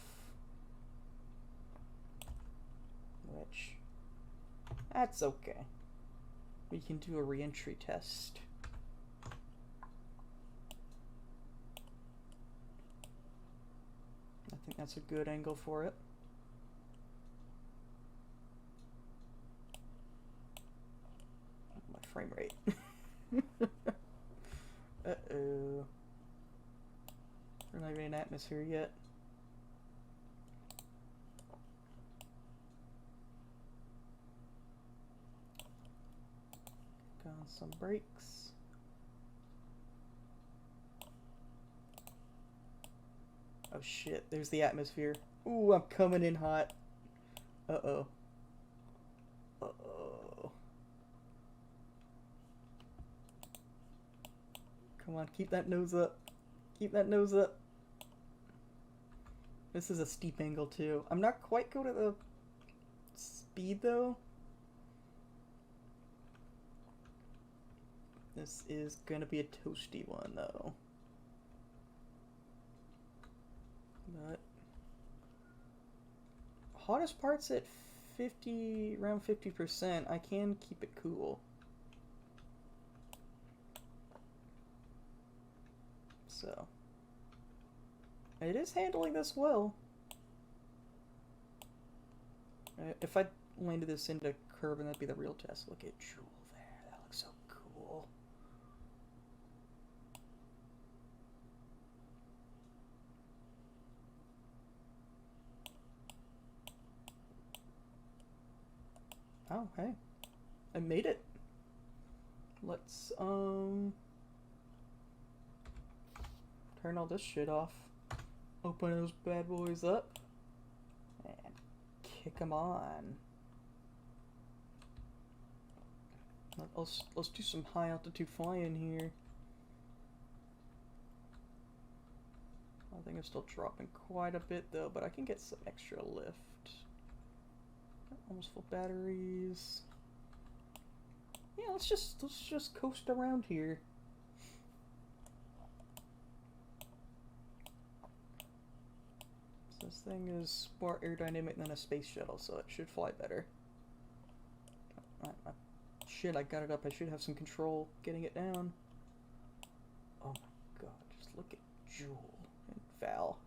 Which, that's okay. We can do a re-entry test. I think that's a good angle for it. My frame rate. Uh-oh. We're not even in atmosphere yet. Got on some brakes. Oh shit, there's the atmosphere. Ooh, I'm coming in hot. Uh-oh. Uh-oh. Come on, keep that nose up. Keep that nose up. This is a steep angle too. I'm not quite good at the speed though. This is gonna be a toasty one though. But hottest part's at 50, around 50%. I can keep it cool. So it is handling this well. If I landed this into curb, and that'd be the real test. Look at Jewel there. That looks so cool. Oh, hey. I made it. Let's, turn all this shit off. Open those bad boys up. And kick them on. Let's do some high altitude flying here. I think I'm still dropping quite a bit though, but I can get some extra lift. Almost full batteries. Yeah, let's just coast around here. So this thing is more aerodynamic than a space shuttle, so it should fly better. Shit, I got it up. I should have some control getting it down. Oh my god, just look at Jewel and Val.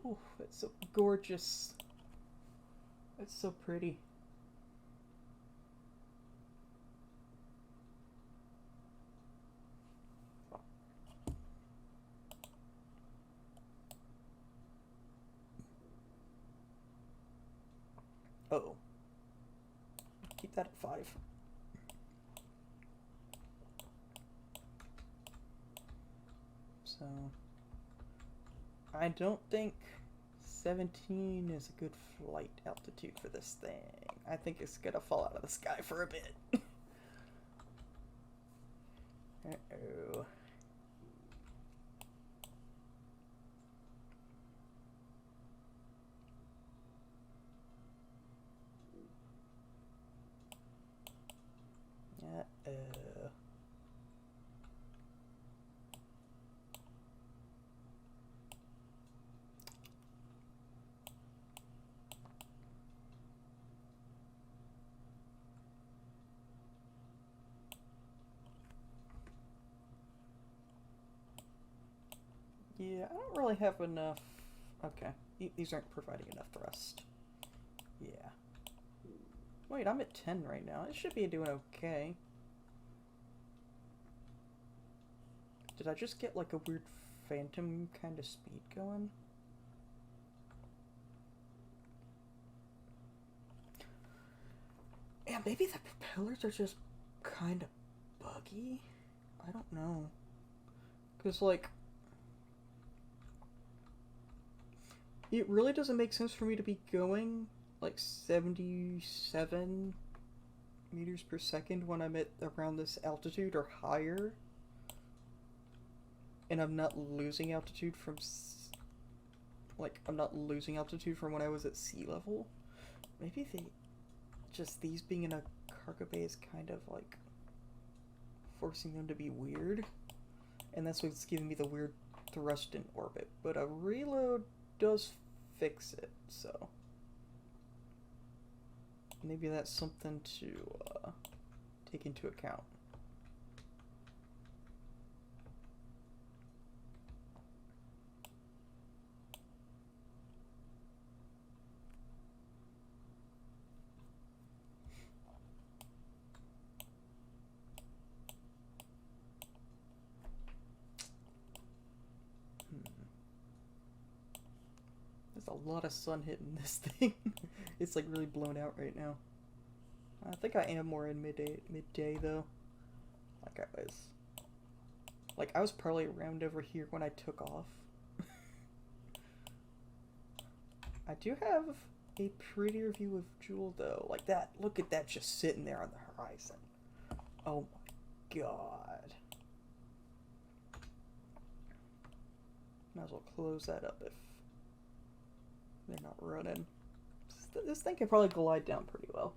Ooh, that's so gorgeous. That's so pretty. Uh-oh. Keep that at 5. So I don't think 17 is a good flight altitude for this thing. I think it's gonna fall out of the sky for a bit. Uh-oh. Uh-oh. Yeah, I don't really have enough. Okay, these aren't providing enough thrust. Yeah. Wait, I'm at 10 right now. It should be doing okay. Did I just get like a weird phantom kind of speed going? Yeah, maybe the propellers are just kind of buggy. I don't know. Because, like, it really doesn't make sense for me to be going like 77 meters per second when I'm at around this altitude or higher. And I'm not losing altitude from, I'm not losing altitude from when I was at sea level. Maybe these being in a cargo bay is kind of, like, forcing them to be weird. And that's what's giving me the weird thrust in orbit. But a reload does fix it, so maybe that's something to take into account. There's a lot of sun hitting this thing. It's like really blown out right now. I think I am more in midday though. I was probably around over here when I took off. I do have a prettier view of Jewel though. Like that, look at that just sitting there on the horizon. Oh my god. Might as well close that up if They're not running. This thing can probably glide down pretty well.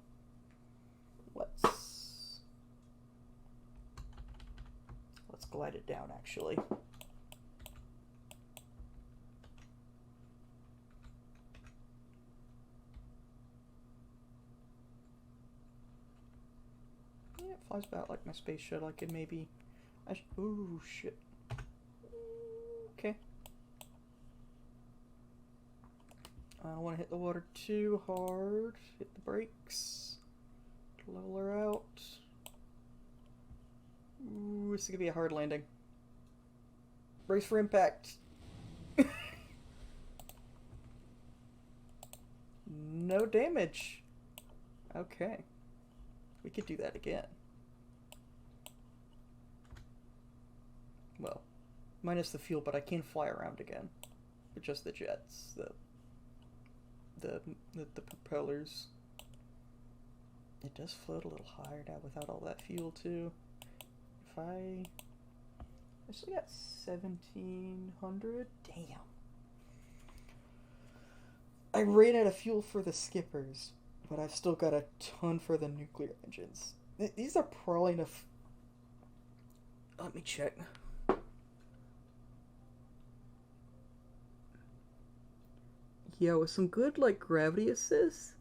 Let's glide it down, actually. Yeah, it flies about like my space shuttle. I could maybe... Ooh, shit. Okay. I don't want to hit the water too hard. Hit the brakes. Level her out. Ooh, this is gonna be a hard landing. Brace for impact. No damage. Okay. We could do that again. Well, minus the fuel, but I can fly around again. With just the jets, the propellers. It does float a little higher now without all that fuel too. If I still got 1,700. Damn. I ran out of fuel for the skippers, but I've still got a ton for the nuclear engines. These are probably enough. Let me check. Yeah, with some good like gravity assist,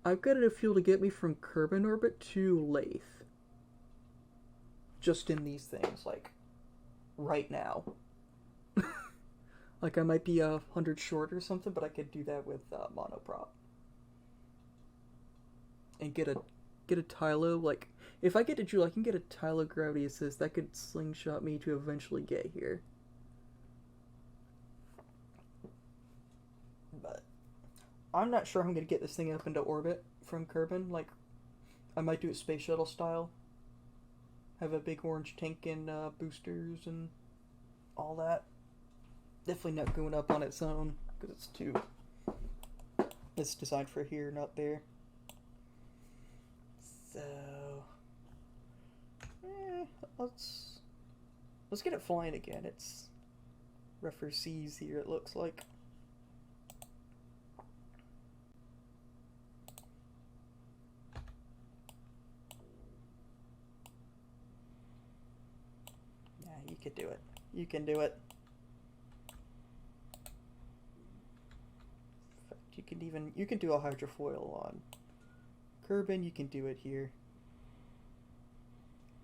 I've got enough fuel to get me from Kerbin orbit to Laythe. Just in these things, like right now. Like I might be 100 short or something, but I could do that with monoprop. And get a Tylo, like if I get a Joule, I can get a Tylo gravity assist that could slingshot me to eventually get here. But I'm not sure I'm gonna get this thing up into orbit from Kerbin. Like I might do it space shuttle style. Have a big orange tank and boosters and all that. Definitely not going up on its own because it's too. It's designed for here, not there. So, let's get it flying again. It's rougher seas here. It looks like. Yeah, you could do it. You can do it. You can do a hydrofoil on Kerbin. You can do it here.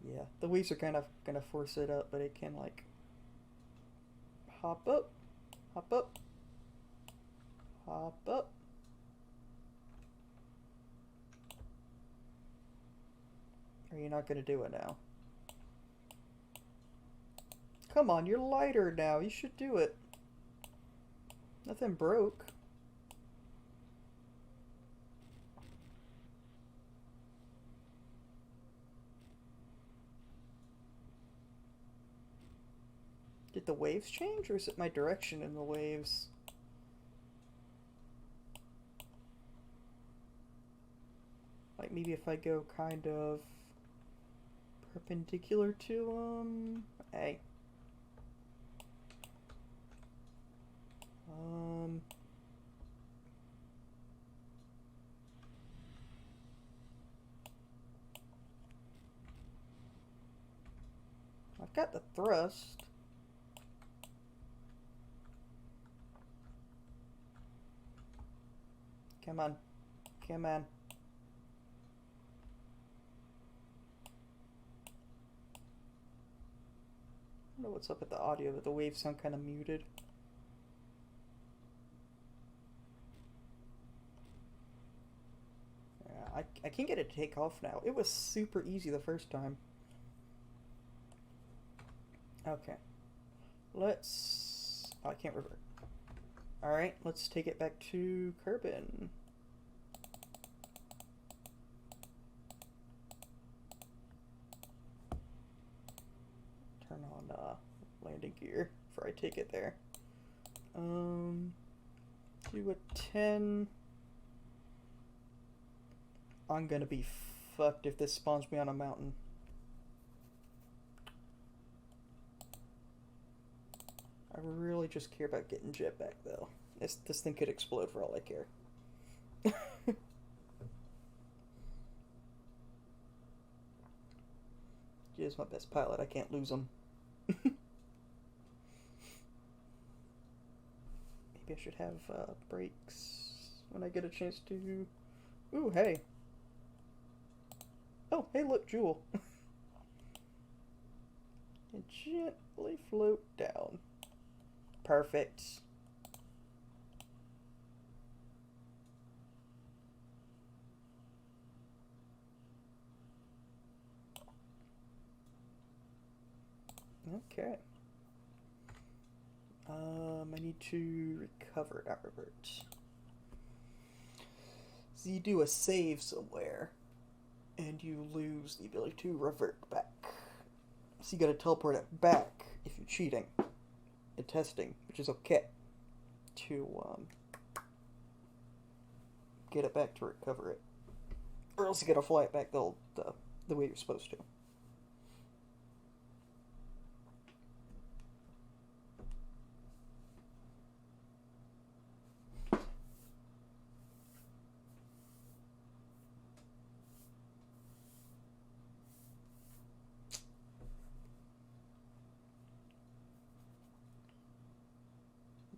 Yeah, the waves are kind of gonna force it up, but it can like hop up, hop up, hop up. Are you not gonna do it now? Come on, you're lighter now. You should do it. Nothing broke. Did the waves change, or is it my direction in the waves? Like maybe if I go kind of perpendicular to them. Hey. I've got the thrust. Come on. Come on. I don't know what's up with the audio, but the waves sound kind of muted. Yeah, I can get it to take off now. It was super easy the first time. Okay. Let's... Oh, I can't revert. Alright, let's take it back to Kerbin. Turn on landing gear before I take it there. Do a 10. I'm gonna be fucked if this spawns me on a mountain. I really just care about getting jetpack though. This thing could explode for all I care. He is my best pilot. I can't lose him. Maybe I should have brakes when I get a chance to. Ooh, hey. Oh, hey, look, Jewel. And gently float down. Perfect. Okay. I need to recover, not revert. So you do a save somewhere, and you lose the ability to revert back. So you gotta teleport it back if you're cheating and testing, which is okay, to get it back to recover it. Or else you gotta fly it back the way you're supposed to.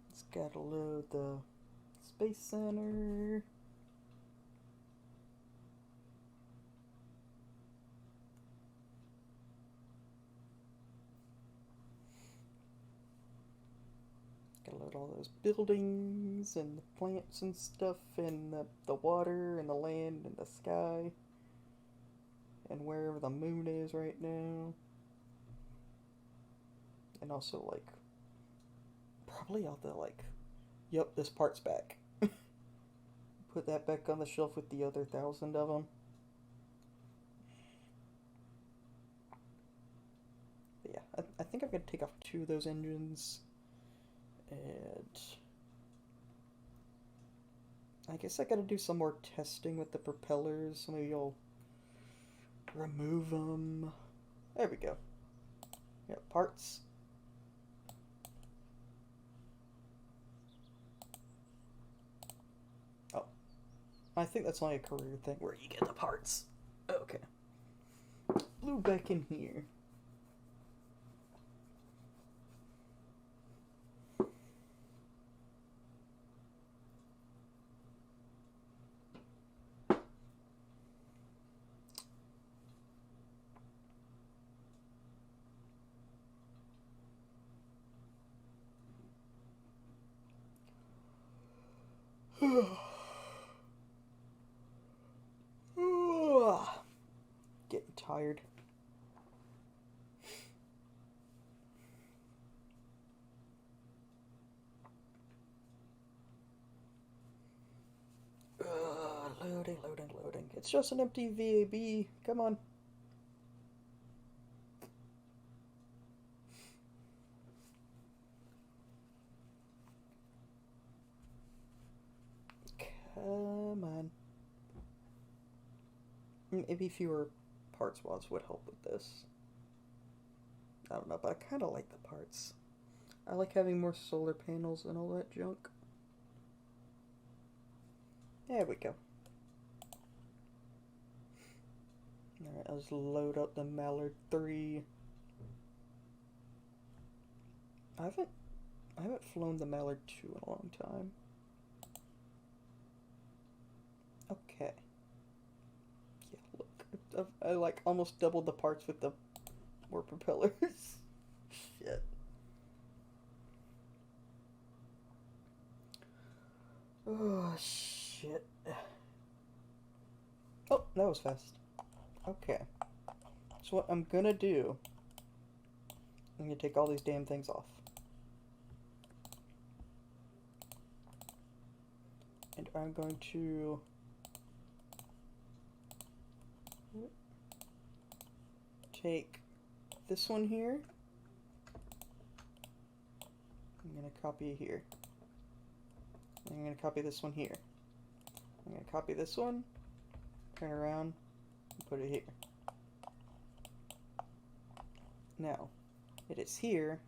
It's gotta load the Space Center. Gotta load all those buildings and the plants and stuff and the water and the land and the sky and wherever the moon is right now. And also, like, probably all the, like, yep, this part's back. Put that back on the shelf with the other 1,000 of them. But yeah, I think I'm gonna take off 2 of those engines. And I guess I gotta do some more testing with the propellers. So maybe I'll remove them. There we go. Yep, parts. Oh. I think that's only a career thing where you get the parts. Okay. Blue back in here. Getting tired. Loading. It's just an empty VAB. Come on. Come on. Maybe fewer parts mods would help with this. I don't know, but I kind of like the parts. I like having more solar panels and all that junk. There we go. Alright, let's load up the Mallard 3. I haven't flown the Mallard 2 in a long time. Okay. Yeah, look. I like almost doubled the parts with the more propellers. Shit. Oh, shit. Oh, that was fast. Okay. So what I'm gonna do, I'm gonna take all these damn things off. And I'm going to take this one here. I'm gonna copy it here. I'm gonna copy this one here. I'm gonna copy this one, turn around, and put it here. Now, it is here.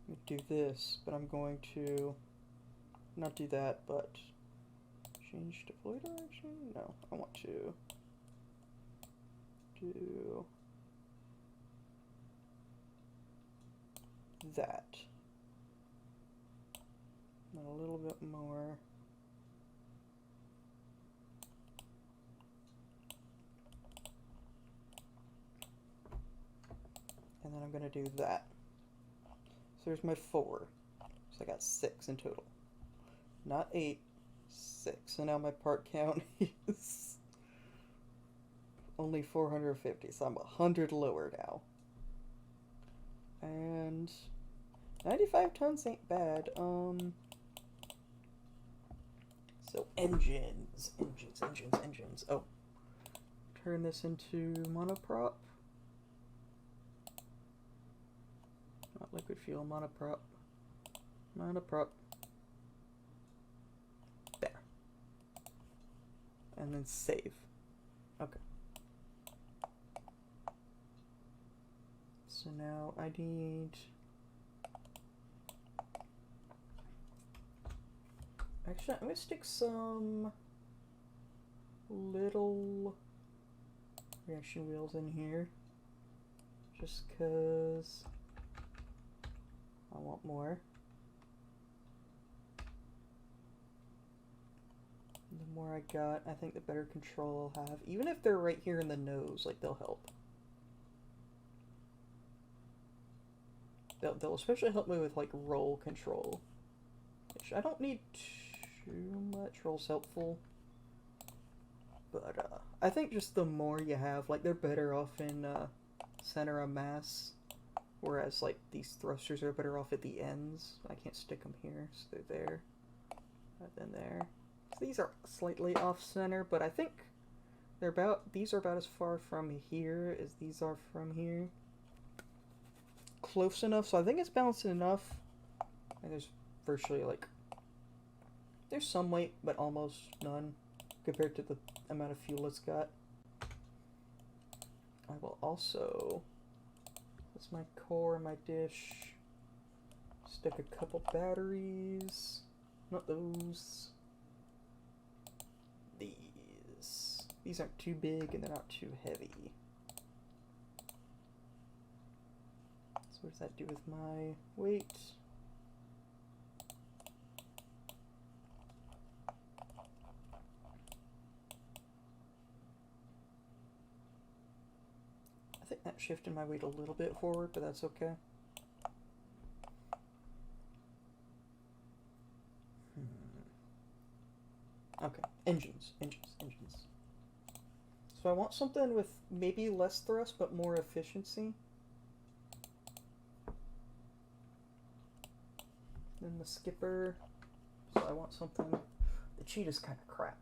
I'm gonna do this, but I'm going to not do that, but change to flow direction? No, I want to do that. And a little bit more. And then I'm going to do that. So there's my 4. So I got 6 in total. Not 8, 6. So now my part count is only 450. So I'm 100 lower now. And 95 tons ain't bad. So engines. Oh. Turn this into monoprop. Not liquid fuel, monoprop. Monoprop. There. And then save. Okay. So now I need... Actually, I'm going to stick some little reaction wheels in here. Just because I want more. The more I got, I think the better control I'll have. Even if they're right here in the nose, like, they'll help. They'll especially help me with, like, roll control. Which I don't need too much. Roll's helpful. But, I think just the more you have, like, they're better off in, center of mass. Whereas, like, these thrusters are better off at the ends. I can't stick them here, so they're there. And then there. So these are slightly off-center, but I think these are about as far from here as these are from here. Close enough, so I think it's balanced enough. And there's virtually, like, there's some weight, but almost none compared to the amount of fuel it's got. I will also, that's my core, my dish, stick a couple batteries, not those, these aren't too big and they're not too heavy. So what does that do with my weight? I think that shifted my weight a little bit forward, but that's okay. Okay, engines. So I want something with maybe less thrust, but more efficiency. Then the skipper. So I want something. The cheetah's kind of crap.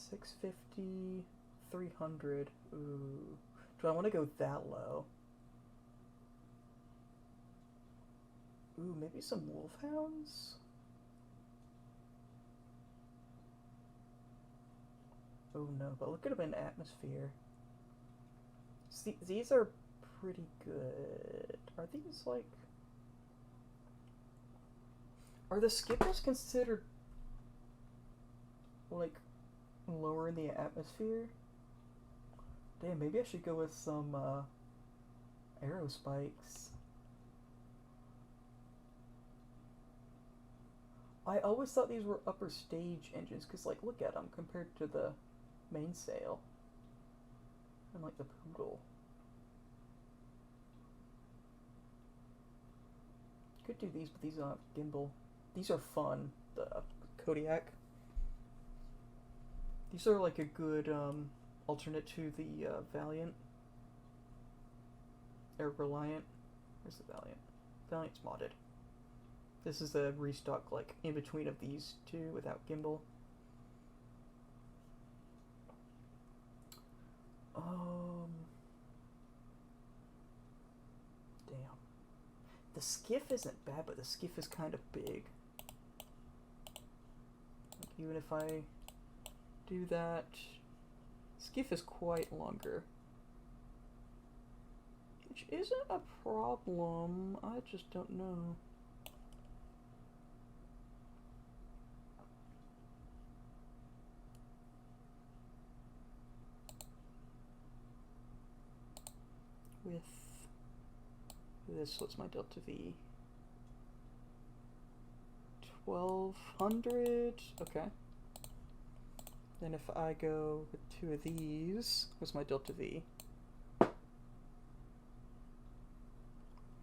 650, 300. Ooh. Do I want to go that low? Ooh, maybe some wolfhounds? Oh no, but look at them in atmosphere. See, these are pretty good. Are these like... Are the skippers considered like lower in the atmosphere? Damn, maybe I should go with some arrow spikes. I always thought these were upper stage engines, because, like, look at them compared to the mainsail. And, like, the Poodle. Could do these, but these don't have gimbal. These are fun, the Kodiak. These are, like, a good alternate to the Valiant. Or Reliant. Where's the Valiant? Valiant's modded. This is a restock, like, in between of these two without gimbal. Damn. The skiff isn't bad, but the skiff is kind of big. Like, even if I do that, skiff is quite longer. Which isn't a problem, I just don't know. With this, what's my delta V? 1200, okay. Then if I go with two of these, what's my delta V?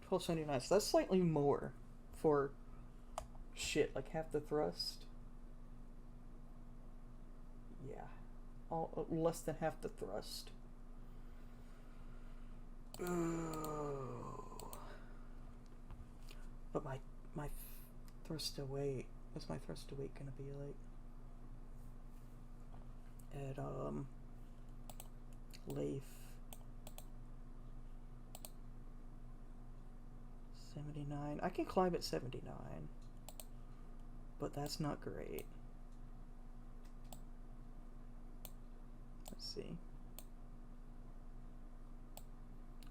1279, so that's slightly more for shit, like half the thrust. Yeah, less than half the thrust. Ooh. But my thrust to weight, what's my thrust to weight gonna be like? At Laythe 79. I can climb at 79, but that's not great. Let's see.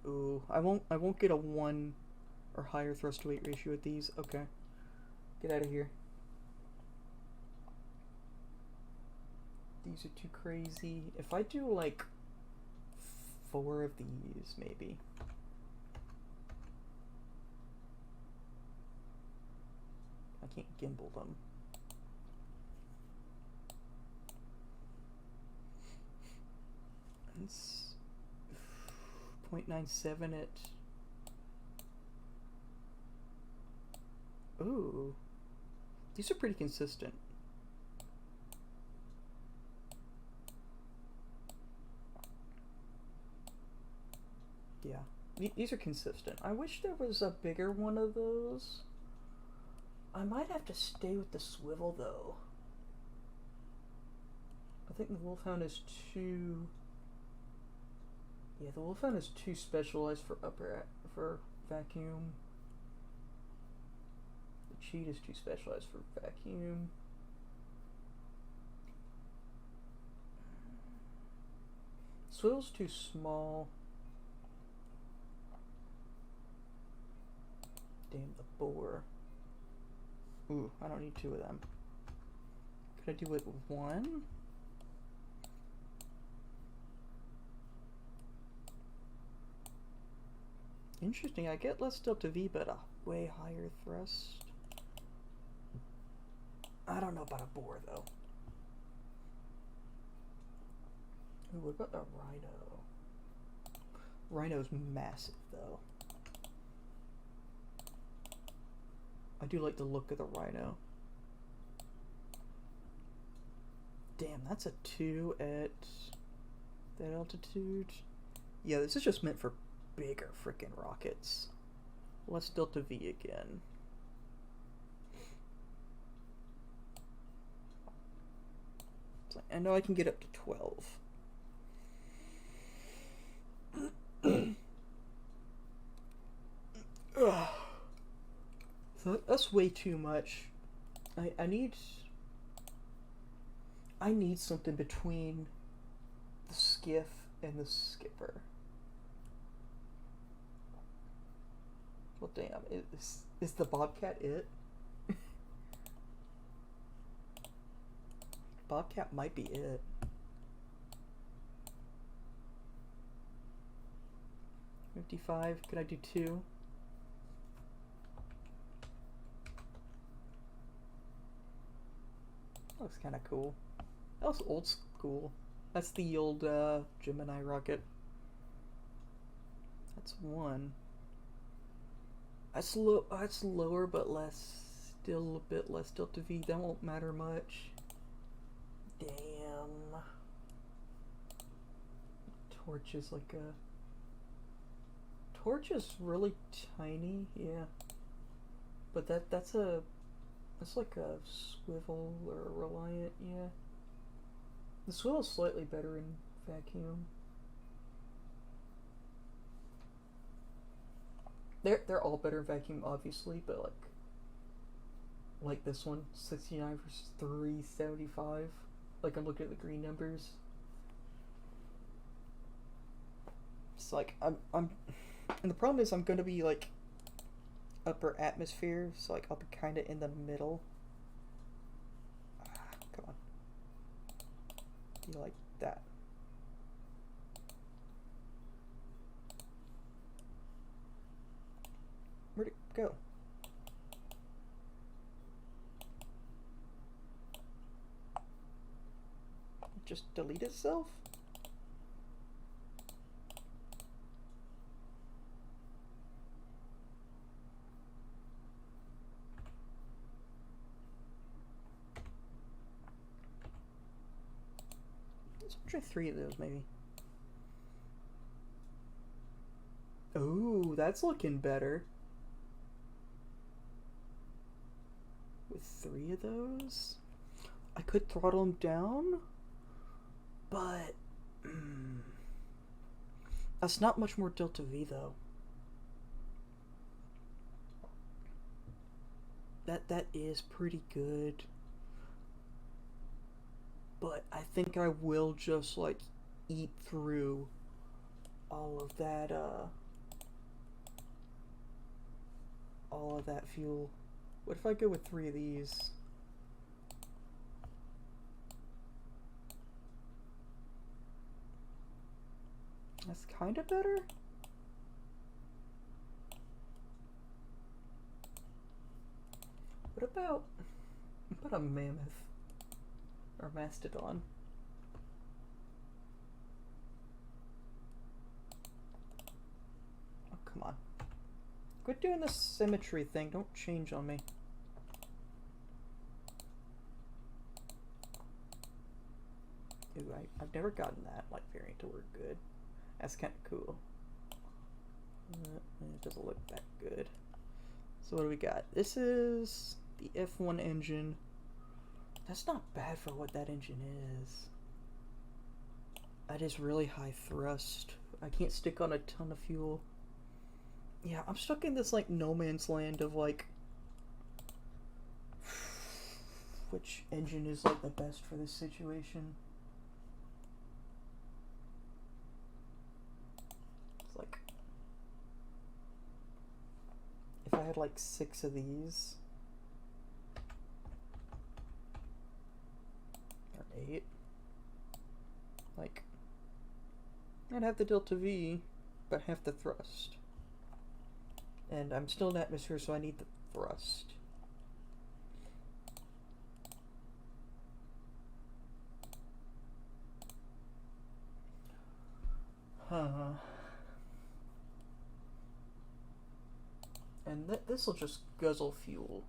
Ooh, I won't get a 1 or higher thrust to weight ratio with these. Okay, get out of here. These are too crazy. If I do like 4 of these, maybe. I can't gimbal them. It's 0.97 at... Ooh. These are pretty consistent. Yeah, these are consistent. I wish there was a bigger one of those. I might have to stay with the swivel though. I think the Wolfhound is too... Yeah, the Wolfhound is too specialized for for vacuum. The Cheat is too specialized for vacuum. Swivel's too small. Damn, the bore. Ooh, I don't need 2 of them. Could I do it with 1? Interesting, I get less delta V, but a way higher thrust. I don't know about a bore, though. Ooh, what about the Rhino? Rhino's massive, though. I do like the look of the Rhino. Damn, that's a 2 at that altitude. Yeah, this is just meant for bigger freaking rockets. Let's delta V again. I know I can get up to 12. So that's way too much. I need something between the skiff and the skipper. Well, damn, is the Bobcat it? Bobcat might be it. $55. Could I do 2? Looks kind of cool. That was old school. That's the old Gemini rocket. That's 1. That's lower, but still a bit less delta V. That won't matter much. Damn. Torch is like a... Torch is really tiny, yeah. But that's like a swivel or a Reliant, yeah. The swivel's slightly better in vacuum. They're all better in vacuum, obviously, but like this one, 69 versus 375. Like, I'm looking at the green numbers. It's like I'm And the problem is I'm going to be like upper atmosphere, so like I'll be kind of in the middle. Come on. Be like that. Where'd it go? Just delete itself? Let's try 3 of those, maybe. Oh, that's looking better. With 3 of those? I could throttle them down, but that's not much more delta V though. That is pretty good. But I think I will just like eat through all of that fuel. What if I go with 3 of these? That's kind of better. What about a mammoth or mastodon? Oh, come on. Quit doing this symmetry thing. Don't change on me. Ooh, I've never gotten that like variant to work good. That's kind of cool. It doesn't look that good. So what do we got? This is the F1 engine. That's not bad for what that engine is. That is really high thrust. I can't stick on a ton of fuel. Yeah, I'm stuck in this like no man's land of like which engine is like the best for this situation. It's like if I had like 6 of these or 8, like I'd have the delta V but half the thrust. And I'm still in atmosphere, so I need the thrust. And this will just guzzle fuel,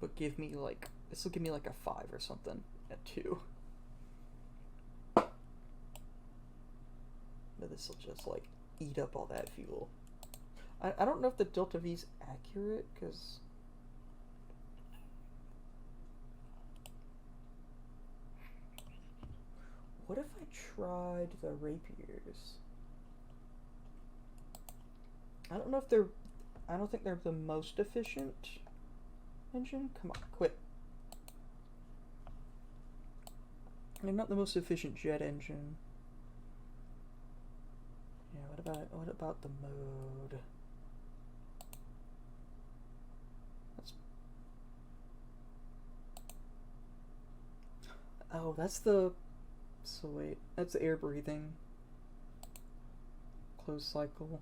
but give me like, this will give me like a 5 or something at 2. But this will just like eat up all that fuel. I don't know if the delta V is accurate, because what if I tried the rapiers? I don't know if they're, I don't think they're the most efficient engine. Come on, quit. They're not the most efficient jet engine. Yeah, what about the mode? Oh, that's the... So wait, that's air breathing. Closed cycle.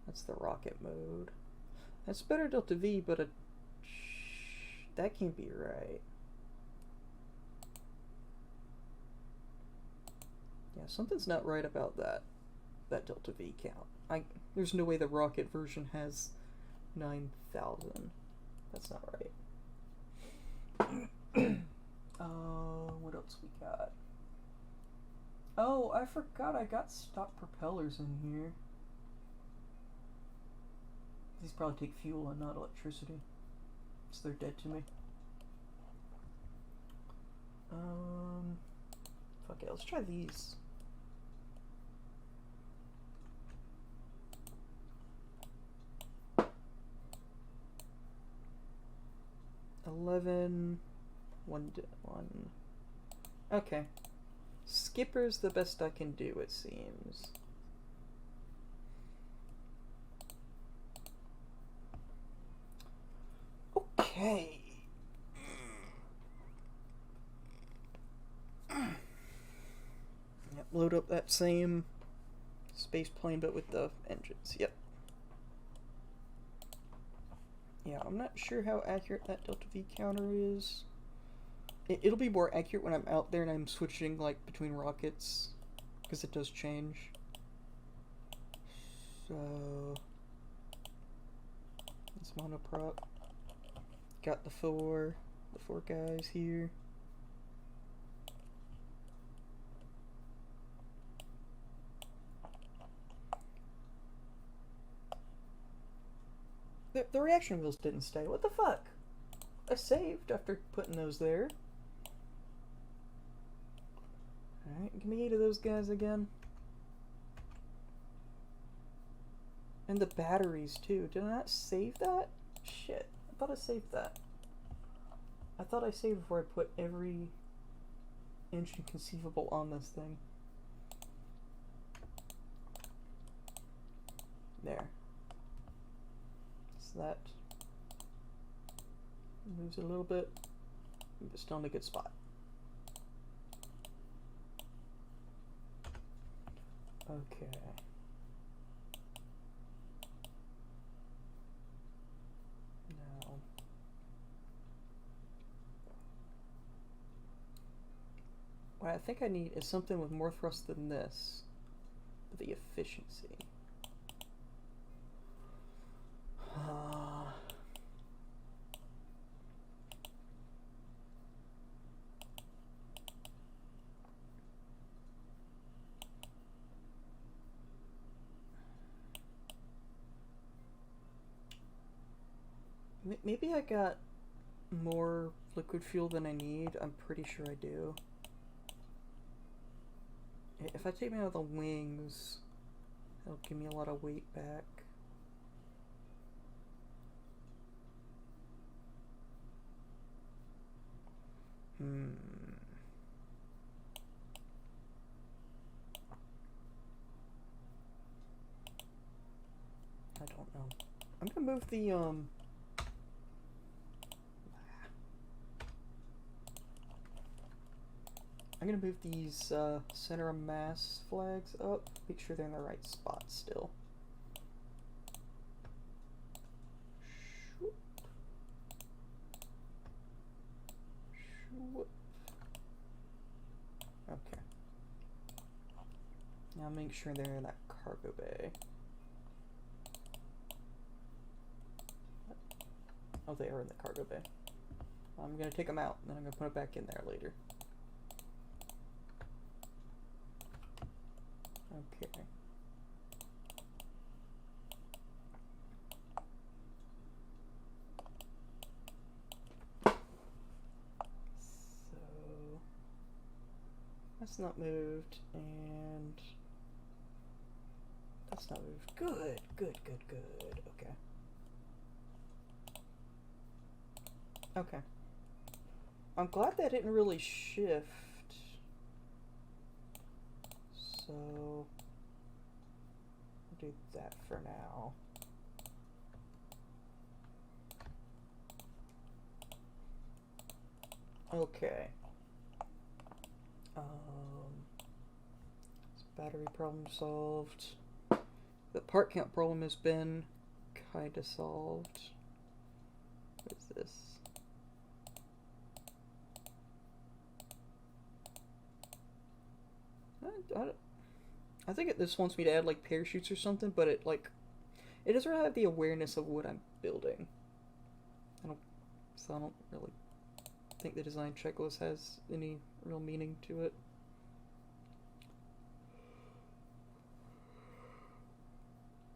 That's the rocket mode. That's better delta V, but that can't be right. Yeah, something's not right about that delta V count. There's no way the rocket version has 9,000. That's not right. What else we got? Oh, I forgot I got stock propellers in here. These probably take fuel and not electricity, so they're dead to me. Fuck it, let's try these. One. Okay. Skipper's the best I can do, it seems. Okay. Yep, load up that same space plane but with the engines. Yep. Yeah, I'm not sure how accurate that Delta V counter is. It'll be more accurate when I'm out there and I'm switching like between rockets, because it does change. So this monoprop got the four guys here. The reaction wheels didn't stay. What the fuck? I saved after putting those there. Alright, give me 8 of those guys again. And the batteries too. Did I not save that? Shit. I thought I saved that. I thought I saved before I put every engine conceivable on this thing. There. So that moves it a little bit, but still in a good spot. Okay. Now, what I think I need is something with more thrust than this, for the efficiency. Maybe I got more liquid fuel than I need. I'm pretty sure I do. If I take me out of the wings, that'll give me a lot of weight back. I don't know. I'm gonna move the I'm gonna move these center of mass flags up, make sure they're in the right spot still. Shoop. Shoop. Okay. Now make sure they're in that cargo bay. Oh, they are in the cargo bay. I'm gonna take them out, and then I'm gonna put it back in there later. Okay. So that's not moved, and that's not moved. Good, good, good, good. Okay. Okay. I'm glad that didn't really shift. So I'll do that for now. Okay. Battery problem solved. The part count problem has been kinda solved. What is this? I think this wants me to add like parachutes or something, but it doesn't really have the awareness of what I'm building. I don't really think the design checklist has any real meaning to it.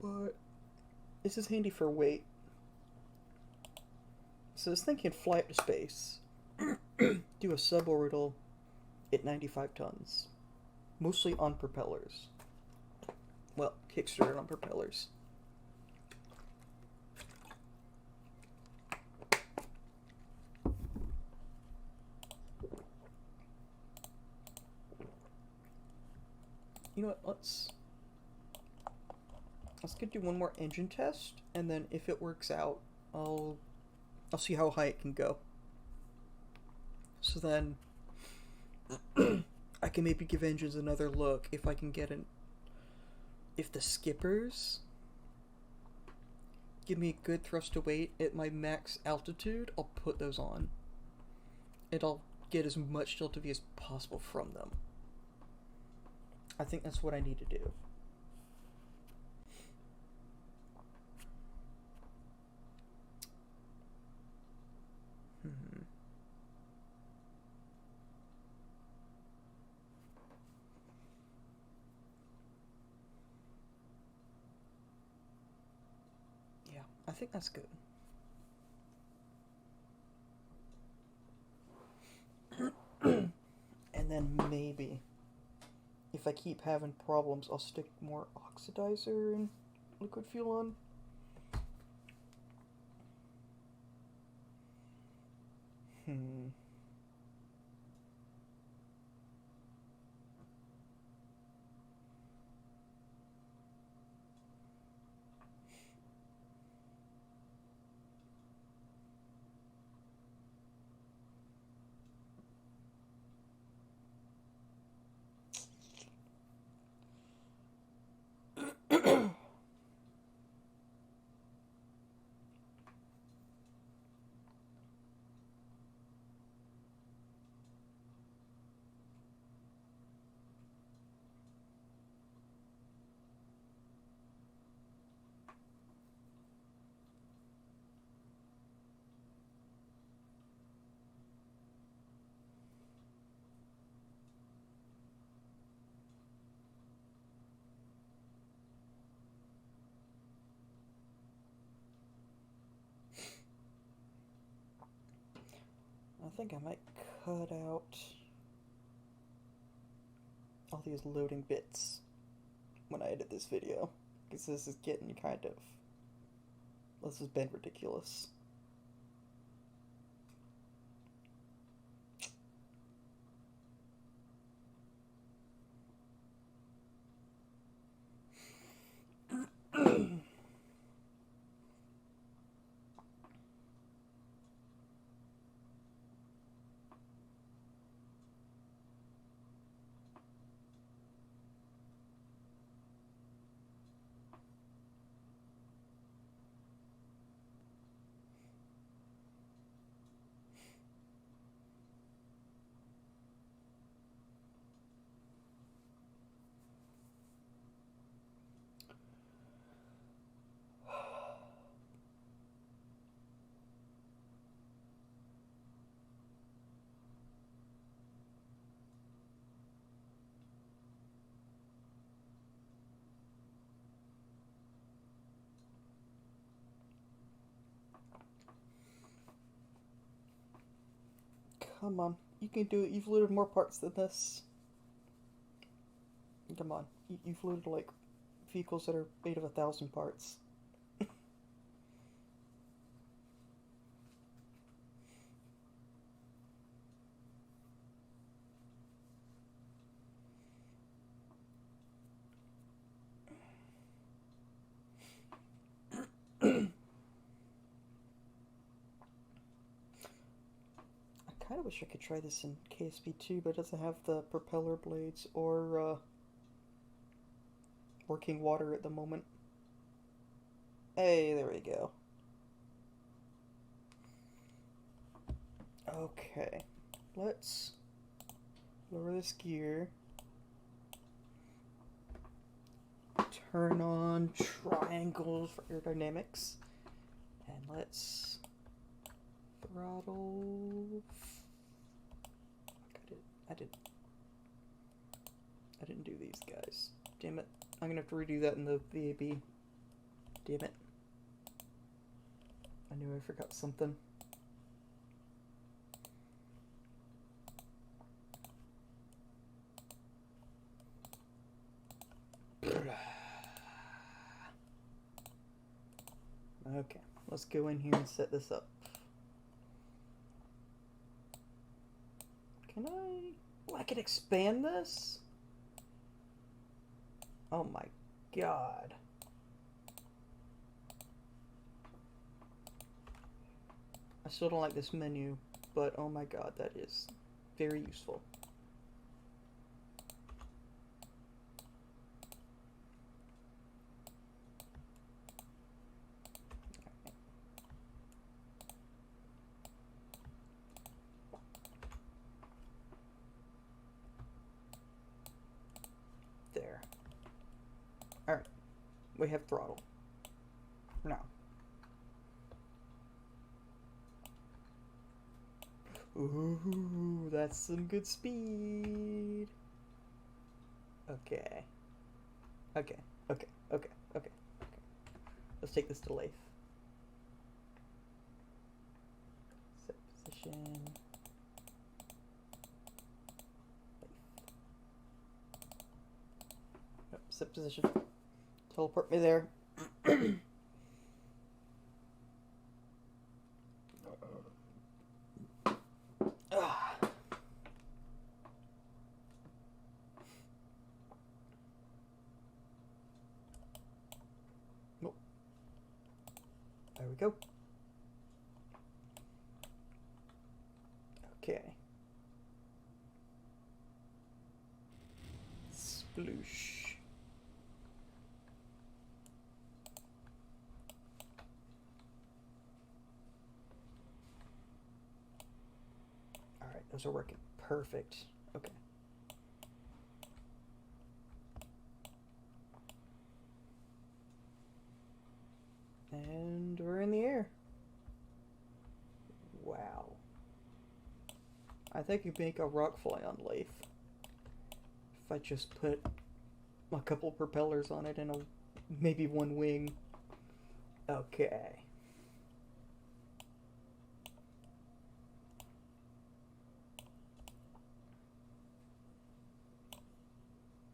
But this is handy for weight. So this thing can fly up to space, do a suborbital at 95 tons, mostly on propellers. Well, kickstarted on propellers. You know what, let's go do one more engine test, and then if it works out, I'll I'll see how high it can go. So then I can maybe give engines another look if I can get if the skippers give me a good thrust to weight at my max altitude, I'll put those on. And I'll get as much delta V as possible from them. I think that's what I need to do. Yeah, I think that's good. And then maybe, if I keep having problems, I'll stick more oxidizer and liquid fuel on. I think I might cut out all these loading bits when I edit this video, because this is getting this has been ridiculous. Come on, you can do it. You've loaded more parts than this. Come on, you've loaded like vehicles that are made of 1,000 parts. I kind of wish I could try this in KSP 2, but it doesn't have the propeller blades or working water at the moment. Hey, there we go. Okay, let's lower this gear. Turn on triangles for aerodynamics. And let's throttle. I didn't do these guys. Damn it. I'm gonna have to redo that in the VAB. Damn it. I knew I forgot something. Okay, let's go in here and set this up. Can I? Oh, I can expand this? Oh my god. I still don't like this menu, but oh my god, that is very useful. There. Alright. We have throttle. Now. Ooh, that's some good speed. Okay. Okay. Okay. Okay. Okay. Let's take this to Laythe. Set position. Nope, set position. Teleport me there. Nope. There we go. Okay. Sploosh. Alright, those are working perfect. Okay. And we're in the air. Wow. I think you make a rock fly on Laythe. If I just put a couple propellers on it and maybe one wing. Okay.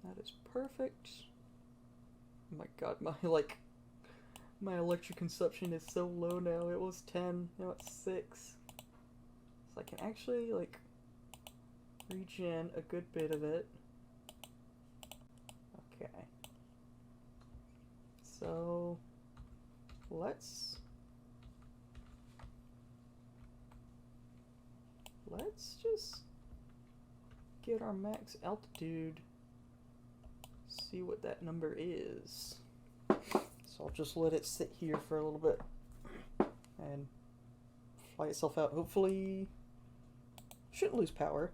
That is perfect. Oh my god, my electric consumption is so low now. It was 10, now it's 6. So I can actually regen a good bit of it. Okay. So let's just get our max altitude, see what that number is. So I'll just let it sit here for a little bit and fly itself out. Hopefully, shouldn't lose power.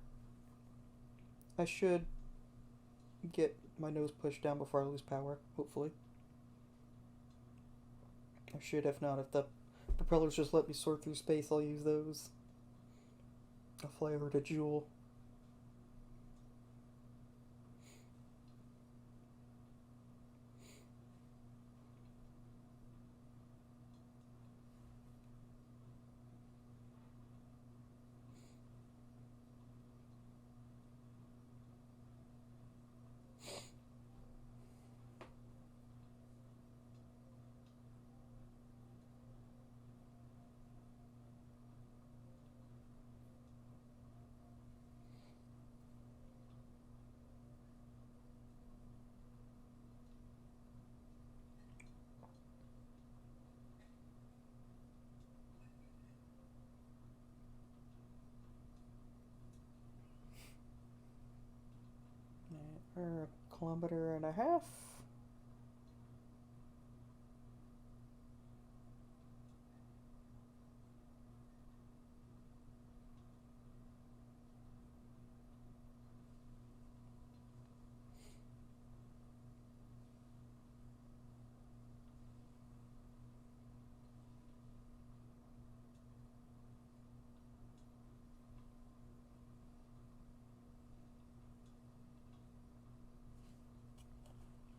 I should get my nose pushed down before I lose power, hopefully. I should, if not, if the propellers just let me soar through space, I'll use those. I'll fly over to Jewel. Or a kilometer and a half.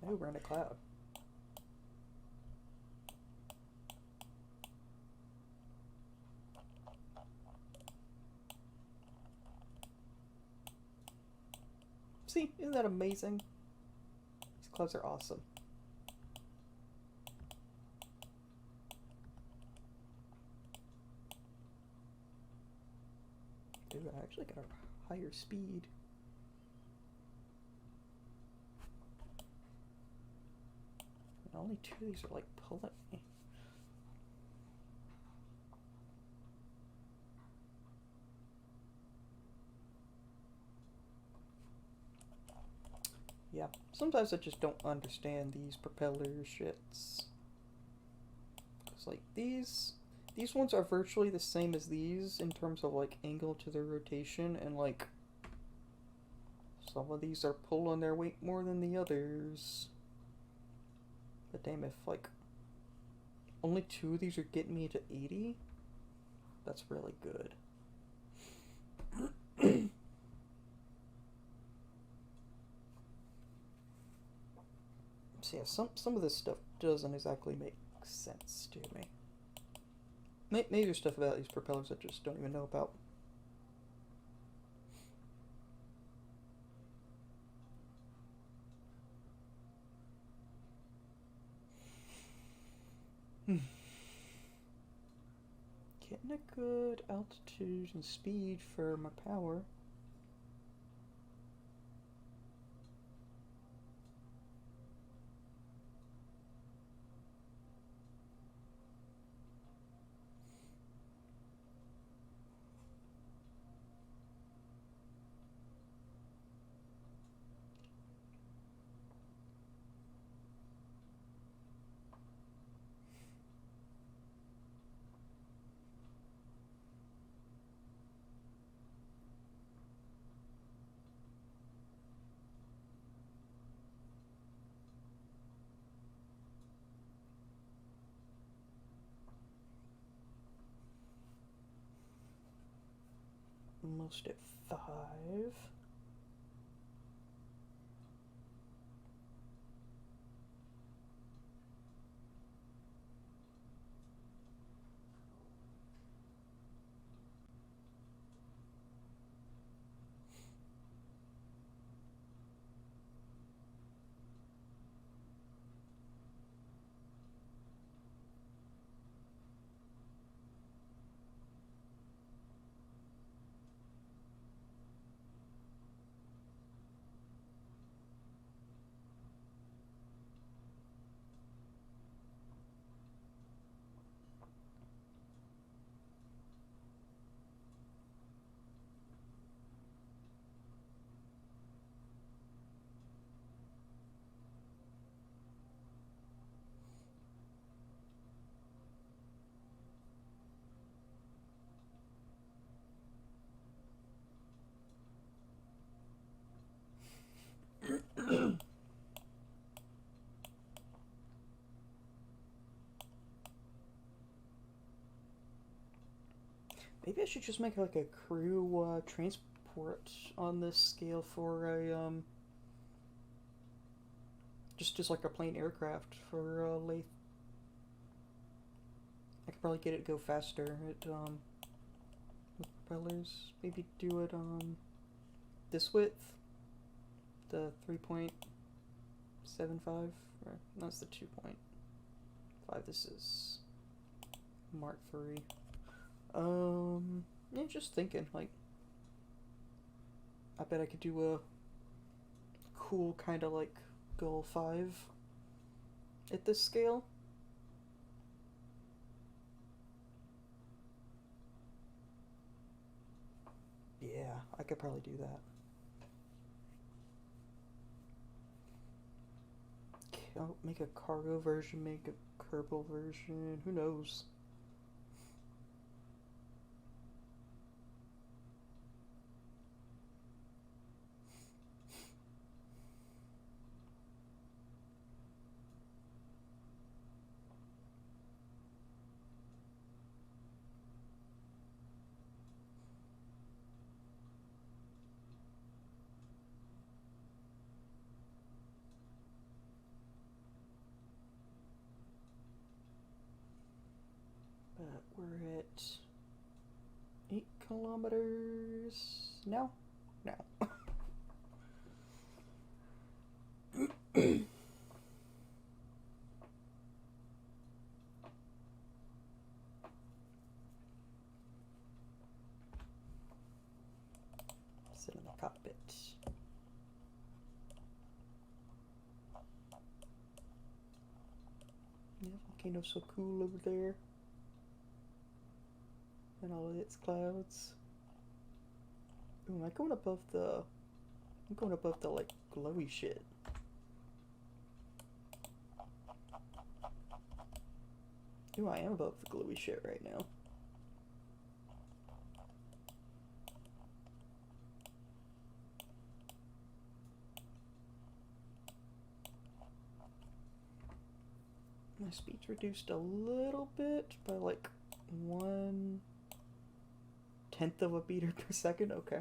Oh, we're in a cloud. See, isn't that amazing? These clouds are awesome. Dude, I actually got a higher speed. And only 2 of these are pulling me. Yeah, sometimes I just don't understand these propeller shits. It's like these ones are virtually the same as these in terms of like angle to their rotation, and like some of these are pulling their weight more than the others. But damn, if like only 2 of these are getting me to 80, that's really good. So yeah, some of this stuff doesn't exactly make sense to me. Maybe there's stuff about these propellers I just don't even know about. Getting a good altitude and speed for my power. Almost at 5. Maybe I should just make like a crew transport on this scale for a just like a plain aircraft for Laythe. I could probably get it to go faster at with propellers. Maybe do it on this width, the 3.75, or that's the 2.5. This is Mark 3. Yeah, just thinking, like, I bet I could do a cool kind of like Goal 5 at this scale. Yeah, I could probably do that. I'll make a cargo version, make a Kerbal version, who knows? But we're at 8 kilometers now? No. Sit in the cockpit. Yeah, volcano's so cool over there. And all of its clouds. Ooh, am I going above the I'm going above the, like, glowy shit. Ooh, I am above the glowy shit right now. My speed's reduced a little bit by like 1/10 of a meter per second. Okay.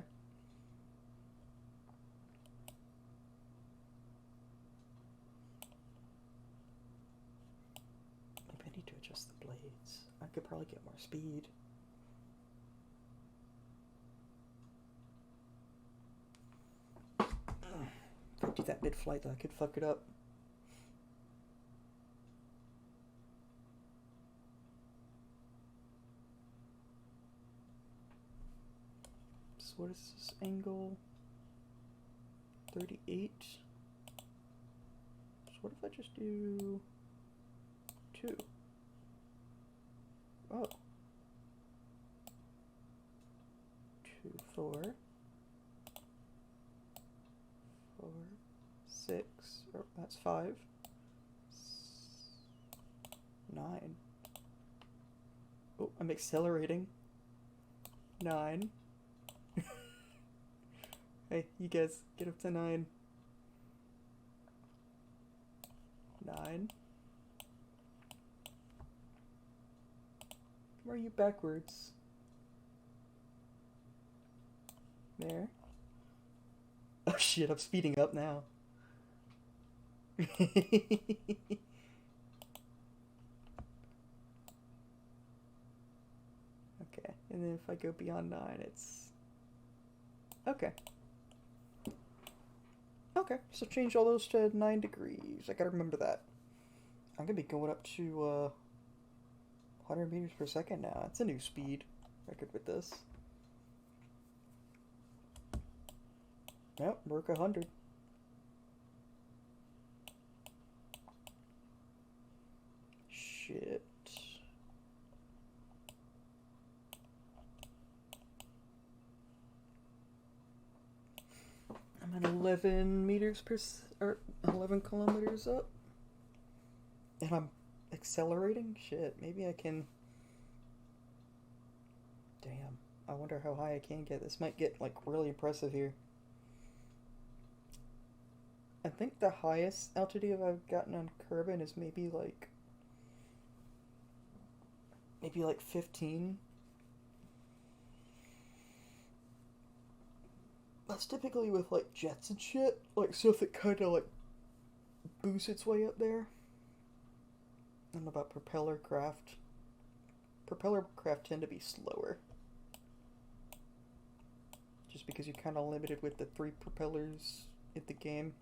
Maybe I need to adjust the blades. I could probably get more speed. If I do that mid-flight, though, I could fuck it up. So what is this angle? 38. So what if I just do 2? Oh. 2, 4. 4, 6. Oh, that's 5. 9. Oh, I'm accelerating. 9. Hey, you guys, get up to 9. 9. Where are you backwards? There. Oh shit, I'm speeding up now. Okay, and then if I go beyond 9, it's... Okay. Okay, so change all those to 9 degrees. I gotta remember that. I'm gonna be going up to 100 meters per second now. It's a new speed record with this. Yep, work 100. Shit. I'm at 11 meters per or 11 kilometers up, and I'm accelerating. Shit, maybe I can. Damn, I wonder how high I can get. This might get like really impressive here. I think the highest altitude I've gotten on Kerbin is maybe like 15. That's typically with like jets and shit, like stuff that kind of like boosts its way up there. I don't know about propeller craft. Propeller craft tend to be slower, just because you're kind of limited with the 3 propellers in the game.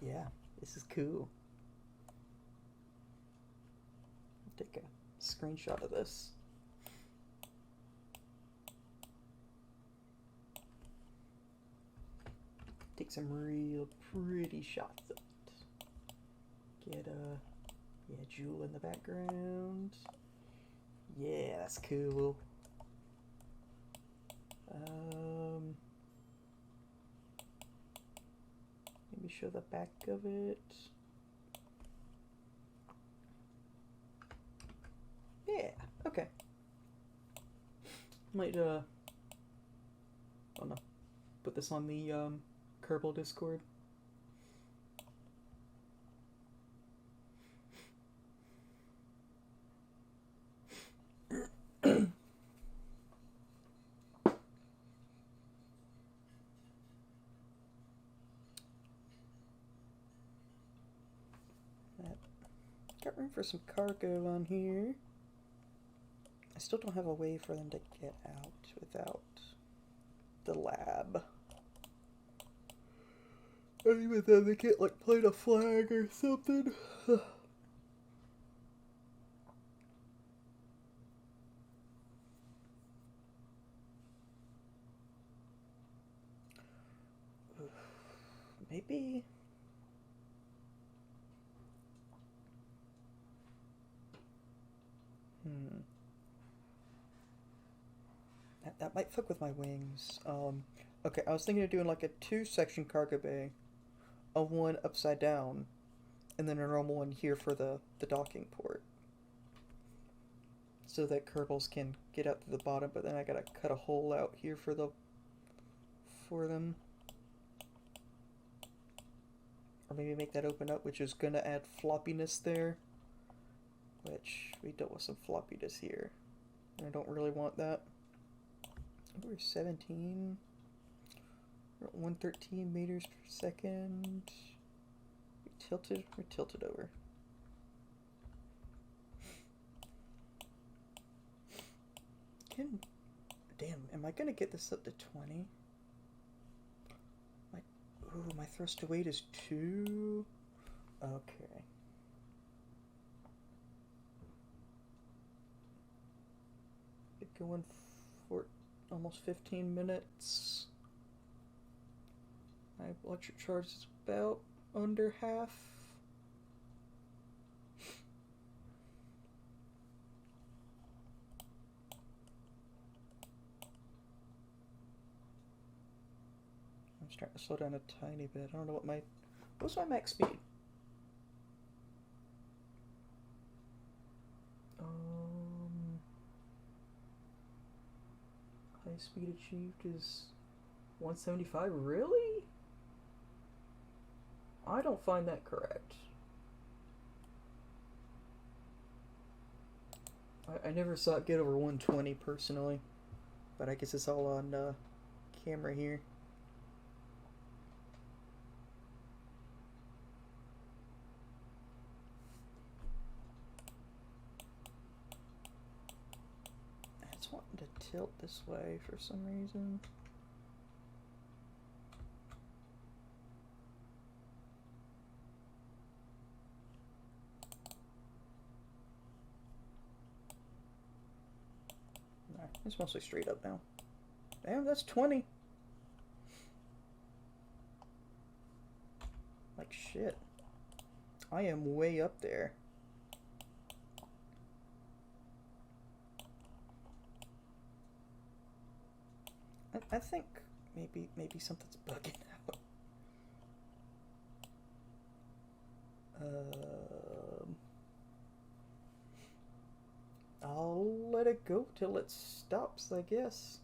Yeah, this is cool. I'll take a screenshot of this. Take some real pretty shots of it. Get yeah, Jewel in the background. Yeah, that's cool. Maybe show the back of it. Yeah, okay. Might I don't know, put this on the Kerbal Discord. Got room for some cargo on here. I still don't have a way for them to get out without the lab. Maybe with them they can't like plant a flag or something. Maybe... That might fuck with my wings. Okay, I was thinking of doing like a 2-section cargo bay, a one upside down, and then a normal one here for the docking port. So that Kerbals can get out to the bottom, but then I gotta cut a hole out here for them. Or maybe make that open up, which is gonna add floppiness there. Which, we dealt with some floppiness here. I don't really want that. We're 17. We're at 113 meters per second. We're tilted over. Damn, am I gonna get this up to 20? My thrust to weight is 2. Okay. Going for almost 15 minutes. My electric charge is about under half. I'm starting to slow down a tiny bit. I don't know what's my max speed? High speed achieved is 175. Really? I don't find that correct. I never saw it get over 120 personally, but I guess it's all on camera here. I just wanted to tilt this way for some reason. It's mostly straight up now. Damn, that's 20. Like shit. I am way up there. I think maybe something's bugging out. I'll let it go till it stops, I guess.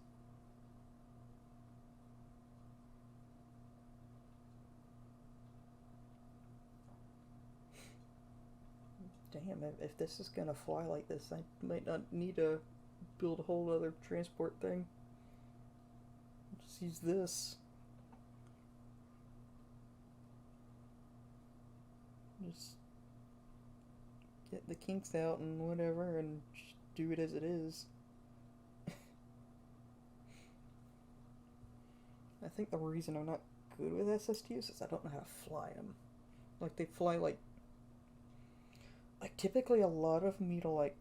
Damn, if this is gonna fly like this, I might not need to build a whole other transport thing. Just use this. Just get the kinks out and whatever and just do it as it is. I think the reason I'm not good with SSTOs is I don't know how to fly them. Like, they fly like typically a lot of them need to like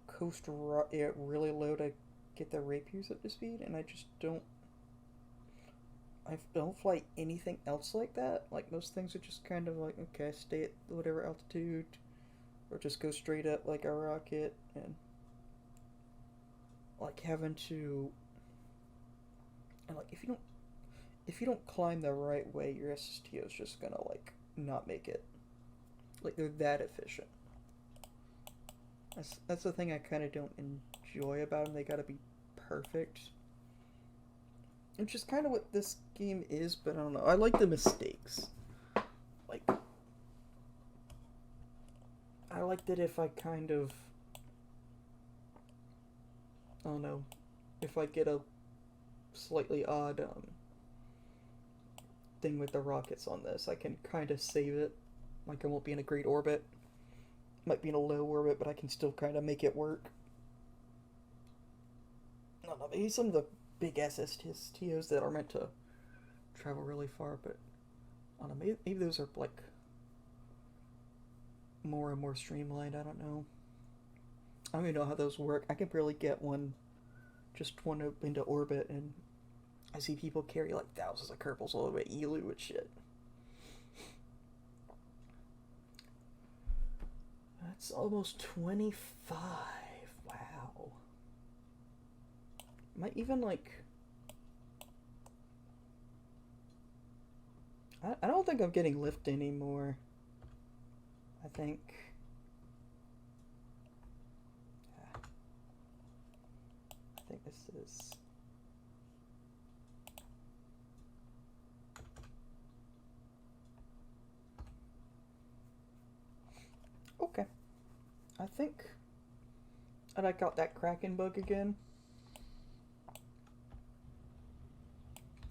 coast really low to get the rapiers up to speed, and I don't fly anything else like that. Like, most things are just kind of like, okay, stay at whatever altitude, or just go straight up like a rocket, and like having to, and like if you don't climb the right way, your SSTO is just gonna like not make it. Like, they're that efficient. That's the thing I kind of don't enjoy about them. They gotta be perfect. Which is kind of what this game is, but I don't know. I like the mistakes. Like, I like that if I kind of, I don't know, if I get a slightly odd thing with the rockets on this, I can kind of save it. Like, I won't be in a great orbit. Might be in a low orbit, but I can still kind of make it work. I don't know, maybe some of the big SSTOs that are meant to travel really far, but I don't know, maybe those are like more and more streamlined. I don't know. I don't even know how those work. I can barely get just one up into orbit, and I see people carry like thousands of Kerbals all the way to Elu and shit. That's almost 25. Wow. Am I even like... I don't think I'm getting lift anymore. I think... I think this is... Okay. I think that I got that Kraken bug again.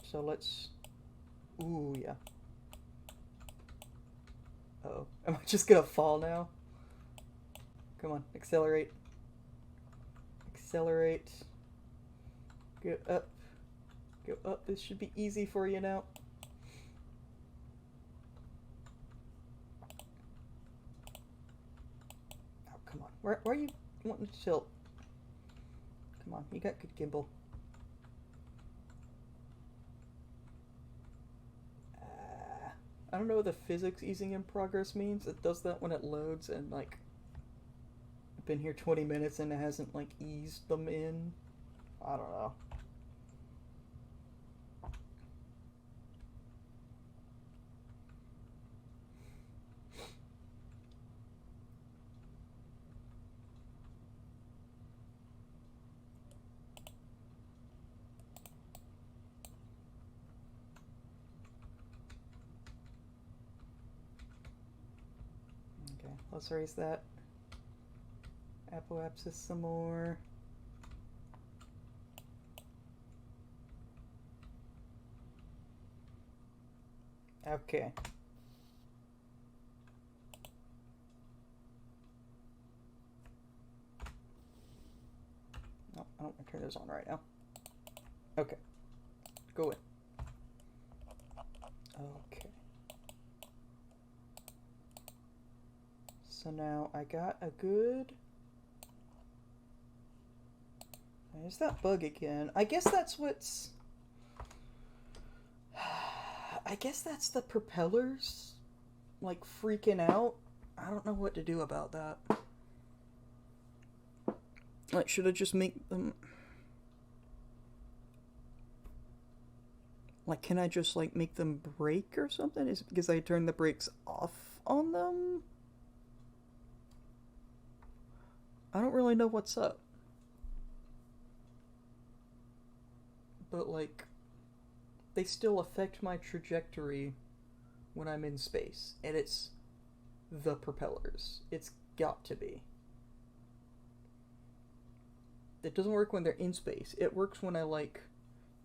So let's... Ooh, yeah. Uh-oh. Am I just gonna fall now? Come on, accelerate. Accelerate. Go up. Go up. This should be easy for you now. Oh, come on. Where are you wanting to tilt? Come on, you got good gimbal. I don't know what the physics easing in progress means. It does that when it loads and like I've been here 20 minutes and it hasn't like eased them in. I don't know. Okay, let's raise that apoapsis some more. Okay. No, I don't want to turn those on right now. Okay. Go in. Okay. So now I got a good... There's that bug again. I guess that's what's... I guess that's the propellers, like, freaking out. I don't know what to do about that. Like, should I just make them... Like, can I just, like, make them brake or something? Is it because I turned the brakes off on them? I don't really know what's up. But, like, they still affect my trajectory when I'm in space. And it's the propellers. It's got to be. It doesn't work when they're in space. It works when I, like,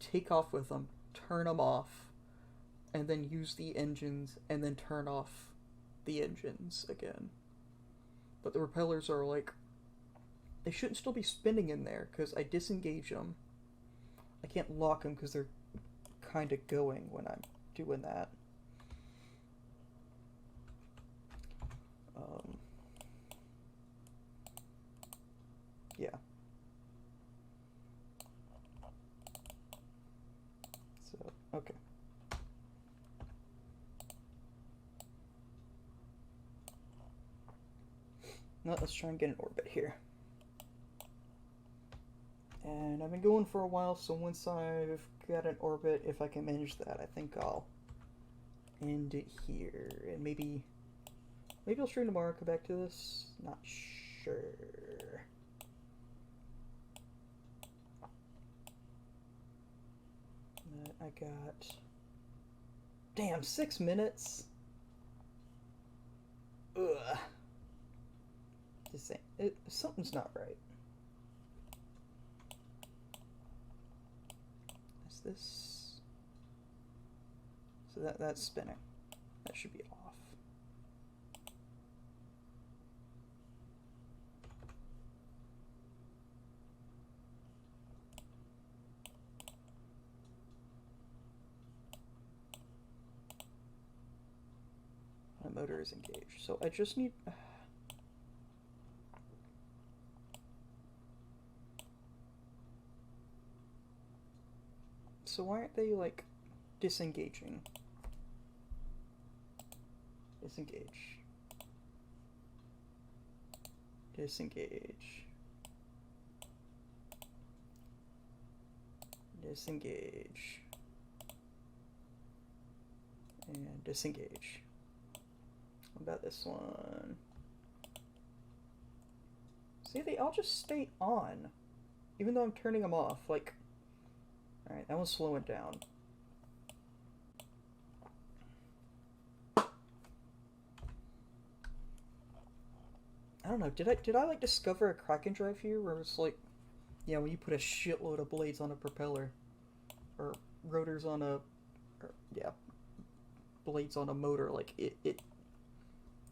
take off with them, turn them off, and then use the engines, and then turn off the engines again. But the propellers are, like... They shouldn't still be spinning in there, because I disengage them. I can't lock them because they're kind of going when I'm doing that. Yeah. So, okay. Now let's try and get an orbit here. And I've been going for a while, so once I've got an orbit, if I can manage that, I think I'll end it here. And maybe I'll stream tomorrow, come back to this. Not sure. I got... Damn, 6 minutes? Ugh. Just saying, something's not right. Is this... So that's spinning. That should be off. My motor is engaged, so I just need... So why aren't they, like, disengaging? Disengage. Disengage. Disengage. And disengage. What about this one? See, they all just stay on, even though I'm turning them off. Like, alright, that one's slowing down. I don't know, did I like discover a Kraken drive here where it's like, yeah, when you put a shitload of blades on a propeller, or rotors on a, or, yeah, blades on a motor, like it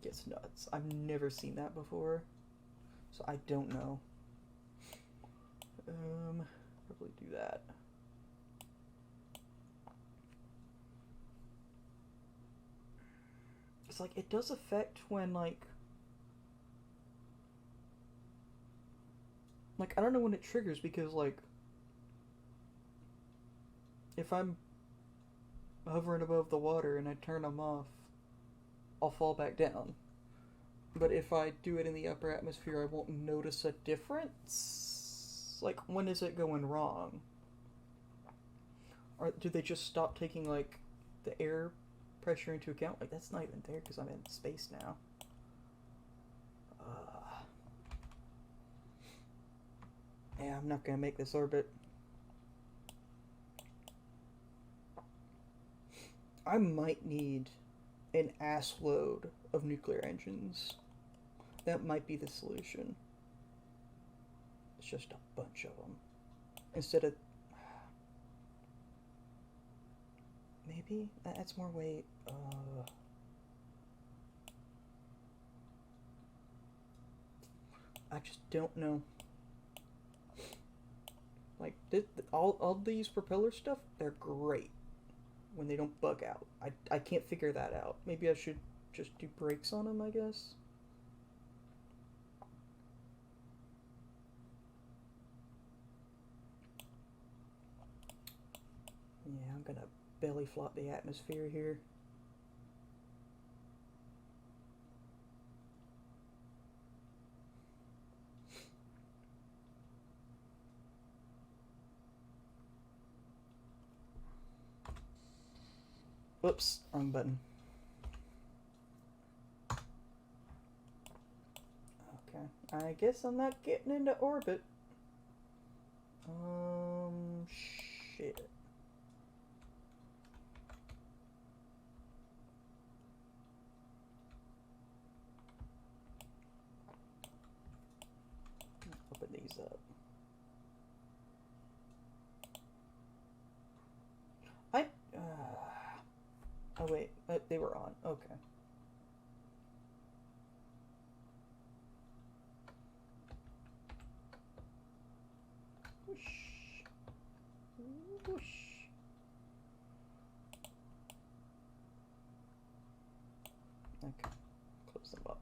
gets nuts. I've never seen that before, so I don't know. Probably do that. It's like, it does affect when, like, I don't know when it triggers, because, like, if I'm hovering above the water and I turn them off, I'll fall back down. But if I do it in the upper atmosphere, I won't notice a difference. Like, when is it going wrong? Or do they just stop taking, like, the air pressure into account? Like, that's not even there because I'm in space now. Yeah, I'm not gonna make this orbit. I might need an ass load of nuclear engines. That might be the solution. It's just a bunch of them. Instead of... Maybe? That's more weight. I just don't know. Like, all these propeller stuff, they're great when they don't bug out. I can't figure that out. Maybe I should just do brakes on them, I guess. Yeah, I'm gonna belly flop the atmosphere here. Whoops, wrong button. Okay, I guess I'm not getting into orbit. Shit. Open these up. Oh wait, they were on. Okay. Whoosh. Whoosh. Okay. Close them up.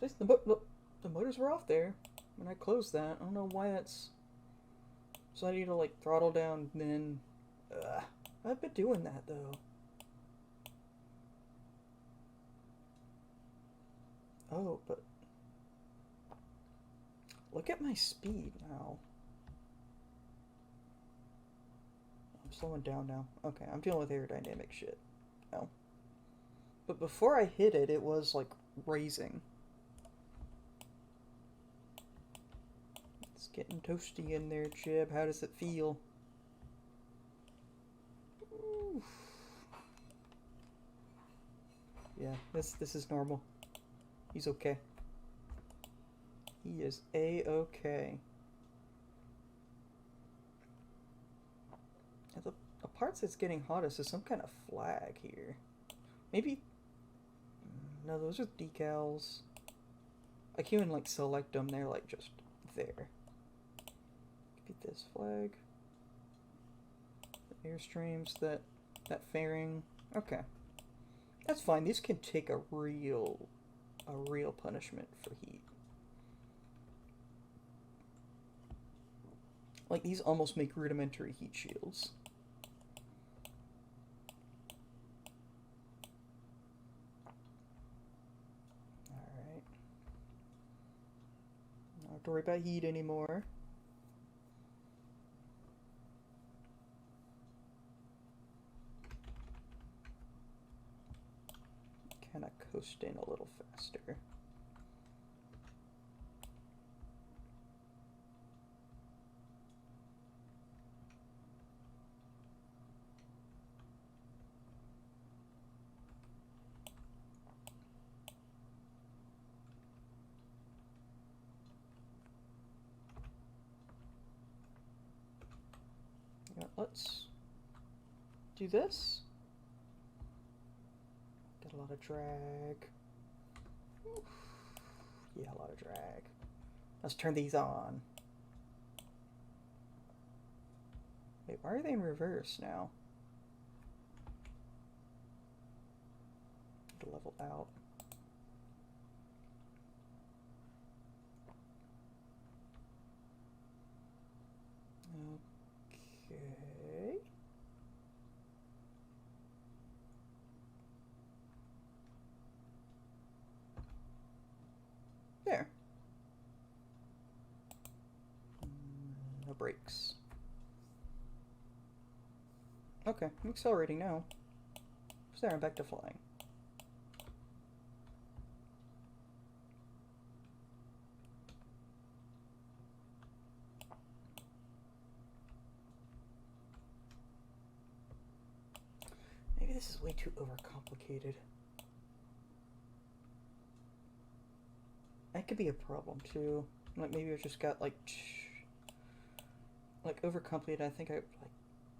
Just the motors were off there when I closed that. I don't know why that's... So I need to, like, throttle down, then... I've been doing that, though. Oh, but... Look at my speed now. I'm slowing down now. Okay, I'm dealing with aerodynamic shit now. But before I hit it, it was, like, raising. It's getting toasty in there, Chib. How does it feel? Oof. Yeah, this is normal. He's okay. He is A-okay. The parts that's getting hottest is some kind of flag here. Maybe... No, those are decals. I can't even, like, select them. They're, like, just there. Get this flag. The airstreams, that fairing. Okay. That's fine. These can take a real punishment for heat. Like, these almost make rudimentary heat shields. Alright. have to worry about heat anymore. Kind of coast in a little faster. Yeah, let's do this. Got a lot of drag. Oof. Yeah, a lot of drag. Let's turn these on. Wait, why are they in reverse now? To level out. Okay. There. No brakes. Okay, I'm accelerating now. So there, I'm back to flying. Maybe this is way too overcomplicated. That could be a problem too. Like maybe I just got like overcomplicated. I think I like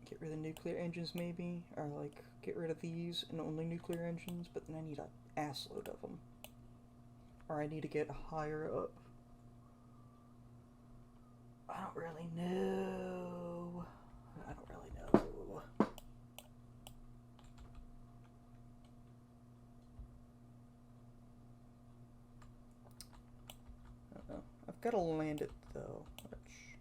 get rid of nuclear engines maybe, or like get rid of these and only nuclear engines. But then I need an assload of them, or I need to get higher up. I don't really know. I don't really know. I've got to land it though, which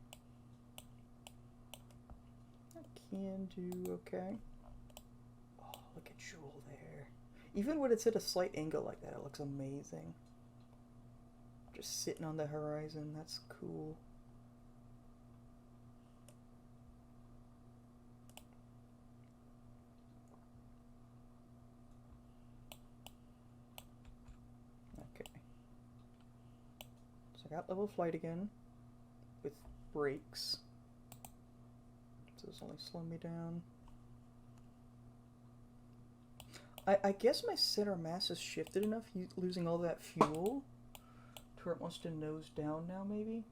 I can do okay. Oh, look at Jewel there. Even when it's at a slight angle like that, it looks amazing. Just sitting on the horizon, that's cool. Okay. So I got level flight again with brakes. So this only slow me down. I guess my center mass has shifted enough, losing all that fuel, to where it wants to nose down now, maybe?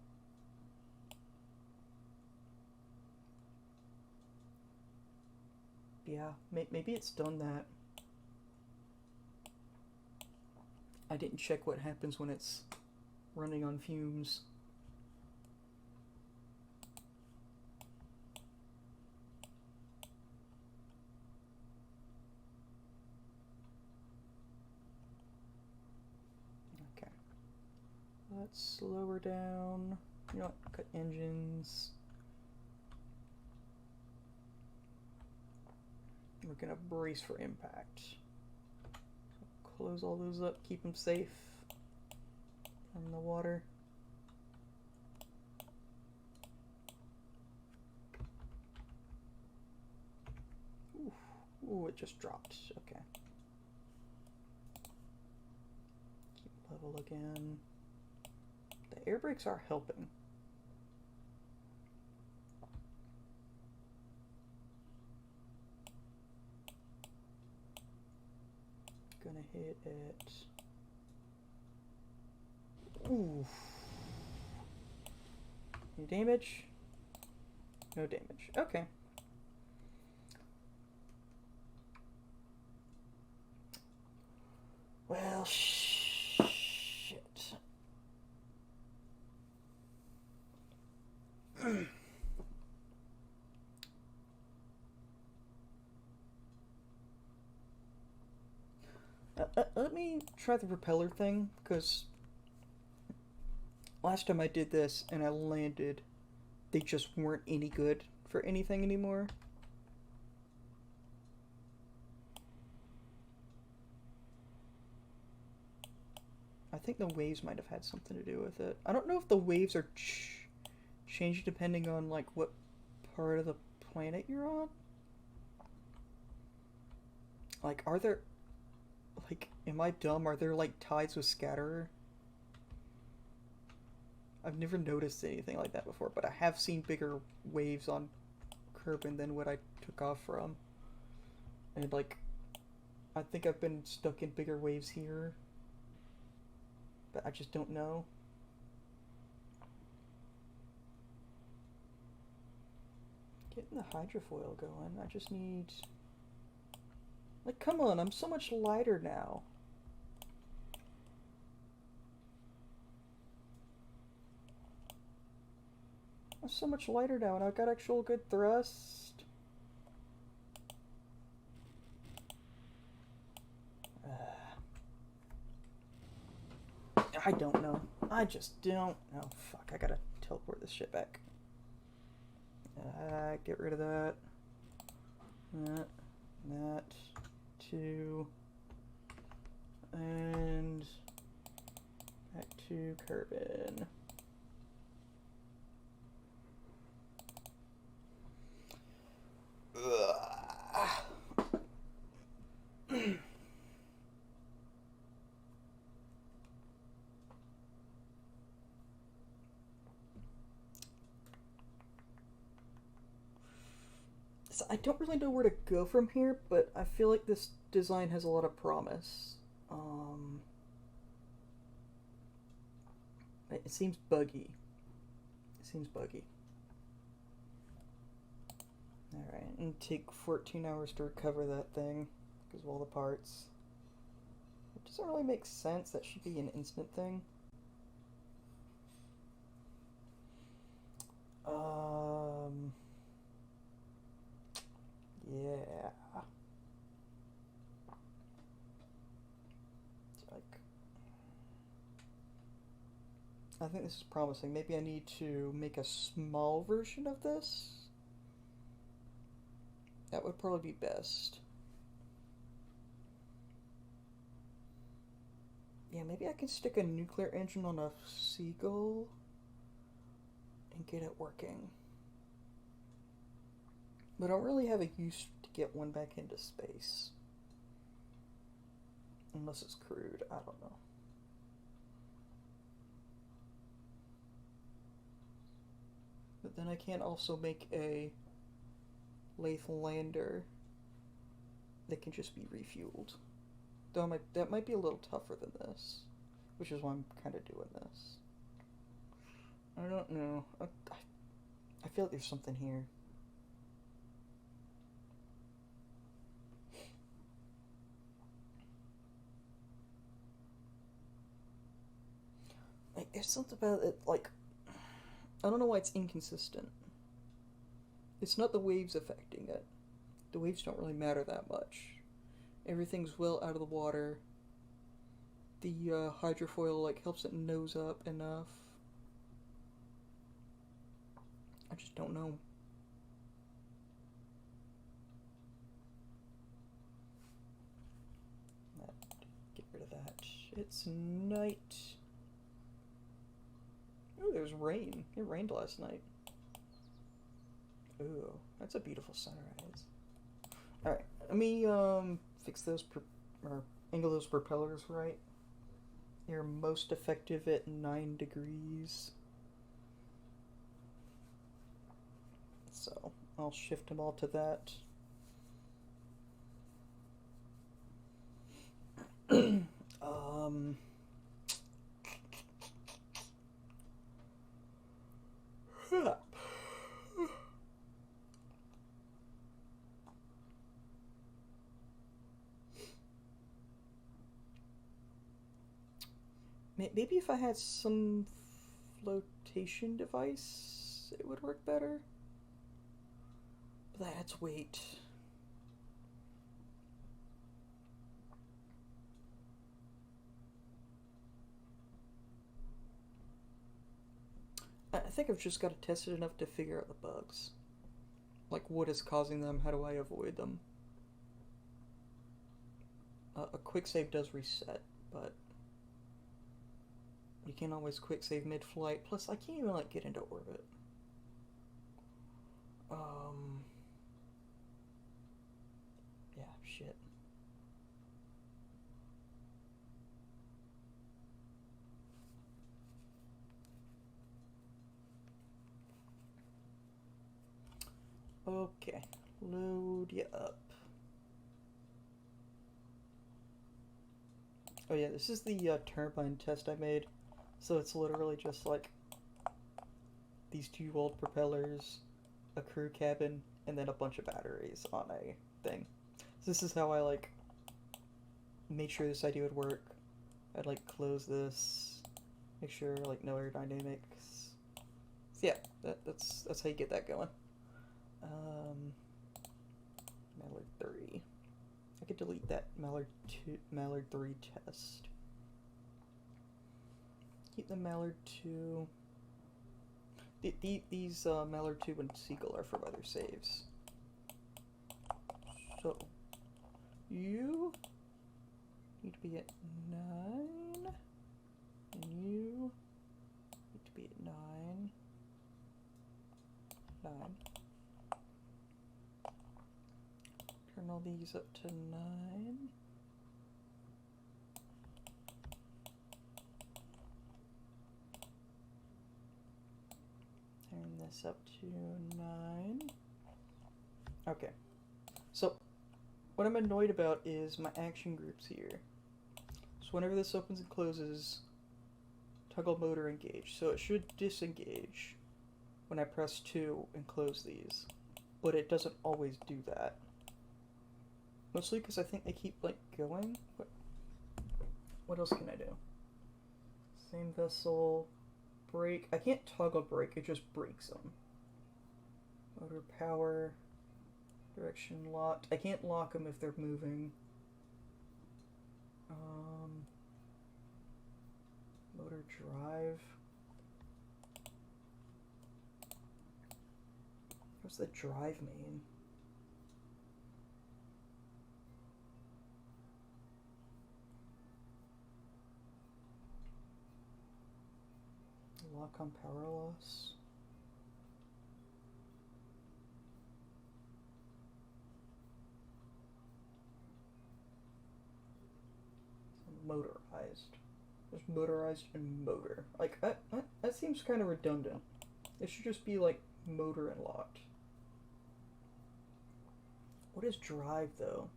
Yeah, maybe it's done that. I didn't check what happens when it's running on fumes. Okay. Let's slow her down. You know what? Cut engines. We're gonna brace for impact. So close all those up, keep them safe from the water. Ooh, it just dropped. Okay. Keep level again. The air brakes are helping. Gonna hit it. Ooh. Any damage? No damage. Okay. Well, shit. Let me try the propeller thing, because last time I did this and I landed, they just weren't any good for anything anymore. I think the waves might have had something to do with it. I don't know if the waves are changing depending on, like, what part of the planet you're on. Like, are there... Like, am I dumb? Are there, like, tides with scatterer? I've never noticed anything like that before, but I have seen bigger waves on Kerbin than what I took off from. And, like, I think I've been stuck in bigger waves here. But I just don't know. Getting the hydrofoil going. I just need... Like, come on, I'm so much lighter now. I'm so much lighter now, and I've got actual good thrust. I don't know. I just don't know. Fuck, I gotta teleport this shit back. Get rid of that. That. 2. And back to Kerbin. So I don't really know where to go from here, but I feel like this design has a lot of promise. It seems buggy. Alright, and take 14 hours to recover that thing because of all the parts. It doesn't really make sense. That should be an instant thing. Yeah. I think this is promising. Maybe I need to make a small version of this. That would probably be best. Yeah, maybe I can stick a nuclear engine on a seagull and get it working. But I don't really have a use to get one back into space. Unless it's crude, I don't know. But then I can also make a Laythe lander that can just be refueled. Though that might be a little tougher than this, which is why I'm kind of doing this. I don't know. I feel like there's something here. Like, there's something about it, like, I don't know why it's inconsistent. It's not the waves affecting it. The waves don't really matter that much. Everything's well out of the water. The hydrofoil, like, helps it nose up enough. I just don't know. Get rid of that. It's night. Oh, there's rain. It rained last night. Ooh, that's a beautiful sunrise. Alright, let me fix those or angle those propellers right. They're most effective at 9 degrees. So I'll shift them all to that. Maybe if I had some flotation device, it would work better. But that's weight. I think I've just got to test it enough to figure out the bugs. Like, what is causing them? How do I avoid them? A quick save does reset, but You can't always quick save mid-flight. Plus, I can't even, like, get into orbit. Yeah, shit. Okay, load you up. Oh yeah, this is the turbine test I made. So it's literally just like these 2 old propellers, a crew cabin, and then a bunch of batteries on a thing. So this is how I like made sure this idea would work. I'd like close this, make sure like no aerodynamics. So yeah, that's how you get that going. Mallard 3. I could delete that Mallard 3 test. Keep the Mallard 2. These Mallard 2 and Seagull are from other saves. So, you need to be at 9, and you need to be at 9. Turn all these up to 9. Turn this up to 9. Okay. So, what I'm annoyed about is my action groups here. So whenever this opens and closes, toggle motor engage. So it should disengage when I press 2 and close these. But it doesn't always do that. Mostly because I think they keep, like, going. What else can I do? Same vessel. Brake. I can't toggle brake, it just brakes them. Motor power. Direction locked. I can't lock them if they're moving. Motor drive. What's the drive mean? Lock on power loss. Motorized. There's motorized and motor. Like, that seems kind of redundant. It should just be like motor and locked. What is drive though?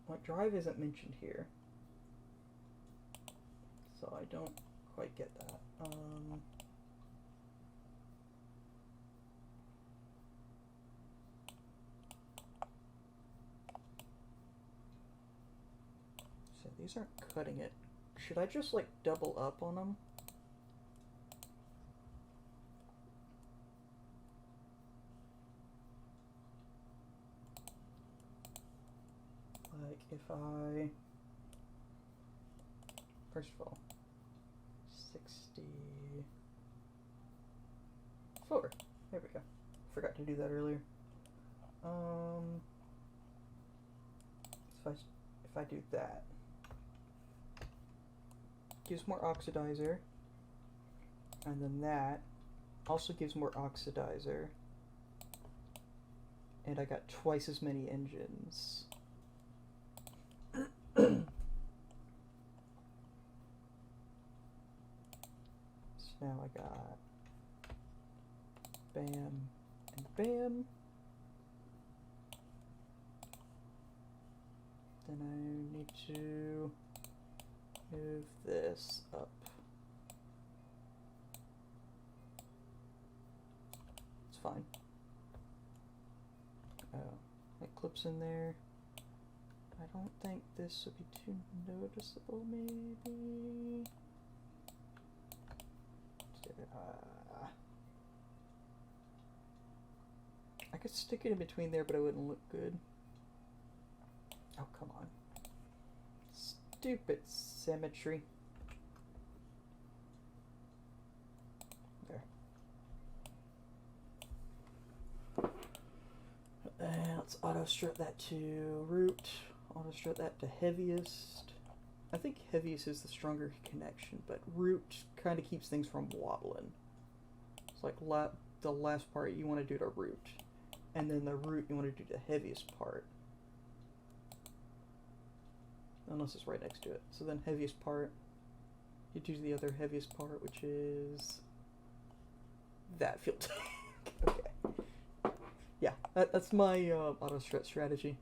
Like, drive isn't mentioned here. So I don't quite get that. So these aren't cutting it. Should I just like double up on them? Like if I, first of all, 64. There we go. Forgot to do that earlier. So if I do that, gives more oxidizer, and then that also gives more oxidizer, and I got twice as many engines. So now I got bam and bam. Then I need to move this up. It's fine. Oh, it clips in there. I don't think this would be too noticeable, maybe. I could stick it in between there, but it wouldn't look good. Oh, come on. Stupid symmetry. There. And let's auto strip that to root. auto strut that to heaviest. I think heaviest is the stronger connection, but root kind of keeps things from wobbling. It's like the last part you want to do to root, and then the root you want to do the heaviest part. Unless it's right next to it. So then heaviest part, you do the other heaviest part, which is that fuel tank. Okay. Yeah, that's my auto strut strategy.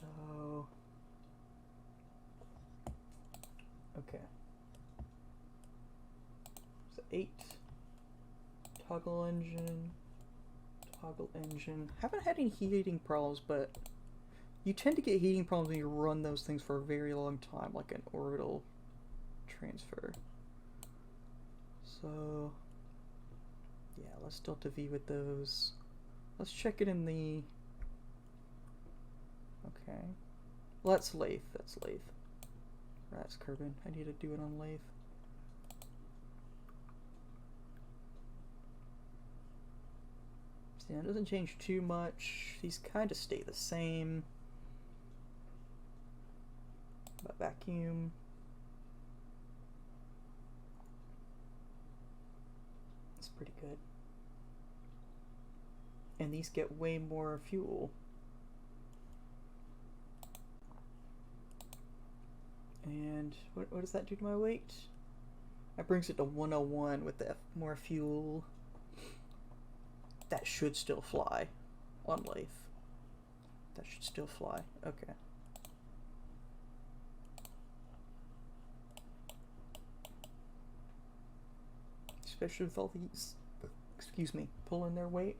So, okay. So 8. Toggle engine. Toggle engine. Haven't had any heating problems, but you tend to get heating problems when you run those things for a very long time, like an orbital transfer. So, yeah, let's delta V with those. Let's check it in the... Okay. Well, that's Laythe. That's Laythe. That's Kerbin. I need to do it on Laythe. So, yeah, it doesn't change too much. These kind of stay the same. But vacuum. It's pretty good. And these get way more fuel. And what does that do to my weight? That brings it to 101 with the more fuel. That should still fly on Laythe. That should still fly. Okay. Especially with all these, excuse me, pulling their weight.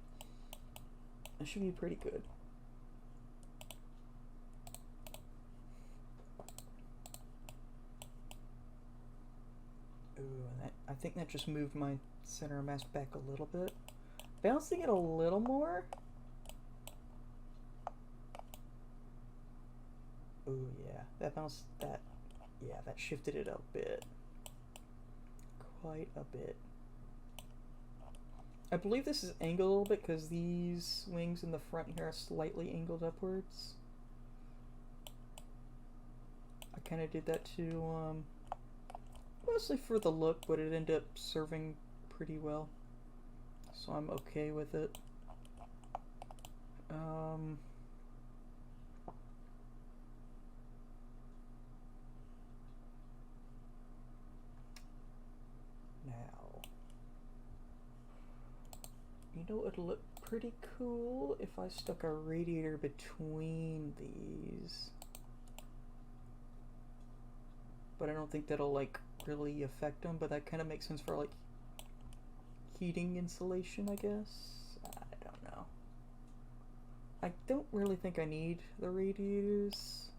It should be pretty good. Ooh, I think that just moved my center of mass back a little bit. Bouncing it a little more. Ooh, yeah, that bounced that. Yeah, that shifted it a bit. Quite a bit. I believe this is angled a little bit because these wings in the front here are slightly angled upwards. I kind of did that to, mostly for the look, but it ended up serving pretty well. So I'm okay with it. Now, you know it'll look pretty cool if I stuck a radiator between these. But I don't think that'll like really affect them, but that kind of makes sense for like heating insulation, I guess. I don't know. I don't really think I need the radiators.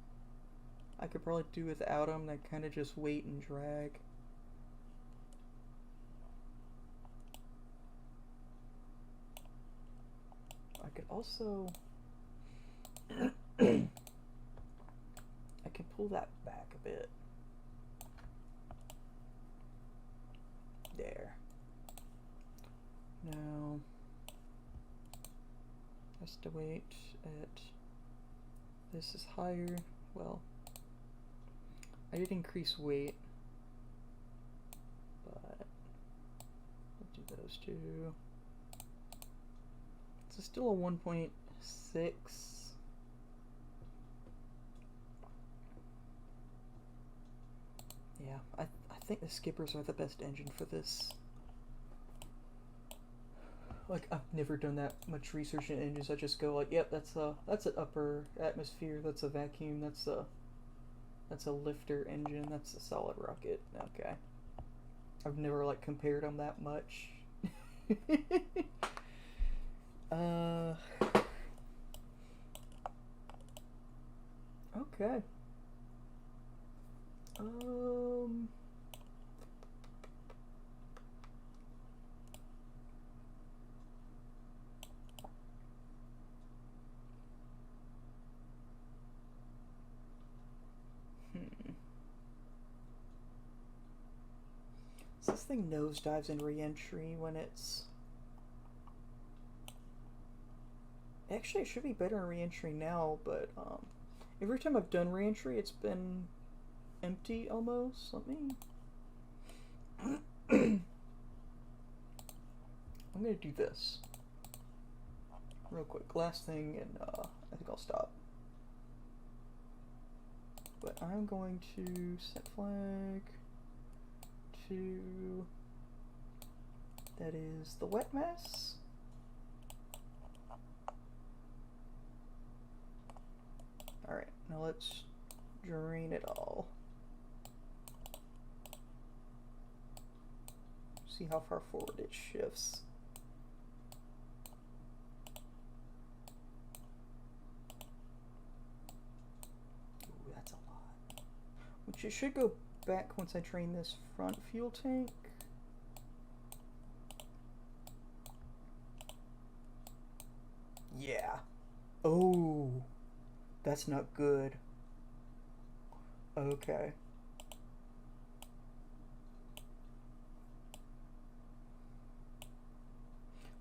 I could probably do without them. They kind of just weight and drag. I could also I can pull that back a bit. There. Now, has to wait at, this is higher, well, I did increase weight, but we'll do those two. It's still a 1.6. Yeah, I think the skippers are the best engine for this. Like, I've never done that much research in engines. I just go like, yep, that's an upper atmosphere, that's a vacuum, that's a lifter engine, that's a solid rocket. Okay. I've never like compared them that much. Okay. So this thing nosedives in re-entry when it's... Actually, it should be better in re-entry now, but Every time I've done reentry, it's been empty almost. Let me... I'm gonna do this real quick. Last thing, and I think I'll stop. But I'm going to set flag to... that is the wet mess. Alright, now let's drain it all. See how far forward it shifts. Ooh, that's a lot. Which it should go back once I drain this front fuel tank. Yeah. Oh, that's not good. Okay.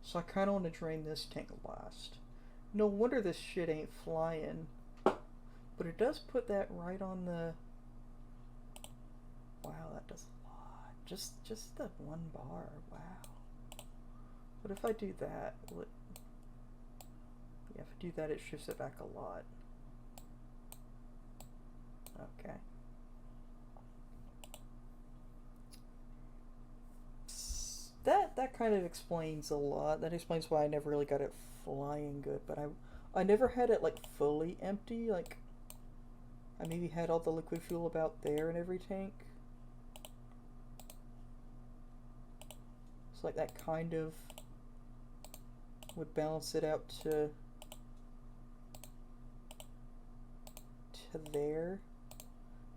So I kind of want to drain this tank last. No wonder this shit ain't flying. But it does put that right on the... Wow, that does a lot. Just that one bar. Wow. But if I do that, will it... Yeah, if I do that, it shifts it back a lot. Okay. That kind of explains a lot. That explains why I never really got it flying good. But I never had it like fully empty. Like I maybe had all the liquid fuel about there in every tank. So like that kind of would balance it out to there,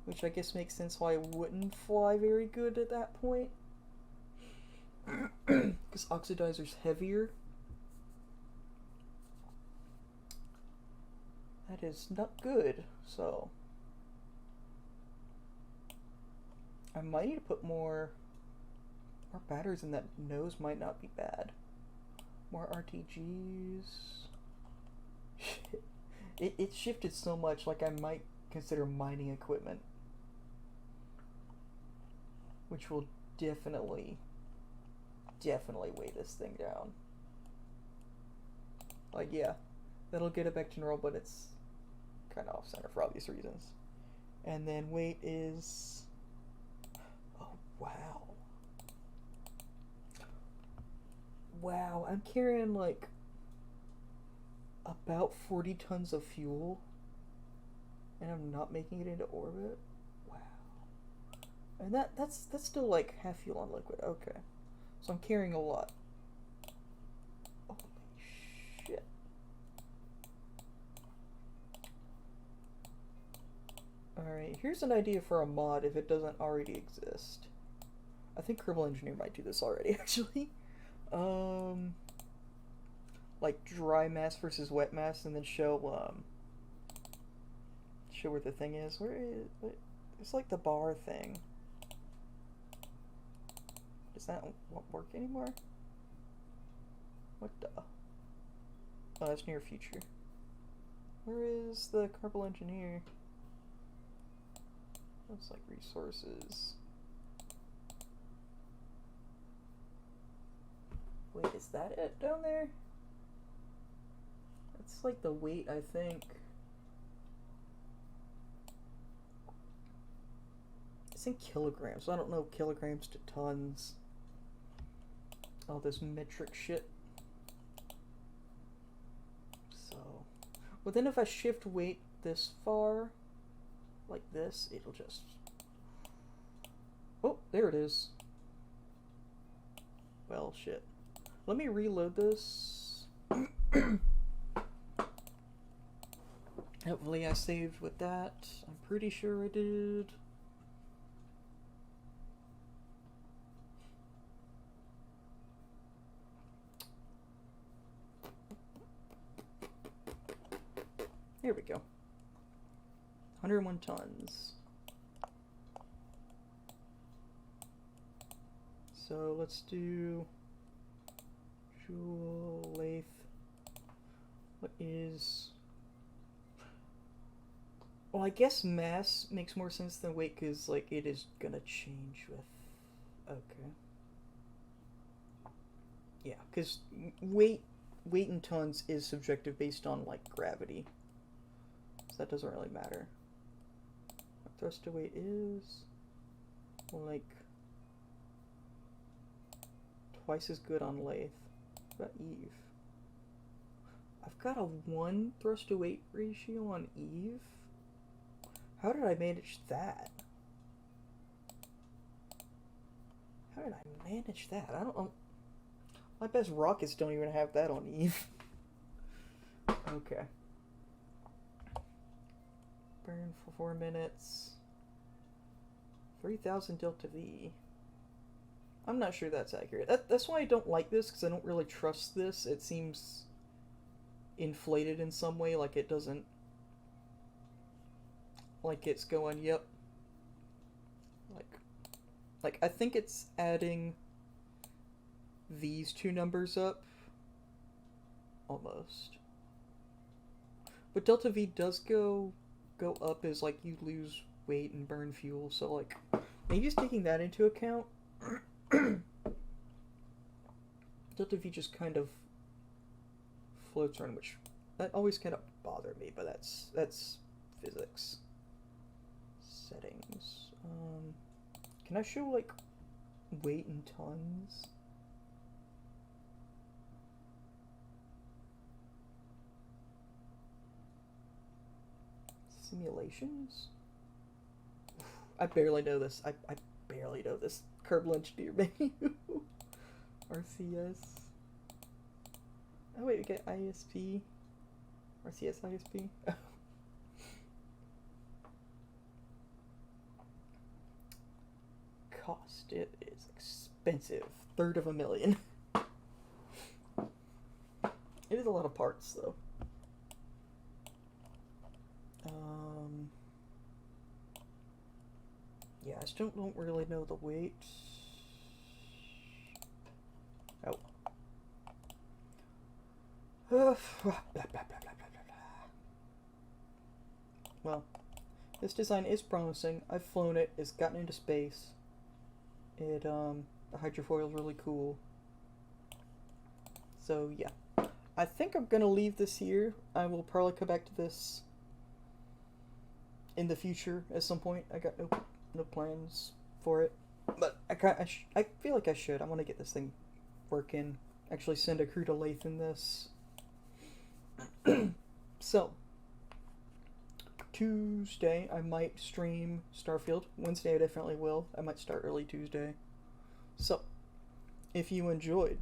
which I guess makes sense why it wouldn't fly very good at that point. Because oxidizer's heavier. That is not good, so I might need to put more batteries in that nose. Might not be bad. More RTGs. It shifted so much, like I might consider mining equipment, which will definitely weigh this thing down. Like, yeah, that'll get it back to normal, but it's kind of off center for obvious reasons. And then weight is... Oh, wow. Wow, I'm carrying like about 40 tons of fuel, and I'm not making it into orbit. Wow. And that's still like half fuel on liquid. Okay. So I'm carrying a lot. Holy shit. Alright, here's an idea for a mod if it doesn't already exist. I think Kerbal Engineer might do this already, actually. Like dry mass versus wet mass, and then show where the thing is. Where is it? It's like the bar thing. Does that won't work anymore? What the? Oh, that's near future. Where is the Kerbal Engineer? Looks like resources. Wait, is that it down there? It's like the weight, I think. It's in kilograms. So I don't know kilograms to tons. All this metric shit. So, well then if I shift weight this far, like this, it'll just... Oh, there it is. Well, shit. Let me reload this. Hopefully I saved with that. I'm pretty sure I did. Here we go. 101 tons. So let's do Joule Laythe. What is Well, I guess mass makes more sense than weight because, like, it is gonna change with. Okay. Yeah, because weight in tons is subjective based on, like, gravity. So that doesn't really matter. What thrust to weight is, like, twice as good on Laythe. What about Eve? I've got a 1 thrust to weight ratio on Eve? How did I manage that? How did I manage that? I don't know. My best rockets don't even have that on Eve. Okay. Burn for 4 minutes. 3000 delta V. I'm not sure that's accurate. That's why I don't like this, because I don't really trust this. It seems inflated in some way, like it doesn't... Like it's going, yep. Like I think it's adding these two numbers up. Almost. But delta V does go up as, like, you lose weight and burn fuel, so, like, maybe just taking that into account. Delta V just kind of floats around, which that always kind of bothered me, but that's physics. Settings. Can I show, like, weight in tons? Simulations? I barely know this. I barely know this. Kerbal Engineer menu. RCS. Oh wait, we get ISP. RCS ISP. Cost. It is expensive. $350,000. It is a lot of parts though. Yeah, I still don't really know the weight. Oh. Well, this design is promising. I've flown it. It's gotten into space. The hydrofoil is really cool. So yeah, I think I'm gonna leave this here. I will probably come back to this in the future at some point. I got no plans for it, but I feel like I should. I want to get this thing working. Actually, send a crew to Laythe in this. So Tuesday I might stream Starfield. Wednesday I definitely will. I might start early Tuesday. So if you enjoyed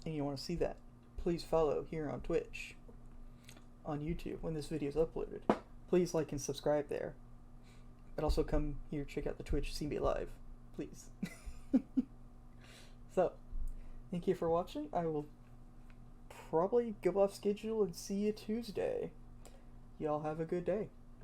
and you want to see that, please follow here on Twitch, on YouTube when this video is uploaded. Please like and subscribe there. But also come here, check out the Twitch, see me live, please. So, thank you for watching. I will probably go off schedule and see you Tuesday. Y'all have a good day.